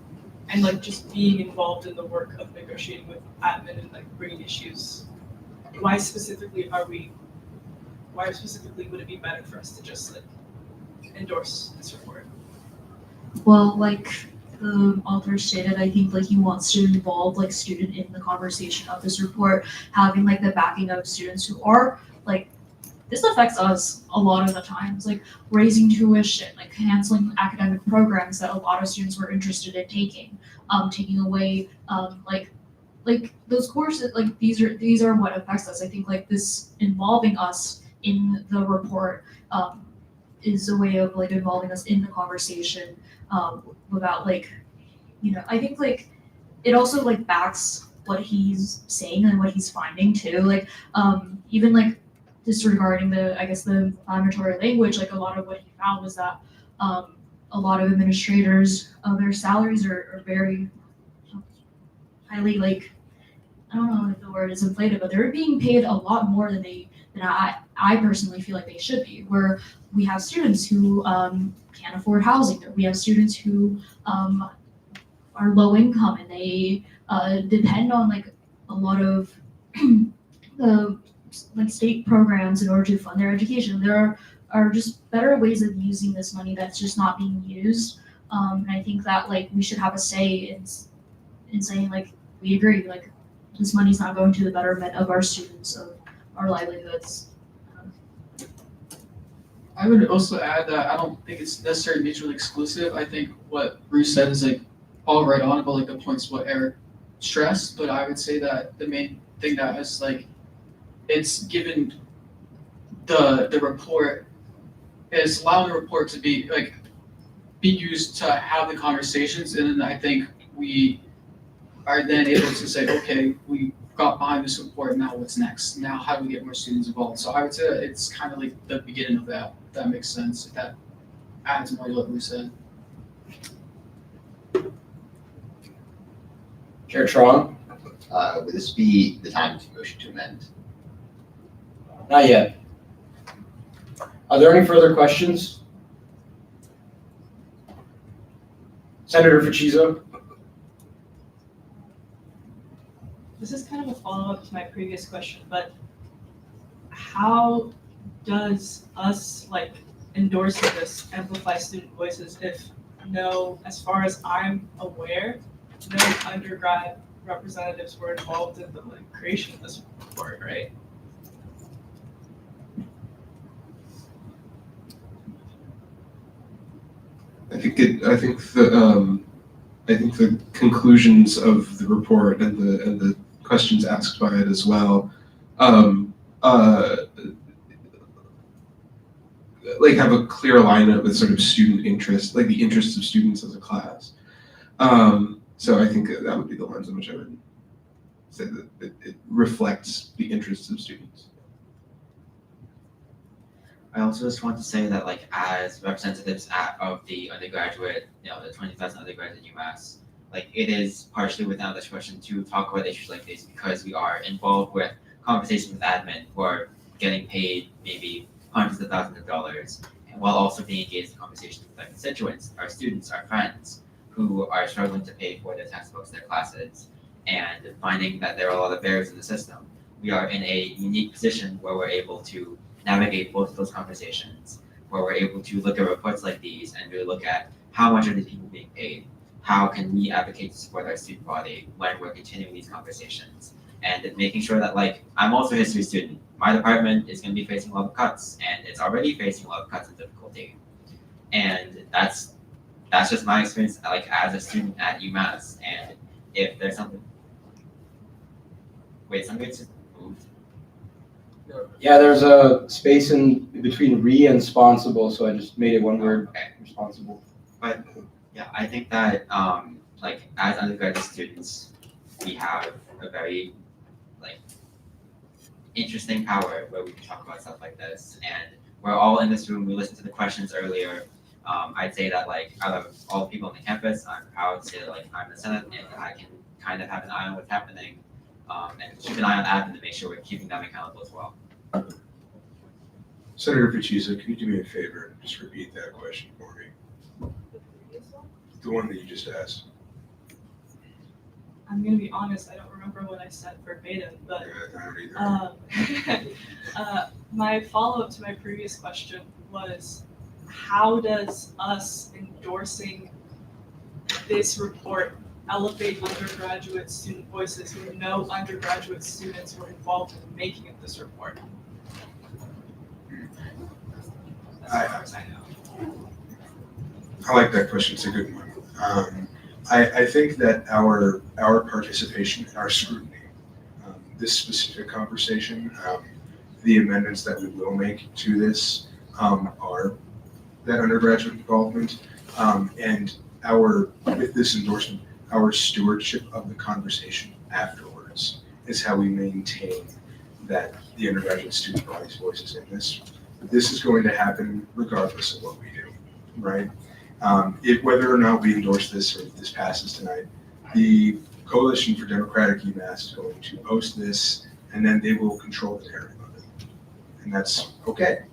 And like just being involved in the work of negotiating with admin and like bringing issues. Why specifically would it be better for us to just like endorse this report? Well, like the author stated, I think like he wants to involve like student in the conversation of this report, having like the backing of students who are like, this affects us a lot of the times, like raising tuition, like canceling academic programs that a lot of students were interested in taking away like those courses, like these are what affects us. I think like this involving us in the report is a way of like involving us in the conversation about like, I think like it also like backs what he's saying and what he's finding too. Like even like disregarding the inflammatory language, like a lot of what he found was that a lot of administrators, their salaries are very highly like, I don't know if the word is inflated, but they're being paid a lot more than I personally feel like they should be. Where we have students who can't afford housing, we have students who are low income and they depend on like a lot of the like state programs in order to fund their education. There are just better ways of using this money that's just not being used. And I think that like we should have a say in saying like we agree, like this money's not going to the betterment of our students, of our livelihoods. I would also add that I don't think it's necessarily mutually exclusive. I think what Bruce said is like all right on about like the points what Eric stressed, but I would say that the main thing that is like it's given the report is allowing the report to be used to have the conversations, and then I think we are then able to say, okay, we got behind this report, now what's next? Now how do we get more students involved? So I would say that it's kind of like the beginning of that, if that makes sense, if that adds more to what we said. Chair Trong? Would this be the time to motion to amend? Not yet. Are there any further questions? Senator Fuchizo? This is kind of a follow-up to my previous question, but how does us like endorsing this amplify student voices if as far as I'm aware, no undergrad representatives were involved in the creation of this report, right? I think the conclusions of the report and the questions asked by it as well, like have a clear alignment with sort of student interest, like the interests of students as a class. So I think that would be the lens in which I would say that it reflects the interests of students. I also just want to say that, like, as representatives of the undergraduate, the 20,000 undergrads at UMass, like, it is partially within our discretion to talk about issues like this because we are involved with conversations with admin who are getting paid maybe hundreds of thousands of dollars, and while also being engaged in conversations with our constituents, our students, our friends, who are struggling to pay for their textbooks, their classes, and finding that there are a lot of barriers in the system. We are in a unique position where we're able to navigate both of those conversations, where we're able to look at reports like these and really look at how much are these people being paid, how can we advocate to support our student body when we're continuing these conversations, and making sure that, like, I'm also a history student. My department is going to be facing a lot of cuts, and it's already facing a lot of cuts and difficulty. And that's just my experience, like, as a student at UMass. And if there's something, wait, something just moved. Yeah, there's a space in between re and responsible, so I just made it one word. Okay. Responsible. But yeah, I think that like as undergraduate students, we have a very interesting power where we can talk about stuff like this, and we're all in this room. We listened to the questions earlier. I'd say that, like, out of all the people on the campus, I'm proud to say that, like, I'm in the Senate and I can kind of have an eye on what's happening, and keep an eye on admin to make sure we're keeping them accountable as well. Senator Fuchizo, can you do me a favor and just repeat that question for me? The one that you just asked. I'm gonna be honest, I don't remember what I said verbatim, but my follow-up to my previous question was, how does us endorsing this report elevate undergraduate student voices when no undergraduate students were involved in the making of this report? I like that question. It's a good one. I think that our participation, our scrutiny, this specific conversation, the amendments that we will make to this are that undergraduate involvement, and with this endorsement, our stewardship of the conversation afterwards is how we maintain that the undergraduate student body's voice is in this. This is going to happen regardless of what we do, right? Whether or not we endorse this or if this passes tonight, the Coalition for Democratic UMass is going to post this, and then they will control the narrative of it. And that's okay.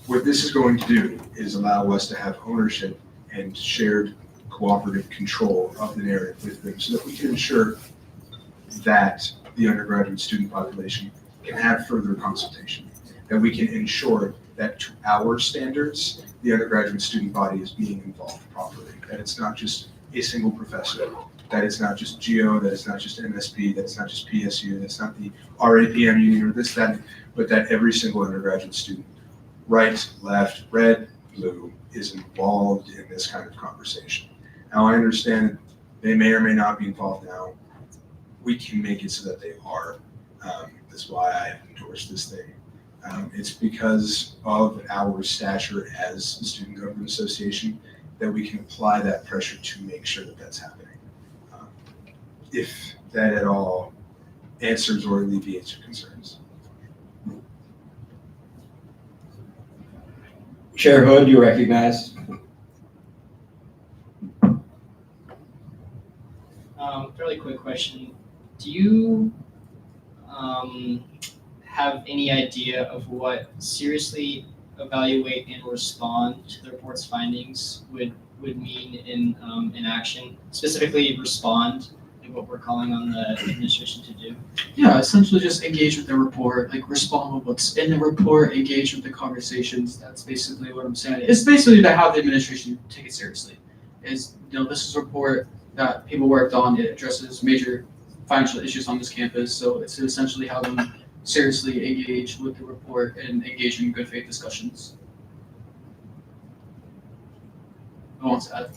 What this is going to do is allow us to have ownership and shared cooperative control of the narrative with them so that we can ensure that the undergraduate student population can have further consultation, that we can ensure that to our standards, the undergraduate student body is being involved properly, that it's not just a single professor, that it's not just GEO, that it's not just MSP, that it's not just PSU, that it's not the RAPM union or this, that, but that every single undergraduate student, right, left, red, blue, is involved in this kind of conversation. Now, I understand they may or may not be involved now. We can make it so that they are. That's why I endorsed this thing. It's because of our stature as the Student Government Association that we can apply that pressure to make sure that that's happening. If that at all answers or alleviates your concerns. Chair Hood, you recognize. Fairly quick question. Do you have any idea of what seriously evaluate and respond to the report's findings would mean in action? Specifically, respond, like what we're calling on the administration to do. Yeah, essentially just engage with the report, like respond with what's in the report, engage with the conversations. That's basically what I'm saying. It's basically to have the administration take it seriously. Is, this is a report that people worked on. It addresses major financial issues on this campus. So it's to essentially have them seriously engage with the report and engage in good faith discussions. Who wants to add?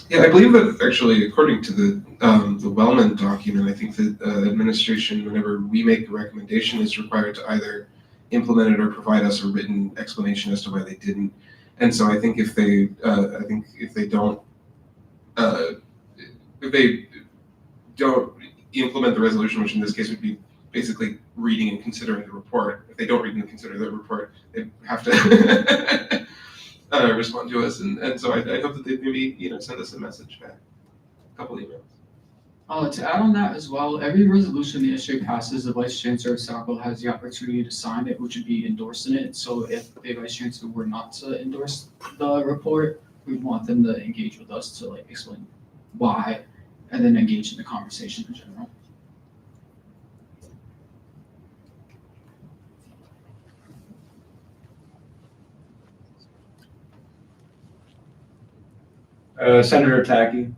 Yeah, I believe that actually, according to the Wellman document, I think that administration, whenever we make the recommendation, is required to either implement it or provide us a written explanation as to why they didn't. And so I think if they don't implement the resolution, which in this case would be basically reading and considering the report. If they don't read and consider the report, they have to respond to us. And so I hope that they maybe send us a message back, a couple emails. To add on that as well, every resolution the SGA passes, the Vice Chancellor of SACL has the opportunity to sign it, which would be endorsing it. So if the Vice Chancellor were not to endorse the report, we want them to engage with us to explain why, and then engage in the conversation in general. Senator Tacky.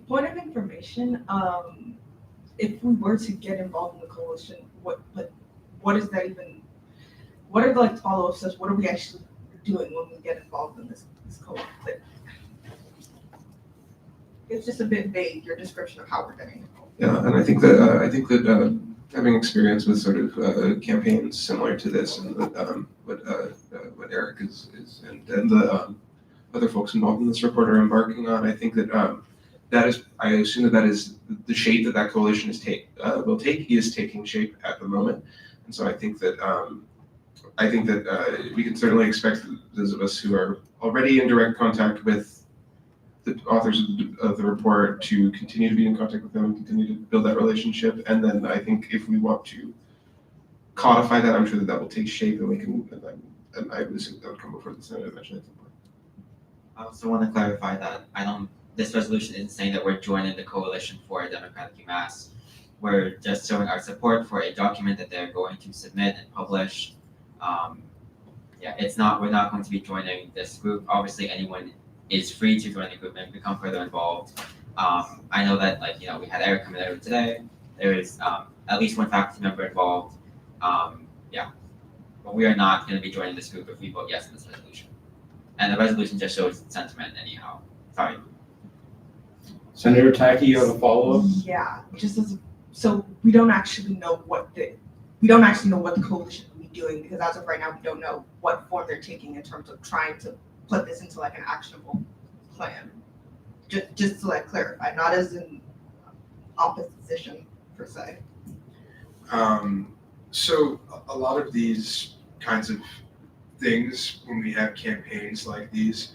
Point of information, if we were to get involved in the coalition, what is that even, what are the follow-up steps? What are we actually doing when we get involved in this coalition? It's just a bit vague, your description of how we're getting involved. Yeah, and I think that having experience with sort of campaigns similar to this, and what Eric is and the other folks involved in this report are embarking on, I think that I assume that is the shape that coalition is taking shape at the moment, and so I think that we can certainly expect those of us who are already in direct contact with the authors of the report to continue to be in contact with them, continue to build that relationship, and then I think if we want to codify that, I'm sure that will take shape, and we can. And I would assume that would come before the Senate eventually at some point. I also want to clarify that this resolution isn't saying that we're joining the coalition for a democratic UMass. We're just showing our support for a document that they're going to submit and publish. We're not going to be joining this group. Obviously, anyone is free to join the group and become further involved. I know that we had Eric come in there today. There is at least one faculty member involved. But we are not going to be joining this group if we vote yes on this resolution. And the resolution just shows sentiment anyhow. Sorry. Senator Tacky, you have a follow-up? Yeah, so we don't actually know what the coalition will be doing, because as of right now, we don't know what form they're taking in terms of trying to put this into an actionable plan. Just to clarify, not as an opposition per se. So a lot of these kinds of things, when we have campaigns like these,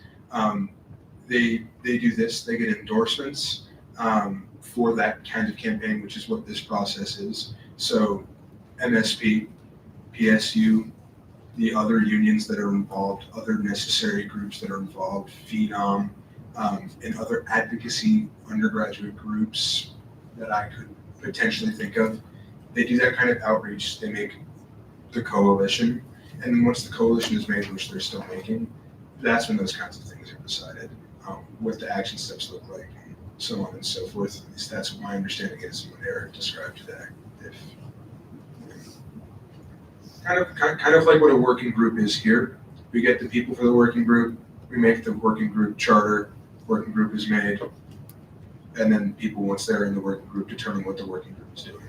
they do this. They get endorsements for that kind of campaign, which is what this process is. So MSP, PSU, the other unions that are involved, other necessary groups that are involved, Phenom, and other advocacy undergraduate groups, that I could potentially think of. They do that kind of outreach. They make the coalition, and then once the coalition is made, which they're still making, that's when those kinds of things are decided. What the action steps look like, and so on and so forth. At least that's what my understanding is what Eric described today. Kind of like what a working group is here. We get the people for the working group, we make the working group charter, working group is made, and then people, once they're in the working group, determine what the working group is doing.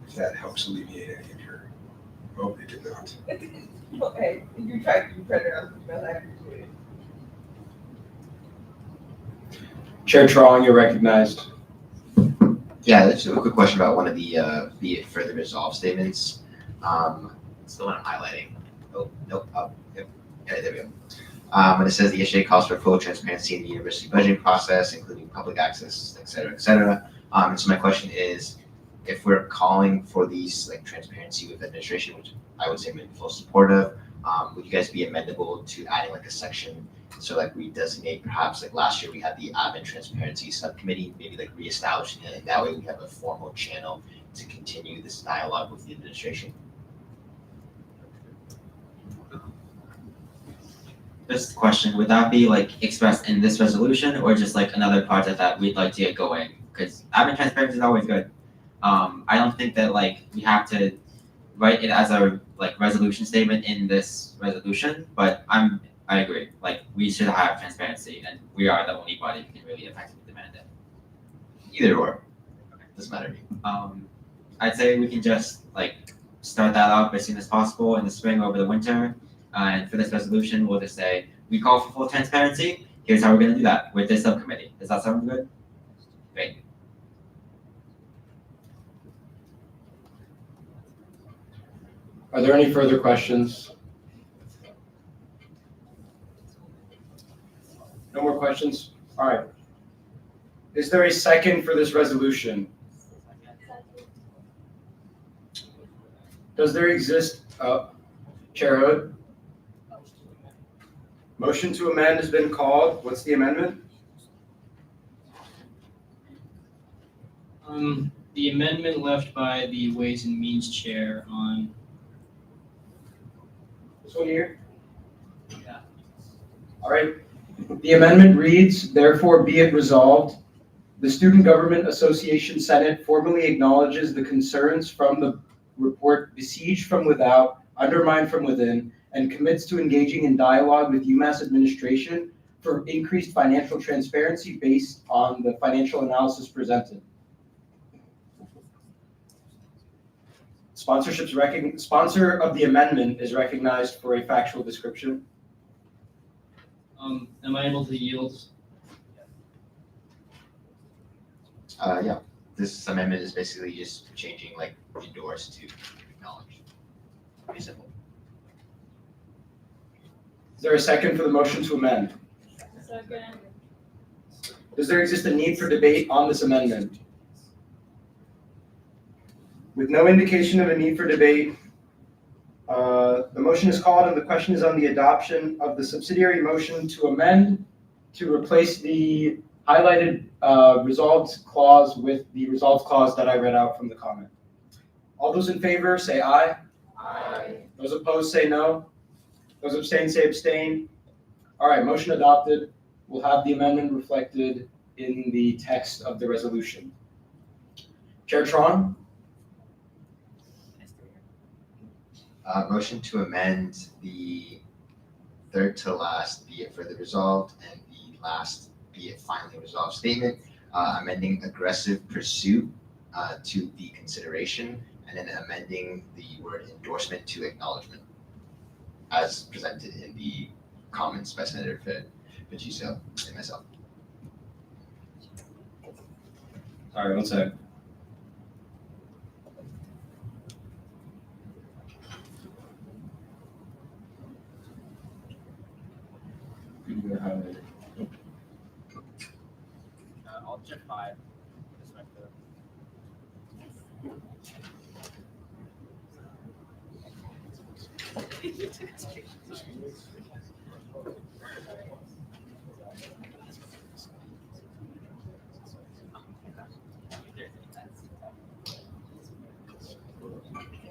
If that helps alleviate any of your, oh, it did not. Okay, you tried to answer, but I appreciate it. Chair Trong, you're recognized. Yeah, just a quick question about one of the be it further resolved statements. It's the one I'm highlighting. Oh, nope. Oh, yep. Yeah, there we go. When it says the SGA calls for full transparency in the university budgeting process, including public access, et cetera, et cetera. And so my question is, if we're calling for these like transparency with administration, which I would say I'm in full support of, would you guys be amendable to adding like a section? So like we designate, perhaps like last year we had the admin transparency subcommittee, maybe like reestablishing it, and that way we have a formal channel to continue this dialogue with the administration. This question, would that be like expressed in this resolution or just like another project that we'd like to get going? Because admin transparency is always good. I don't think that like we have to write it as a like resolution statement in this resolution, but I agree. Like we should have transparency, and we are the only body who can really effectively demand it. Either or, doesn't matter to me. I'd say we can just like start that up as soon as possible in the spring over the winter. And for this resolution, we'll just say we call for full transparency. Here's how we're going to do that with this subcommittee. Does that sound good? Great. Are there any further questions? No more questions? All right. Is there a second for this resolution? Does there exist, Chair Hood? Motion to amend has been called. What's the amendment? The amendment left by the Ways and Means Chair on this one here? Yeah. All right. The amendment reads, therefore be it resolved, the Student Government Association Senate formally acknowledges the concerns from the report besieged from without, undermined from within, and commits to engaging in dialogue with UMass administration for increased financial transparency based on the financial analysis presented. Sponsor of the amendment is recognized for a factual description. Am I able to yield? Yeah, this amendment is basically just changing like endorse to acknowledge. Pretty simple. Is there a second for the motion to amend? Second. Does there exist a need for debate on this amendment? With no indication of a need for debate, the motion is called and the question is on the adoption of the subsidiary motion to amend to replace the highlighted resolved clause with the resolved clause that I read out from the comment. All those in favor say aye. Aye. Those opposed say no. Those abstain say abstain. All right, motion adopted. We'll have the amendment reflected in the text of the resolution. Chair Tron? Motion to amend the third to last be it further resolved and the last be it finally resolved statement, amending aggressive pursuit to the consideration, and then amending the word endorsement to acknowledgement as presented in the comments by Senator Pacheco and myself. Sorry, one sec. I'll check 5.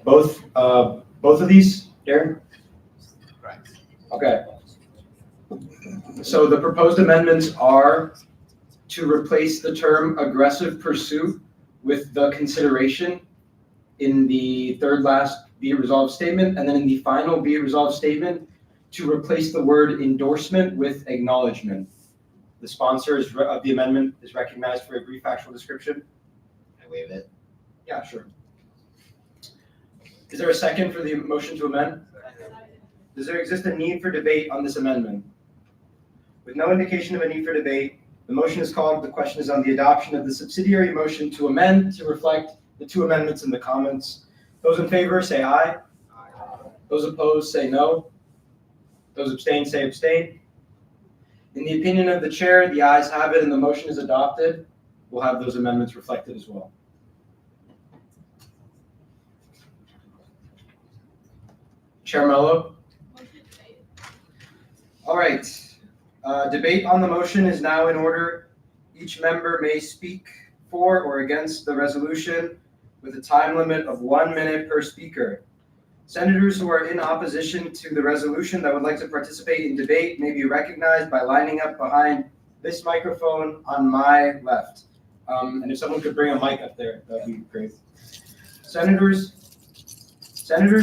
Both of these, Darren? Correct. Okay. So the proposed amendments are to replace the term aggressive pursuit with the consideration in the third last be it resolved statement, and then in the final be it resolved statement to replace the word endorsement with acknowledgement. The sponsor of the amendment is recognized for a brief factual description. I waive it. Yeah, sure. Is there a second for the motion to amend? Does there exist a need for debate on this amendment? With no indication of a need for debate, the motion is called. The question is on the adoption of the subsidiary motion to amend to reflect the two amendments in the comments. Those in favor say aye. Those opposed say no. Those abstain say abstain. In the opinion of the chair, the ayes have it and the motion is adopted. We'll have those amendments reflected as well. Chair Mello? All right. Debate on the motion is now in order. Each member may speak for or against the resolution with a time limit of 1 minute per speaker. Senators who are in opposition to the resolution that would like to participate in debate may be recognized by lining up behind this microphone on my left. And if someone could bring a mic up there, that'd be great. Senators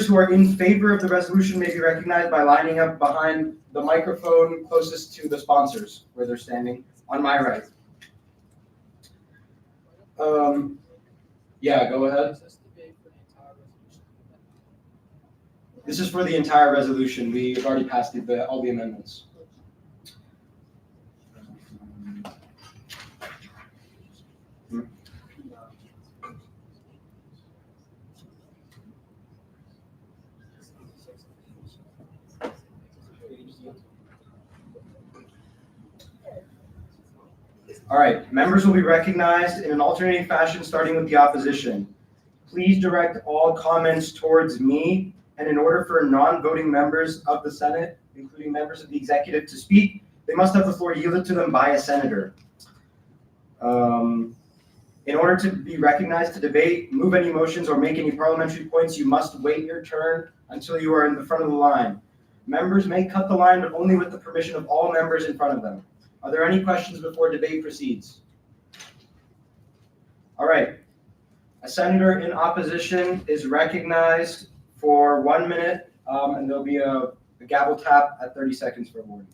who are in favor of the resolution may be recognized by lining up behind the microphone closest to the sponsors where they're standing on my right. Yeah, go ahead. This is for the entire resolution. We've already passed all the amendments. All right, members will be recognized in an alternating fashion, starting with the opposition. Please direct all comments towards me, and in order for non-voting members of the Senate, including members of the executive, to speak, they must have the floor yielded to them by a senator. In order to be recognized to debate, move any motions, or make any parliamentary points, you must wait your turn until you are in the front of the line. Members may cut the line, but only with the permission of all members in front of them. Are there any questions before debate proceeds? All right. A senator in opposition is recognized for 1 minute, and there'll be a gavel tap at 30 seconds for award.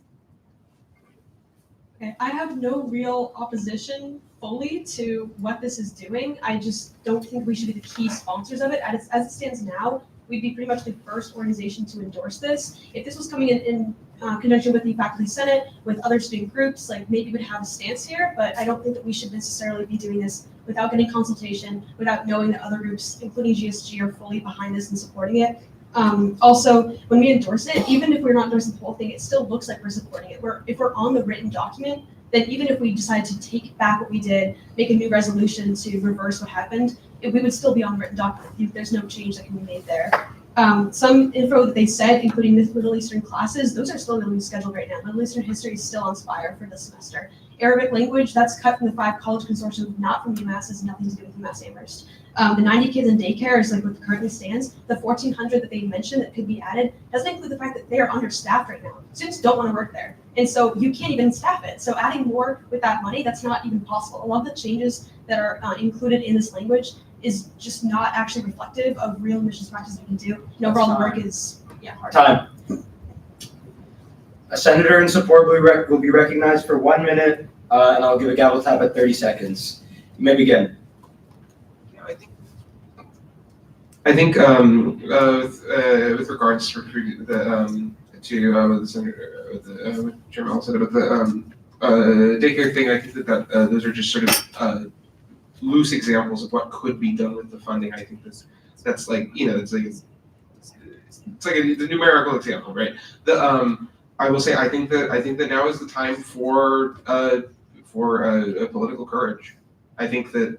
Okay, I have no real opposition fully to what this is doing. I just don't think we should be the key sponsors of it. As it stands now, we'd be pretty much the first organization to endorse this. If this was coming in conjunction with the faculty senate, with other student groups, like maybe we'd have a stance here, but I don't think that we should necessarily be doing this without getting consultation, without knowing that other groups, including GSG, are fully behind this and supporting it. Also, when we endorse it, even if we're not endorsing the whole thing, it still looks like we're supporting it. If we're on the written document, then even if we decide to take back what we did, make a new resolution to reverse what happened, we would still be on the written document. There's no change that can be made there. Some info that they said, including Middle Eastern classes, those are still going to be scheduled right now. Middle Eastern history is still on Spire for this semester. Arabic language, that's cut from the 5 college consortium, not from UMass, has nothing to do with UMass Amherst. The 90 kids in daycare is like what currently stands. The 1,400 that they mentioned that could be added doesn't include the fact that they are understaffed right now. Students don't want to work there. And so you can't even staff it. So adding more with that money, that's not even possible. A lot of the changes that are included in this language is just not actually reflective of real admissions practice we can do. And overall, the work is hard. Time. A senator in support will be recognized for 1 minute, and I'll give a gavel tap at 30 seconds. You may begin. I think with regards to the senator, what Chairman said about the daycare thing, I think that those are just sort of loose examples of what could be done with the funding. I think that's like it's like the numerical example, right? I will say I think that now is the time for political courage. I think that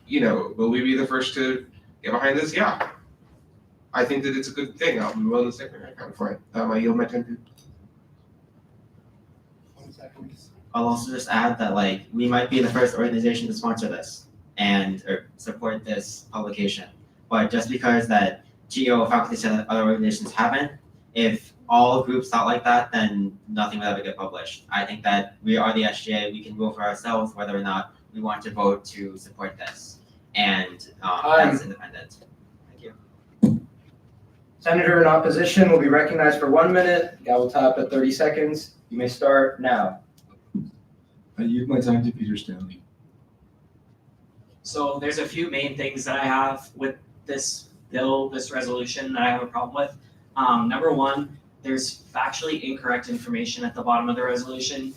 will we be the first to get behind this? Yeah. I think that it's a good thing. I'll be willing to stick around for it. I yield my time to. I'll also just add that we might be the first organization to sponsor this or support this publication. But just because that GO, faculty, senate, other organizations haven't. If all groups thought like that, then nothing would ever get published. I think that we are the SGA. We can vote for ourselves whether or not we want to vote to support this, and that's independent. Thank you. Senator in opposition will be recognized for 1 minute. Gavel tap at 30 seconds. You may start now. I yield my time to Peter Stanley. So there's a few main things that I have with this bill, this resolution that I have a problem with. Number one, there's factually incorrect information at the bottom of the resolution,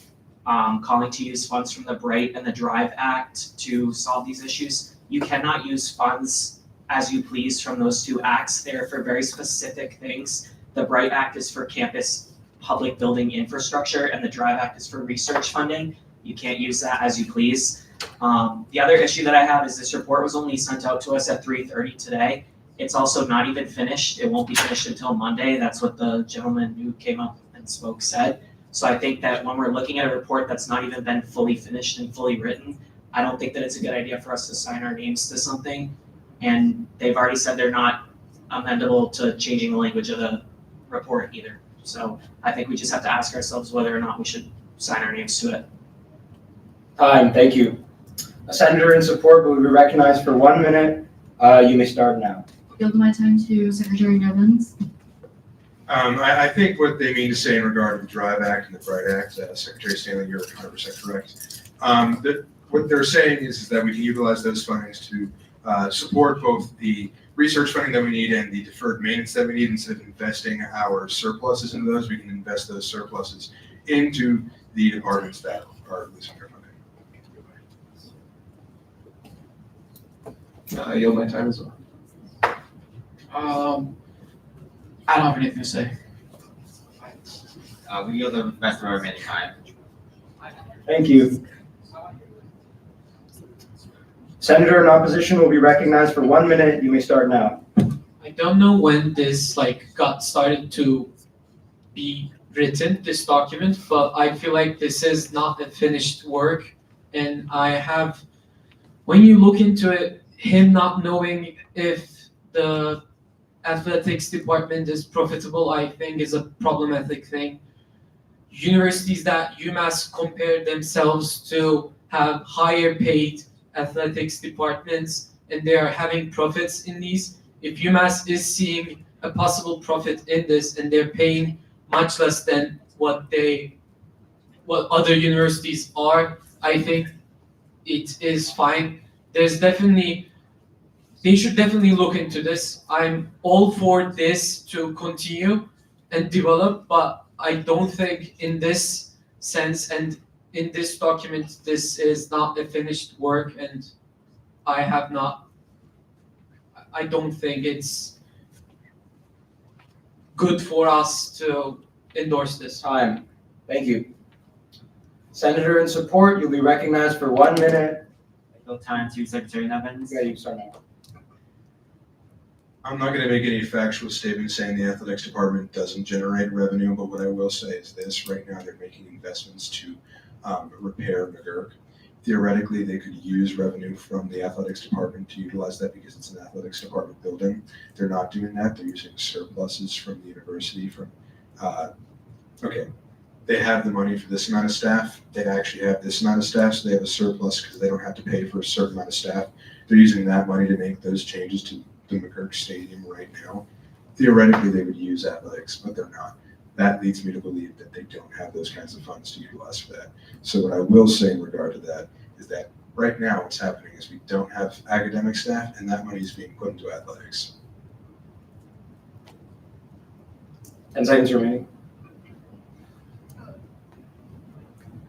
calling to use funds from the Bright and the Drive Act to solve these issues. You cannot use funds as you please from those two acts. They're for very specific things. The Bright Act is for campus public building infrastructure, and the Drive Act is for research funding. You can't use that as you please. The other issue that I have is this report was only sent out to us at 3:30 today. It's also not even finished. It won't be finished until Monday. That's what the gentleman who came up and spoke said. So I think that when we're looking at a report that's not even been fully finished and fully written, I don't think that it's a good idea for us to sign our names to something. And they've already said they're not amendable to changing the language of the report either. So I think we just have to ask ourselves whether or not we should sign our names to it. Time, thank you. A senator in support will be recognized for 1 minute. You may start now. Yield my time to Secretary Nevins. I think what they mean to say in regard to the Drive Act and the Bright Act, Secretary Stanley, you're 100% correct. What they're saying is that we can utilize those fundings to support both the research funding that we need and the deferred maintenance that we need. Instead of investing our surpluses into those, we can invest those surpluses into the departments that are losing their funding. I yield my time as well. I don't have anything to say. We yield the rest of our remaining time. Thank you. Senator in opposition will be recognized for 1 minute. You may start now. I don't know when this got started to be written, this document, but I feel like this is not a finished work. And when you look into it, him not knowing if the athletics department is profitable, I think is a problematic thing. Universities that UMass compare themselves to have higher paid athletics departments, and they are having profits in these. If UMass is seeing a possible profit in this and they're paying much less than what other universities are, I think it is fine. They should definitely look into this. I'm all for this to continue and develop, but I don't think in this sense and in this document, this is not a finished work, and I don't think it's good for us to endorse this. Time. Thank you. Senator in support, you'll be recognized for 1 minute. Yield time to Secretary Nevins. Yeah, you start now. I'm not going to make any factual statements saying the athletics department doesn't generate revenue, but what I will say is this: right now they're making investments to repair McGurk. Theoretically, they could use revenue from the athletics department to utilize that because it's an athletics department building. They're not doing that. They're using surpluses from the university. They have the money for this amount of staff. They actually have this amount of staff, so they have a surplus because they don't have to pay for a certain amount of staff. They're using that money to make those changes to the McGurk Stadium right now. Theoretically, they would use athletics, but they're not. That leads me to believe that they don't have those kinds of funds to utilize for that. So what I will say in regard to that is that right now what's happening is we don't have academic staff, and that money is being put into athletics. 10 seconds remaining.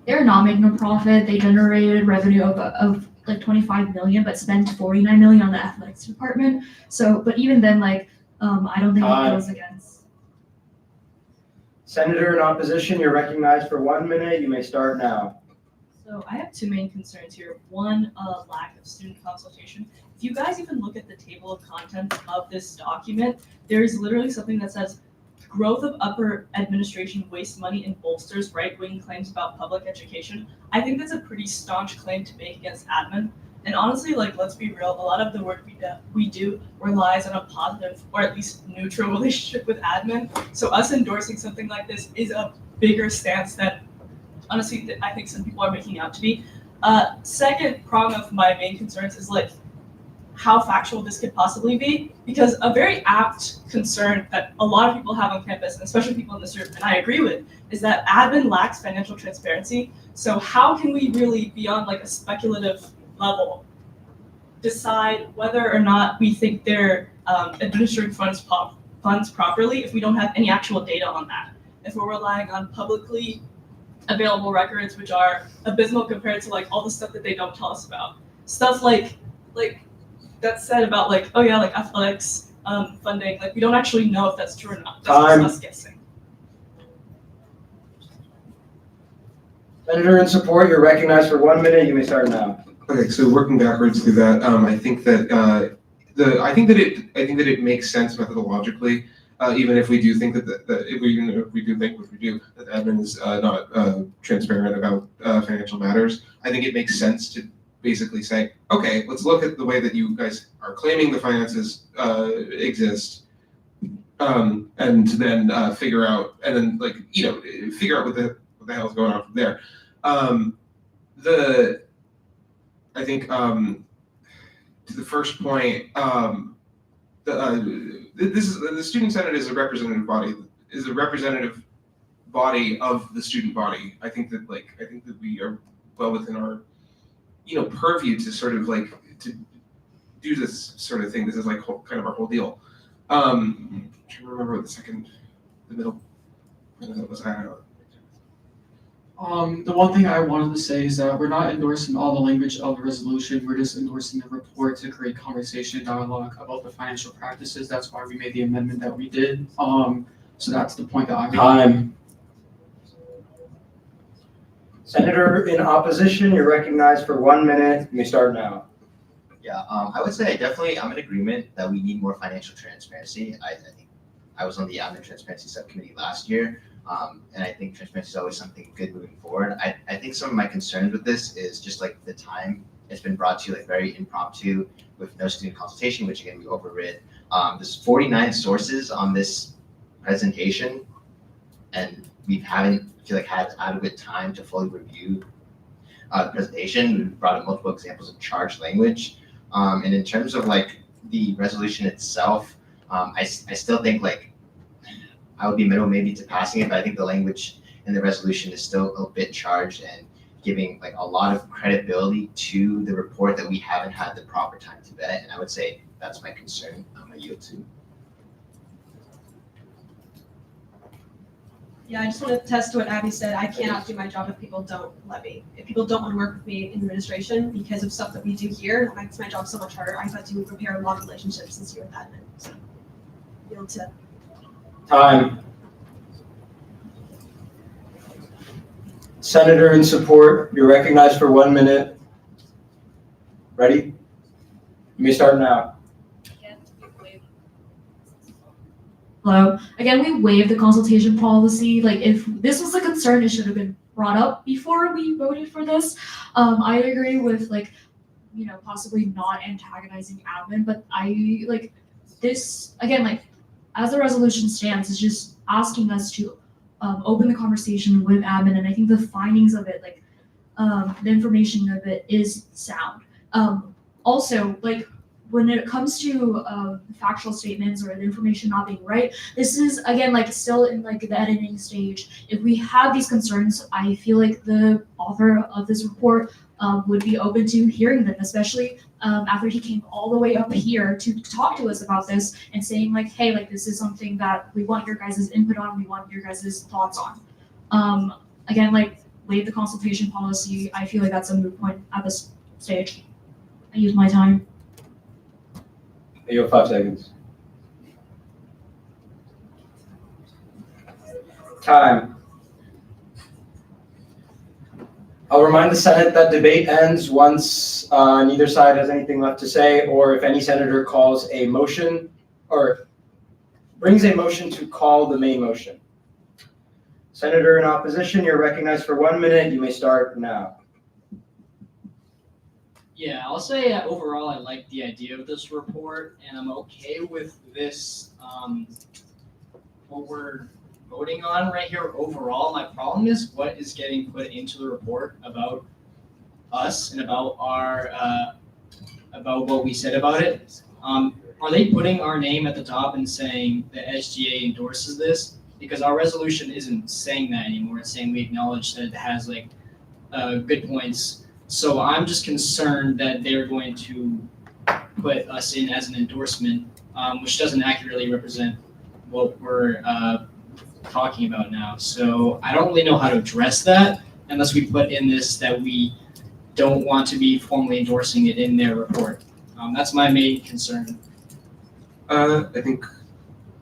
They're not making a profit. They generated revenue of like 25 million, but spent 49 million on the athletics department. So, but even then, I don't think it goes against. Senator in opposition, you're recognized for 1 minute. You may start now. So I have two main concerns here. One, lack of student consultation. If you guys even look at the table of contents of this document, there's literally something that says growth of upper administration wastes money and bolsters right-wing claims about public education. I think that's a pretty staunch claim to make against admin. And honestly, like, let's be real, a lot of the work we do relies on a positive or at least neutral relationship with admin. So us endorsing something like this is a bigger stance that honestly I think some people are making out to be. Second prong of my main concerns is like how factual this could possibly be, because a very apt concern that a lot of people have on campus, and especially people in this room, and I agree with, is that admin lacks financial transparency. So how can we really, beyond like a speculative level, decide whether or not we think they're administering funds properly if we don't have any actual data on that? If we're relying on publicly available records, which are abysmal compared to like all the stuff that they don't tell us about. Stuff like that's said about like, oh yeah, like athletics funding, like we don't actually know if that's true or not. That's Time. just us guessing. Senator in support, you're recognized for 1 minute. You may start now. Okay, so working backwards through that, I think that it makes sense methodologically, even if we do think that if we do think, which we do, that admin is not transparent about financial matters. I think it makes sense to basically say, okay, let's look at the way that you guys are claiming the finances exist, and then figure out, and then figure out what the hell is going on from there. I think to the first point, the student senate is a representative body of the student body. I think that we are well within our purview to sort of to do this sort of thing. This is kind of our whole deal. I'm trying to remember what the middle was. The one thing I wanted to say is that we're not endorsing all the language of the resolution. We're just endorsing the report to create conversation and dialogue about the financial practices. That's why we made the amendment that we did. So that's the point that I made. Time. Senator in opposition, you're recognized for 1 minute. You may start now. Yeah, I would say I'm in agreement that we need more financial transparency. I think I was on the admin transparency subcommittee last year. And I think transparency is always something good moving forward. I think some of my concerns with this is just the time it's been brought to very impromptu with no student consultation, which again we overrid. There's 49 sources on this presentation, and we haven't had adequate time to fully review the presentation. We've brought up multiple examples of charged language, and in terms of the resolution itself, I still think I would be amenable maybe to passing it, but I think the language in the resolution is still a bit charged and giving a lot of credibility to the report that we haven't had the proper time to vet. And I would say that's my concern. I yield to. Yeah, I just want to attest to what Abby said. I cannot do my job if people don't let me. If people don't want to work with me in administration because of stuff that we do here, it makes my job so much harder. I've had to repair a lot of relationships since you're with admin. So, yield to. Time. Senator in support, you're recognized for 1 minute. Ready? You may start now. Hello. Again, we waived the consultation policy. If this was a concern, it should have been brought up before we voted for this. I agree with possibly not antagonizing admin, but I this again, as the resolution stands, it's just asking us to open the conversation with admin, and I think the findings of it, the information of it, is sound. Also, when it comes to factual statements or the information not being right, this is again still in the editing stage. If we have these concerns, I feel like the author of this report would be open to hearing them, especially after he came all the way up here to talk to us about this and saying hey, this is something that we want your guys' input on, we want your guys' thoughts on. Again, waive the consultation policy. I feel like that's a moot point at this stage. I use my time. You have 5 seconds. Time. I'll remind the Senate that debate ends once neither side has anything left to say, or if any senator calls a motion or brings a motion to call the main motion. Senator in opposition, you're recognized for 1 minute. You may start now. Yeah, I'll say overall I like the idea of this report, and I'm okay with this, what we're voting on right here overall. My problem is what is getting put into the report about us and about our, about what we said about it. Are they putting our name at the top and saying the SGA endorses this? Because our resolution isn't saying that anymore. It's saying we acknowledge that it has like good points. So I'm just concerned that they're going to put us in as an endorsement, which doesn't accurately represent what we're talking about now. So I don't really know how to address that unless we put in this that we don't want to be formally endorsing it in their report. That's my main concern. I think.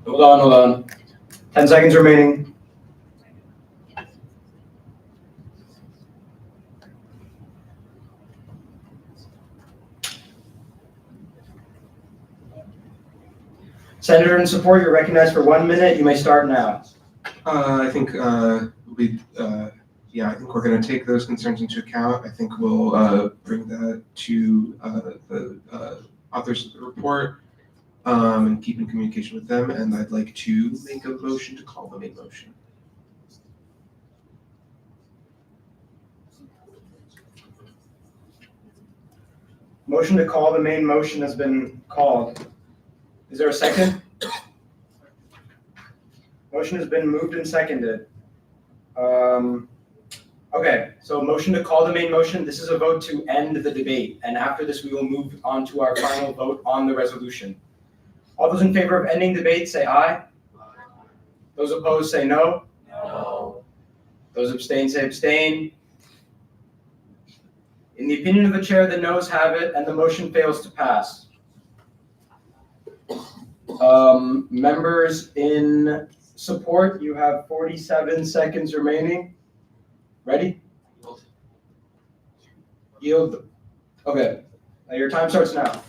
Hold on. 10 seconds remaining. Senator in support, you're recognized for 1 minute. You may start now. I think I think we're going to take those concerns into account. I think we'll bring that to the authors of the report and keep in communication with them. And I'd like to make a motion to call the main motion. Motion to call the main motion has been called. Is there a second? Motion has been moved and seconded. Okay, so motion to call the main motion. This is a vote to end the debate. And after this, we will move on to our final vote on the resolution. All those in favor of ending debate, say aye. Those opposed, say no. No. Those abstain, say abstain. In the opinion of the chair, the noes have it, and the motion fails to pass. Members in support, you have 47 seconds remaining. Ready? Yield. Okay. Your time starts now.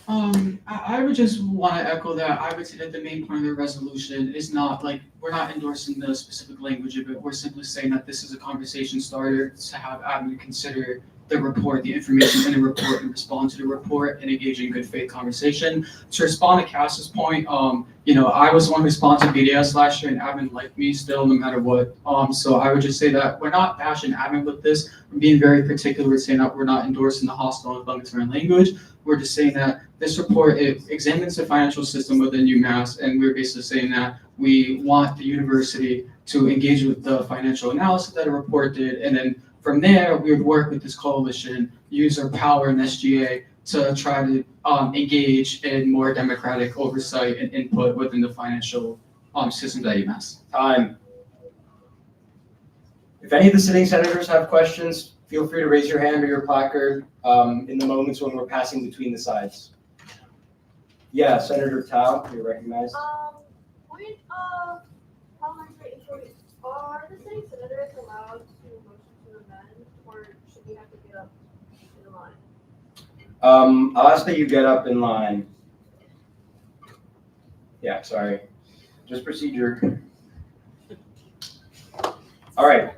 I would just want to echo that. I would say that the main point of the resolution is not like, we're not endorsing the specific language of it. We're simply saying that this is a conversation starter to have admin consider the report, the information in the report, and respond to the report and engage in good faith conversation. To respond to Cass's point, I was the one who responded to BDS last year, and admin liked me still, no matter what. So I would just say that we're not bashing admin with this. We're being very particular with saying that we're not endorsing the hostile and inflammatory language. We're just saying that this report, it examines the financial system within UMass, and we're basically saying that we want the university to engage with the financial analysis that a report did, and then from there, we would work with this coalition, use our power in SGA to try to engage in more democratic oversight and input within the financial systems at UMass. Time. If any of the sitting senators have questions, feel free to raise your hand or your placard in the moments when we're passing between the sides. Yeah, Senator Tao, you're recognized. Point of parliamentary inquiry. Are the sitting senators allowed to motion to amend, or should we have to get up in the line? I'll ask that you get up in line. Yeah, sorry. Just procedure. All right.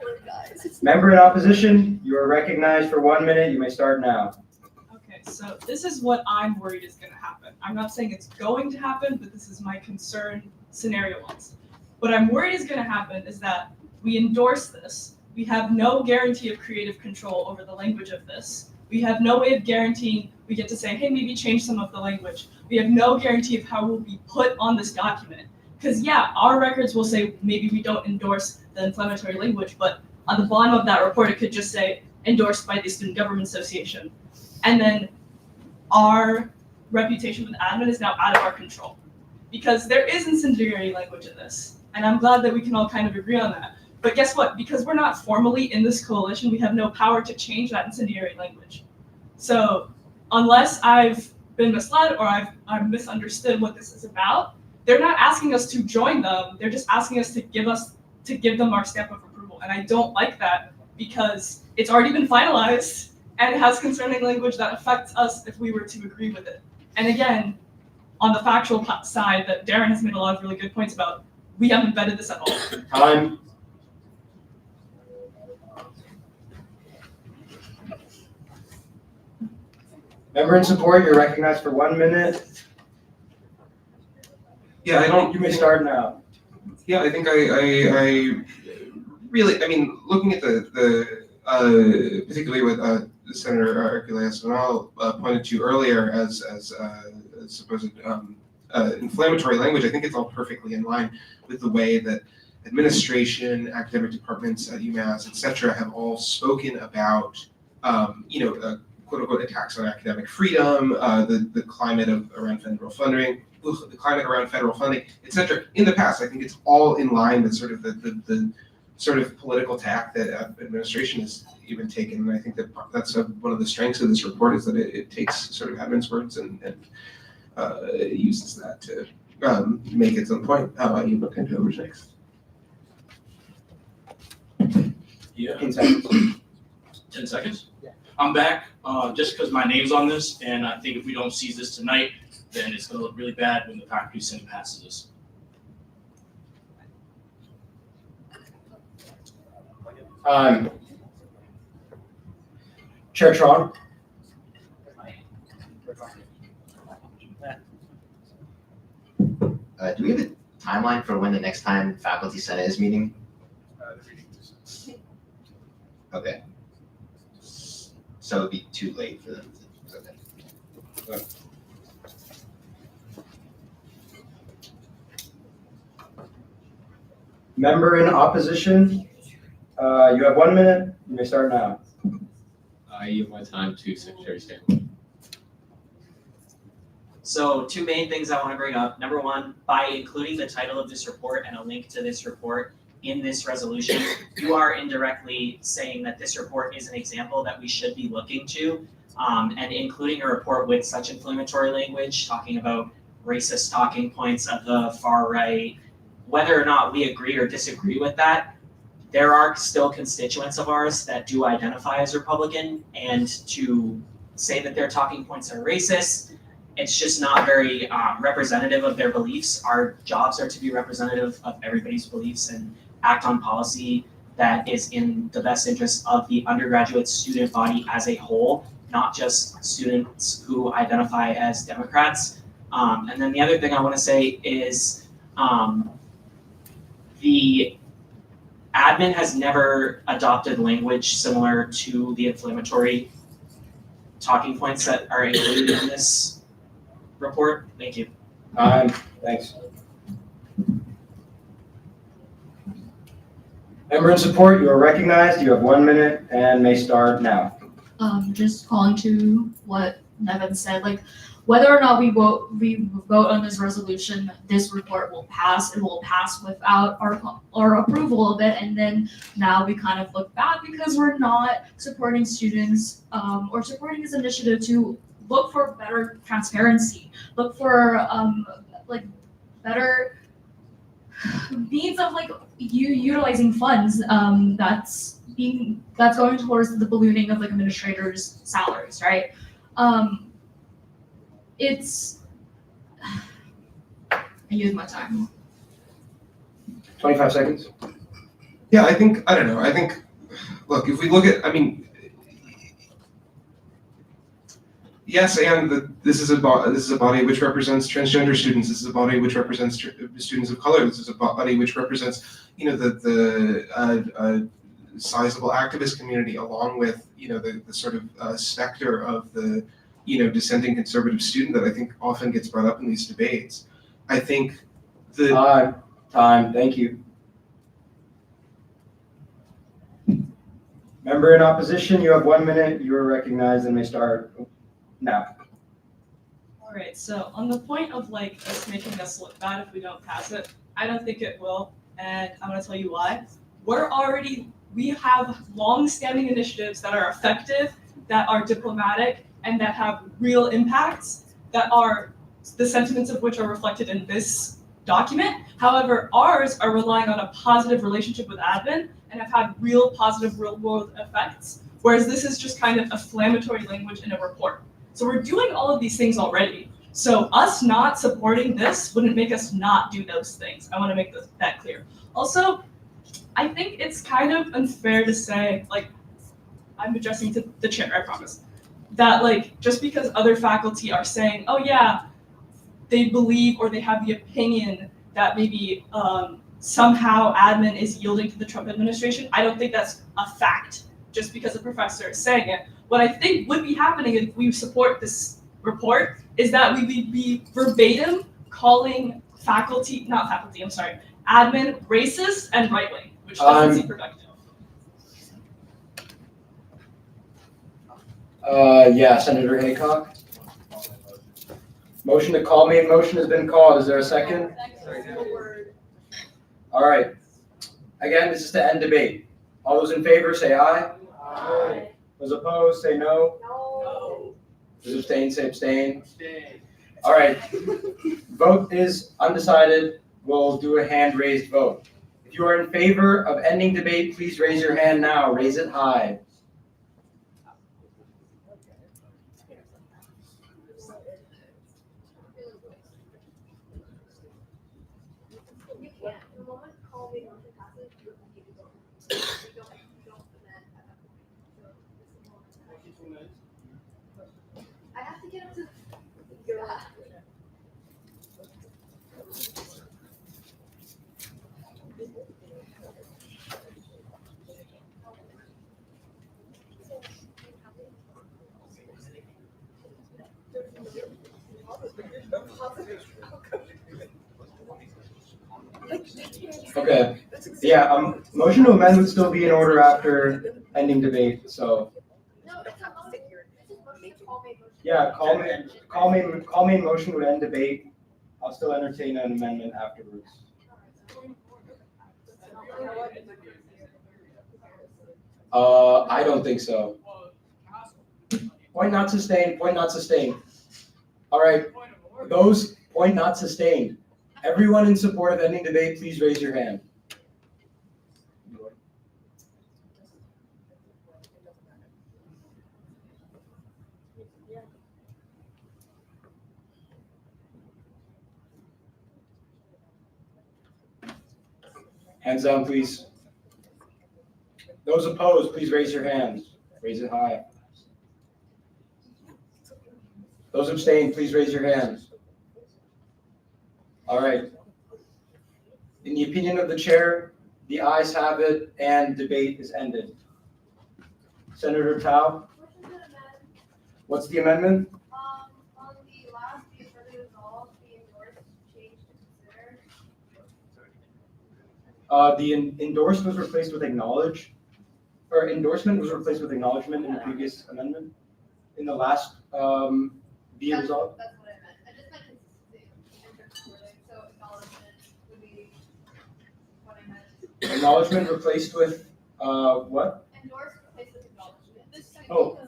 Member in opposition, you are recognized for 1 minute. You may start now. Okay, so this is what I'm worried is going to happen. I'm not saying it's going to happen, but this is my concern scenario-wise. What I'm worried is going to happen is that we endorse this. We have no guarantee of creative control over the language of this. We have no way of guaranteeing we get to say, hey, maybe change some of the language. We have no guarantee of how we'll be put on this document. Because yeah, our records will say maybe we don't endorse the inflammatory language, but on the bottom of that report, it could just say endorsed by the Student Government Association. And then our reputation with admin is now out of our control because there is incendiary language in this. And I'm glad that we can all kind of agree on that. But guess what? Because we're not formally in this coalition, we have no power to change that incendiary language. So unless I've been misled or I've misunderstood what this is about, they're not asking us to join them. They're just asking us to give them our stamp of approval. And I don't like that because it's already been finalized and it has concerning language that affects us if we were to agree with it. And again, on the factual side that Darren has made a lot of really good points about, we haven't vetted this at all. Time. Member in support, you're recognized for 1 minute. Yeah, I don't. You may start now. Yeah, I think I really, I mean, looking at the particularly what Senator Archelaus pointed to earlier as supposed inflammatory language, I think it's all perfectly in line with the way that administration, academic departments at UMass, et cetera, have all spoken about, quote unquote attacks on academic freedom, the climate around federal funding, et cetera. In the past, I think it's all in line with sort of the sort of political tack that administration has even taken. And I think that that's one of the strengths of this report is that it takes sort of admin's words and uses that to make its own point. How about you, look into who's next? Yeah. 10 seconds. 10 seconds? Yeah. I'm back just because my name's on this, and I think if we don't seize this tonight, then it's going to look really bad when the faculty senate passes this. Chair Tron. Do we have a timeline for when the next time faculty senate is meeting? Okay. So it'd be too late for them. Okay. Member in opposition, you have 1 minute. You may start now. I yield my time to Secretary Stanley. So 2 main things I want to bring up. Number 1, by including the title of this report and a link to this report in this resolution, you are indirectly saying that this report is an example that we should be looking to, and including a report with such inflammatory language, talking about racist talking points of the far right. Whether or not we agree or disagree with that, there are still constituents of ours that do identify as Republican, and to say that their talking points are racist, it's just not very representative of their beliefs. Our jobs are to be representative of everybody's beliefs and act on policy that is in the best interest of the undergraduate student body as a whole, not just students who identify as Democrats. And then the other thing I want to say is the admin has never adopted language similar to the inflammatory talking points that are included in this report. Thank you. Thanks. Member in support, you are recognized. You have 1 minute and may start now. Just calling to what Nevin said, like whether or not we vote on this resolution, this report will pass. It will pass without our approval of it, and then now we kind of look bad because we're not supporting students or supporting this initiative to look for better transparency, look for like better means of like utilizing funds that's going towards the ballooning of like administrators' salaries, right? I use my time. 25 seconds. Yeah, I think, look, if we look at, yes, and this is a body which represents transgender students. This is a body which represents students of color. This is a body which represents, the sizable activist community, along with, the sort of specter of the, dissenting conservative student that I think often gets brought up in these debates. I think Time. Thank you. Member in opposition, you have 1 minute. You are recognized and may start now. All right, so on the point of like us making us look bad if we don't pass it, I don't think it will, and I'm gonna tell you why. We have long-standing initiatives that are effective, that are diplomatic, and that have real impacts, that are the sentiments of which are reflected in this document. However, ours are relying on a positive relationship with admin and have had real positive real-world effects, whereas this is just kind of inflammatory language in a report. So we're doing all of these things already. So us not supporting this wouldn't make us not do those things. I want to make that clear. Also, I think it's kind of unfair to say, like, I'm addressing to the chair, I promise. that like just because other faculty are saying, oh yeah, they believe or they have the opinion that maybe somehow admin is yielding to the Trump administration, I don't think that's a fact just because a professor is saying it. What I think would be happening if we support this report is that we would be verbatim calling faculty, not faculty, I'm sorry, admin racist and right-wing, which doesn't seem productive. Yeah, Senator Haycock. Motion to call main motion has been called. Is there a second? All right. Again, this is to end debate. All those in favor say aye. Aye. Those opposed say no. No. Those abstain say abstain. All right. Vote is undecided. We'll do a hand raised vote. If you are in favor of ending debate, please raise your hand now. Raise it high. I have to get up to. Okay. Yeah, motion to amend would still be in order after ending debate, so. Yeah, call main motion would end debate. I'll still entertain an amendment afterwards. I don't think so. Point not sustained, point not sustained. All right, those point not sustained. Everyone in support of ending debate, please raise your hand. Hands down, please. Those opposed, please raise your hands. Raise it high. Those abstained, please raise your hands. All right. In the opinion of the chair, the ayes have it and debate is ended. Senator Tao? What's the amendment? On the last few further resolved, the endorsed change to consider. The endorsed was replaced with acknowledge, or endorsement was replaced with acknowledgement in the previous amendment. In the last be resolved. That's what I meant. I just meant consistency in terms of wording. So acknowledgement would be what I meant. Acknowledgement replaced with what? Endorsed replaced with acknowledgement. Oh.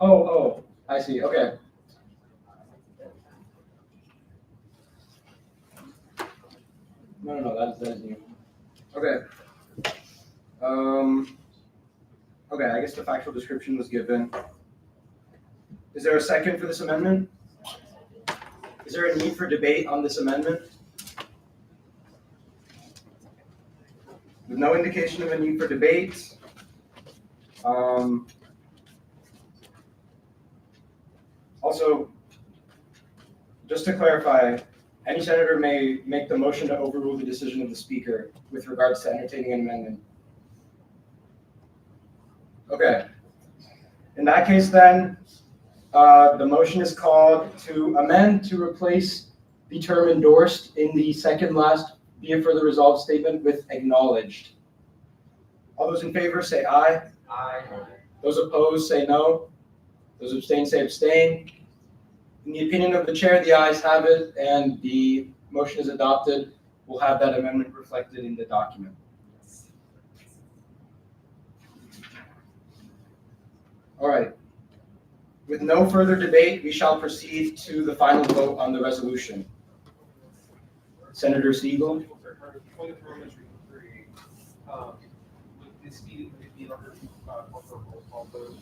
Oh, I see. Okay. No, that is new. Okay. Okay, I guess the factual description was given. Is there a second for this amendment? Is there a need for debate on this amendment? With no indication of a need for debate. Also, just to clarify, any senator may make the motion to overrule the decision of the speaker with regards to entertaining an amendment. Okay. In that case, then, the motion is called to amend to replace the term endorsed in the second last be it further resolved statement with acknowledged. All those in favor say aye. Aye. Those opposed say no. Those abstain say abstain. In the opinion of the chair, the ayes have it and the motion is adopted. We'll have that amendment reflected in the document. All right. With no further debate, we shall proceed to the final vote on the resolution. Senator Siegel. Point of parliamentary inquiry, would this be in order to offer a roll call vote?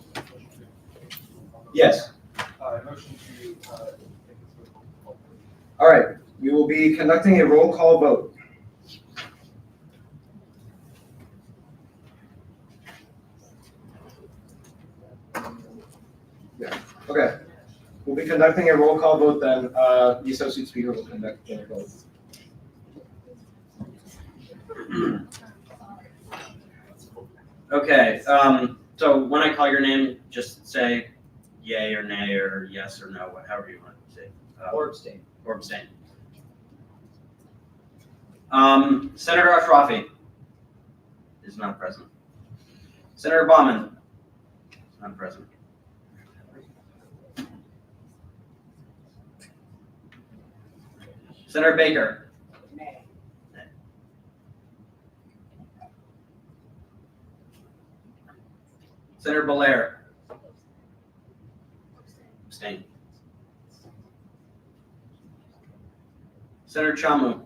Yes. Motion to take this vote roll call vote. All right. We will be conducting a roll call vote. Okay, we'll be conducting a roll call vote then. The Associate Speaker will conduct the vote. Okay, so when I call your name, just say yay or nay or yes or no, whatever you want to say. Or abstain. Or abstain. Senator Ashrafi is not present. Senator Baumann is not present. Senator Baker. Nay. Senator Belair. Abstain. Senator Chamu.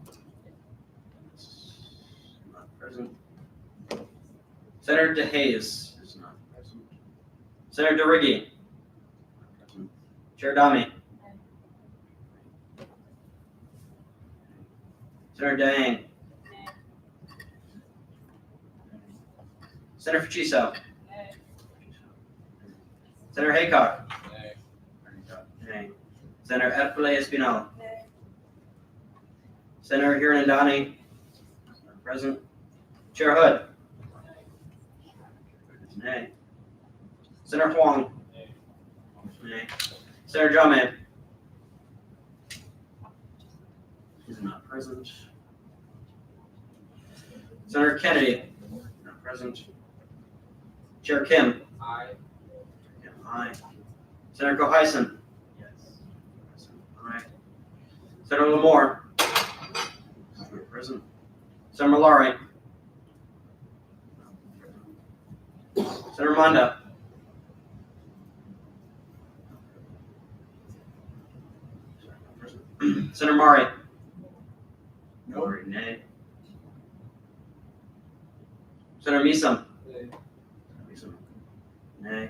Not present. Senator DeHaze is not present. Senator DeRiggi. Chair Dami. Senator Dang. Senator Faciso. Senator Haycock. Nay. Senator Efele Espinal. Senator Hiranandani. Present. Chair Hood. Nay. Senator Huang. Nay. Senator Jame. He's not present. Senator Kennedy. Not present. Chair Kim. Aye. Kim, aye. Senator Cohison. Yes. Aye. Senator Lamore. Not present. Senator Malari. Senator Monda. Senator Murray. No. Murray, nay. Senator Meeson. Meeson. Nay.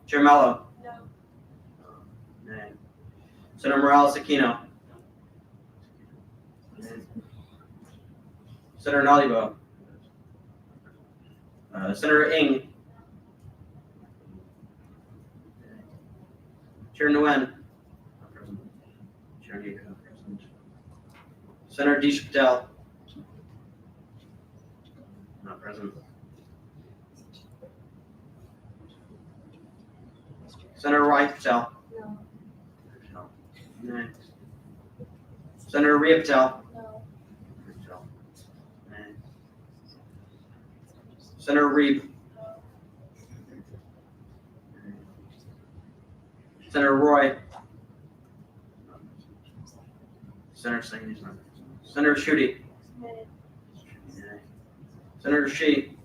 Chair Mello. No. Nay. Senator Morales Aquino. Nay. Senator Nalibo. Senator Ng. Chair Nguyen. Chair Nika. Present. Senator Disha Patel. Not present. Senator Ryan Patel. No. Nay. Senator Rhea Patel. No. Nay. Senator Reed. Senator Roy. Senator Singh is not. Senator Schuette. Nay. Senator Shi.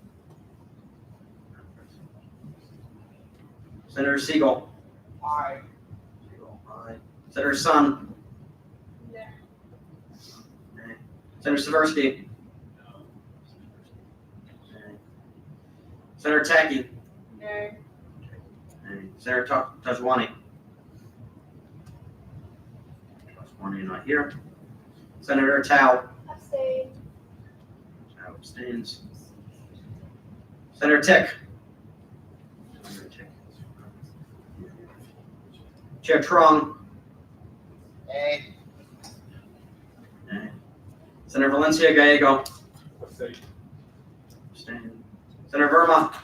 Senator Siegel. Aye. Aye. Senator Sun. No. Nay. Senator Seversky. Nay. Senator Tacky. No. Nay. Senator Tajwani. Tajwani not here. Senator Tao. Abstain. Tao abstains. Senator Tick. Senator Tick. Chair Trong. Nay. Nay. Senator Valencia Gallego. Abstain. Abstain. Senator Verma.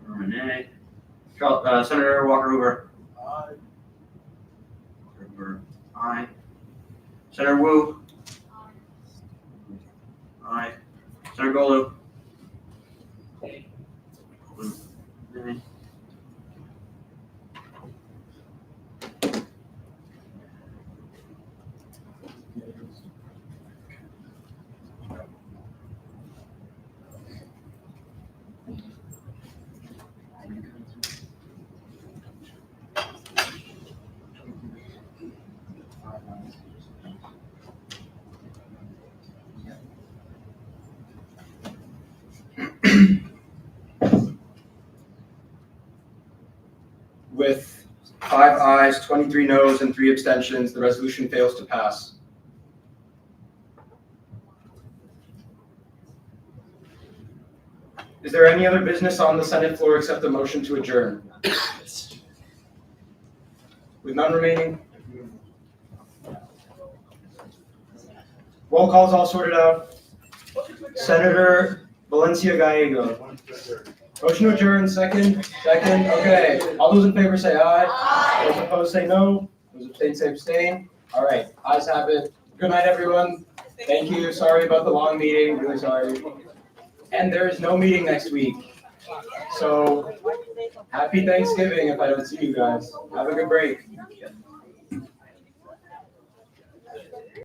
Verma, nay. Senator Walker Hoover. Aye. Hoover, aye. Senator Wu. Aye. Senator Golu. Nay. With 5 ayes, 23 noes, and 3 abstentions, the resolution fails to pass. Is there any other business on the Senate floor except the motion to adjourn? none remaining. Roll call's all sorted out. Senator Valencia Gallego. Motion to adjourn, second. Okay. All those in favor say aye. Aye. Those opposed say no. Those abstain say abstain. All right. Ayes have it. Good night, everyone. Thank you. Sorry about the long meeting. Really sorry. And there is no meeting next week. So happy Thanksgiving if I don't see you guys. Have a good break.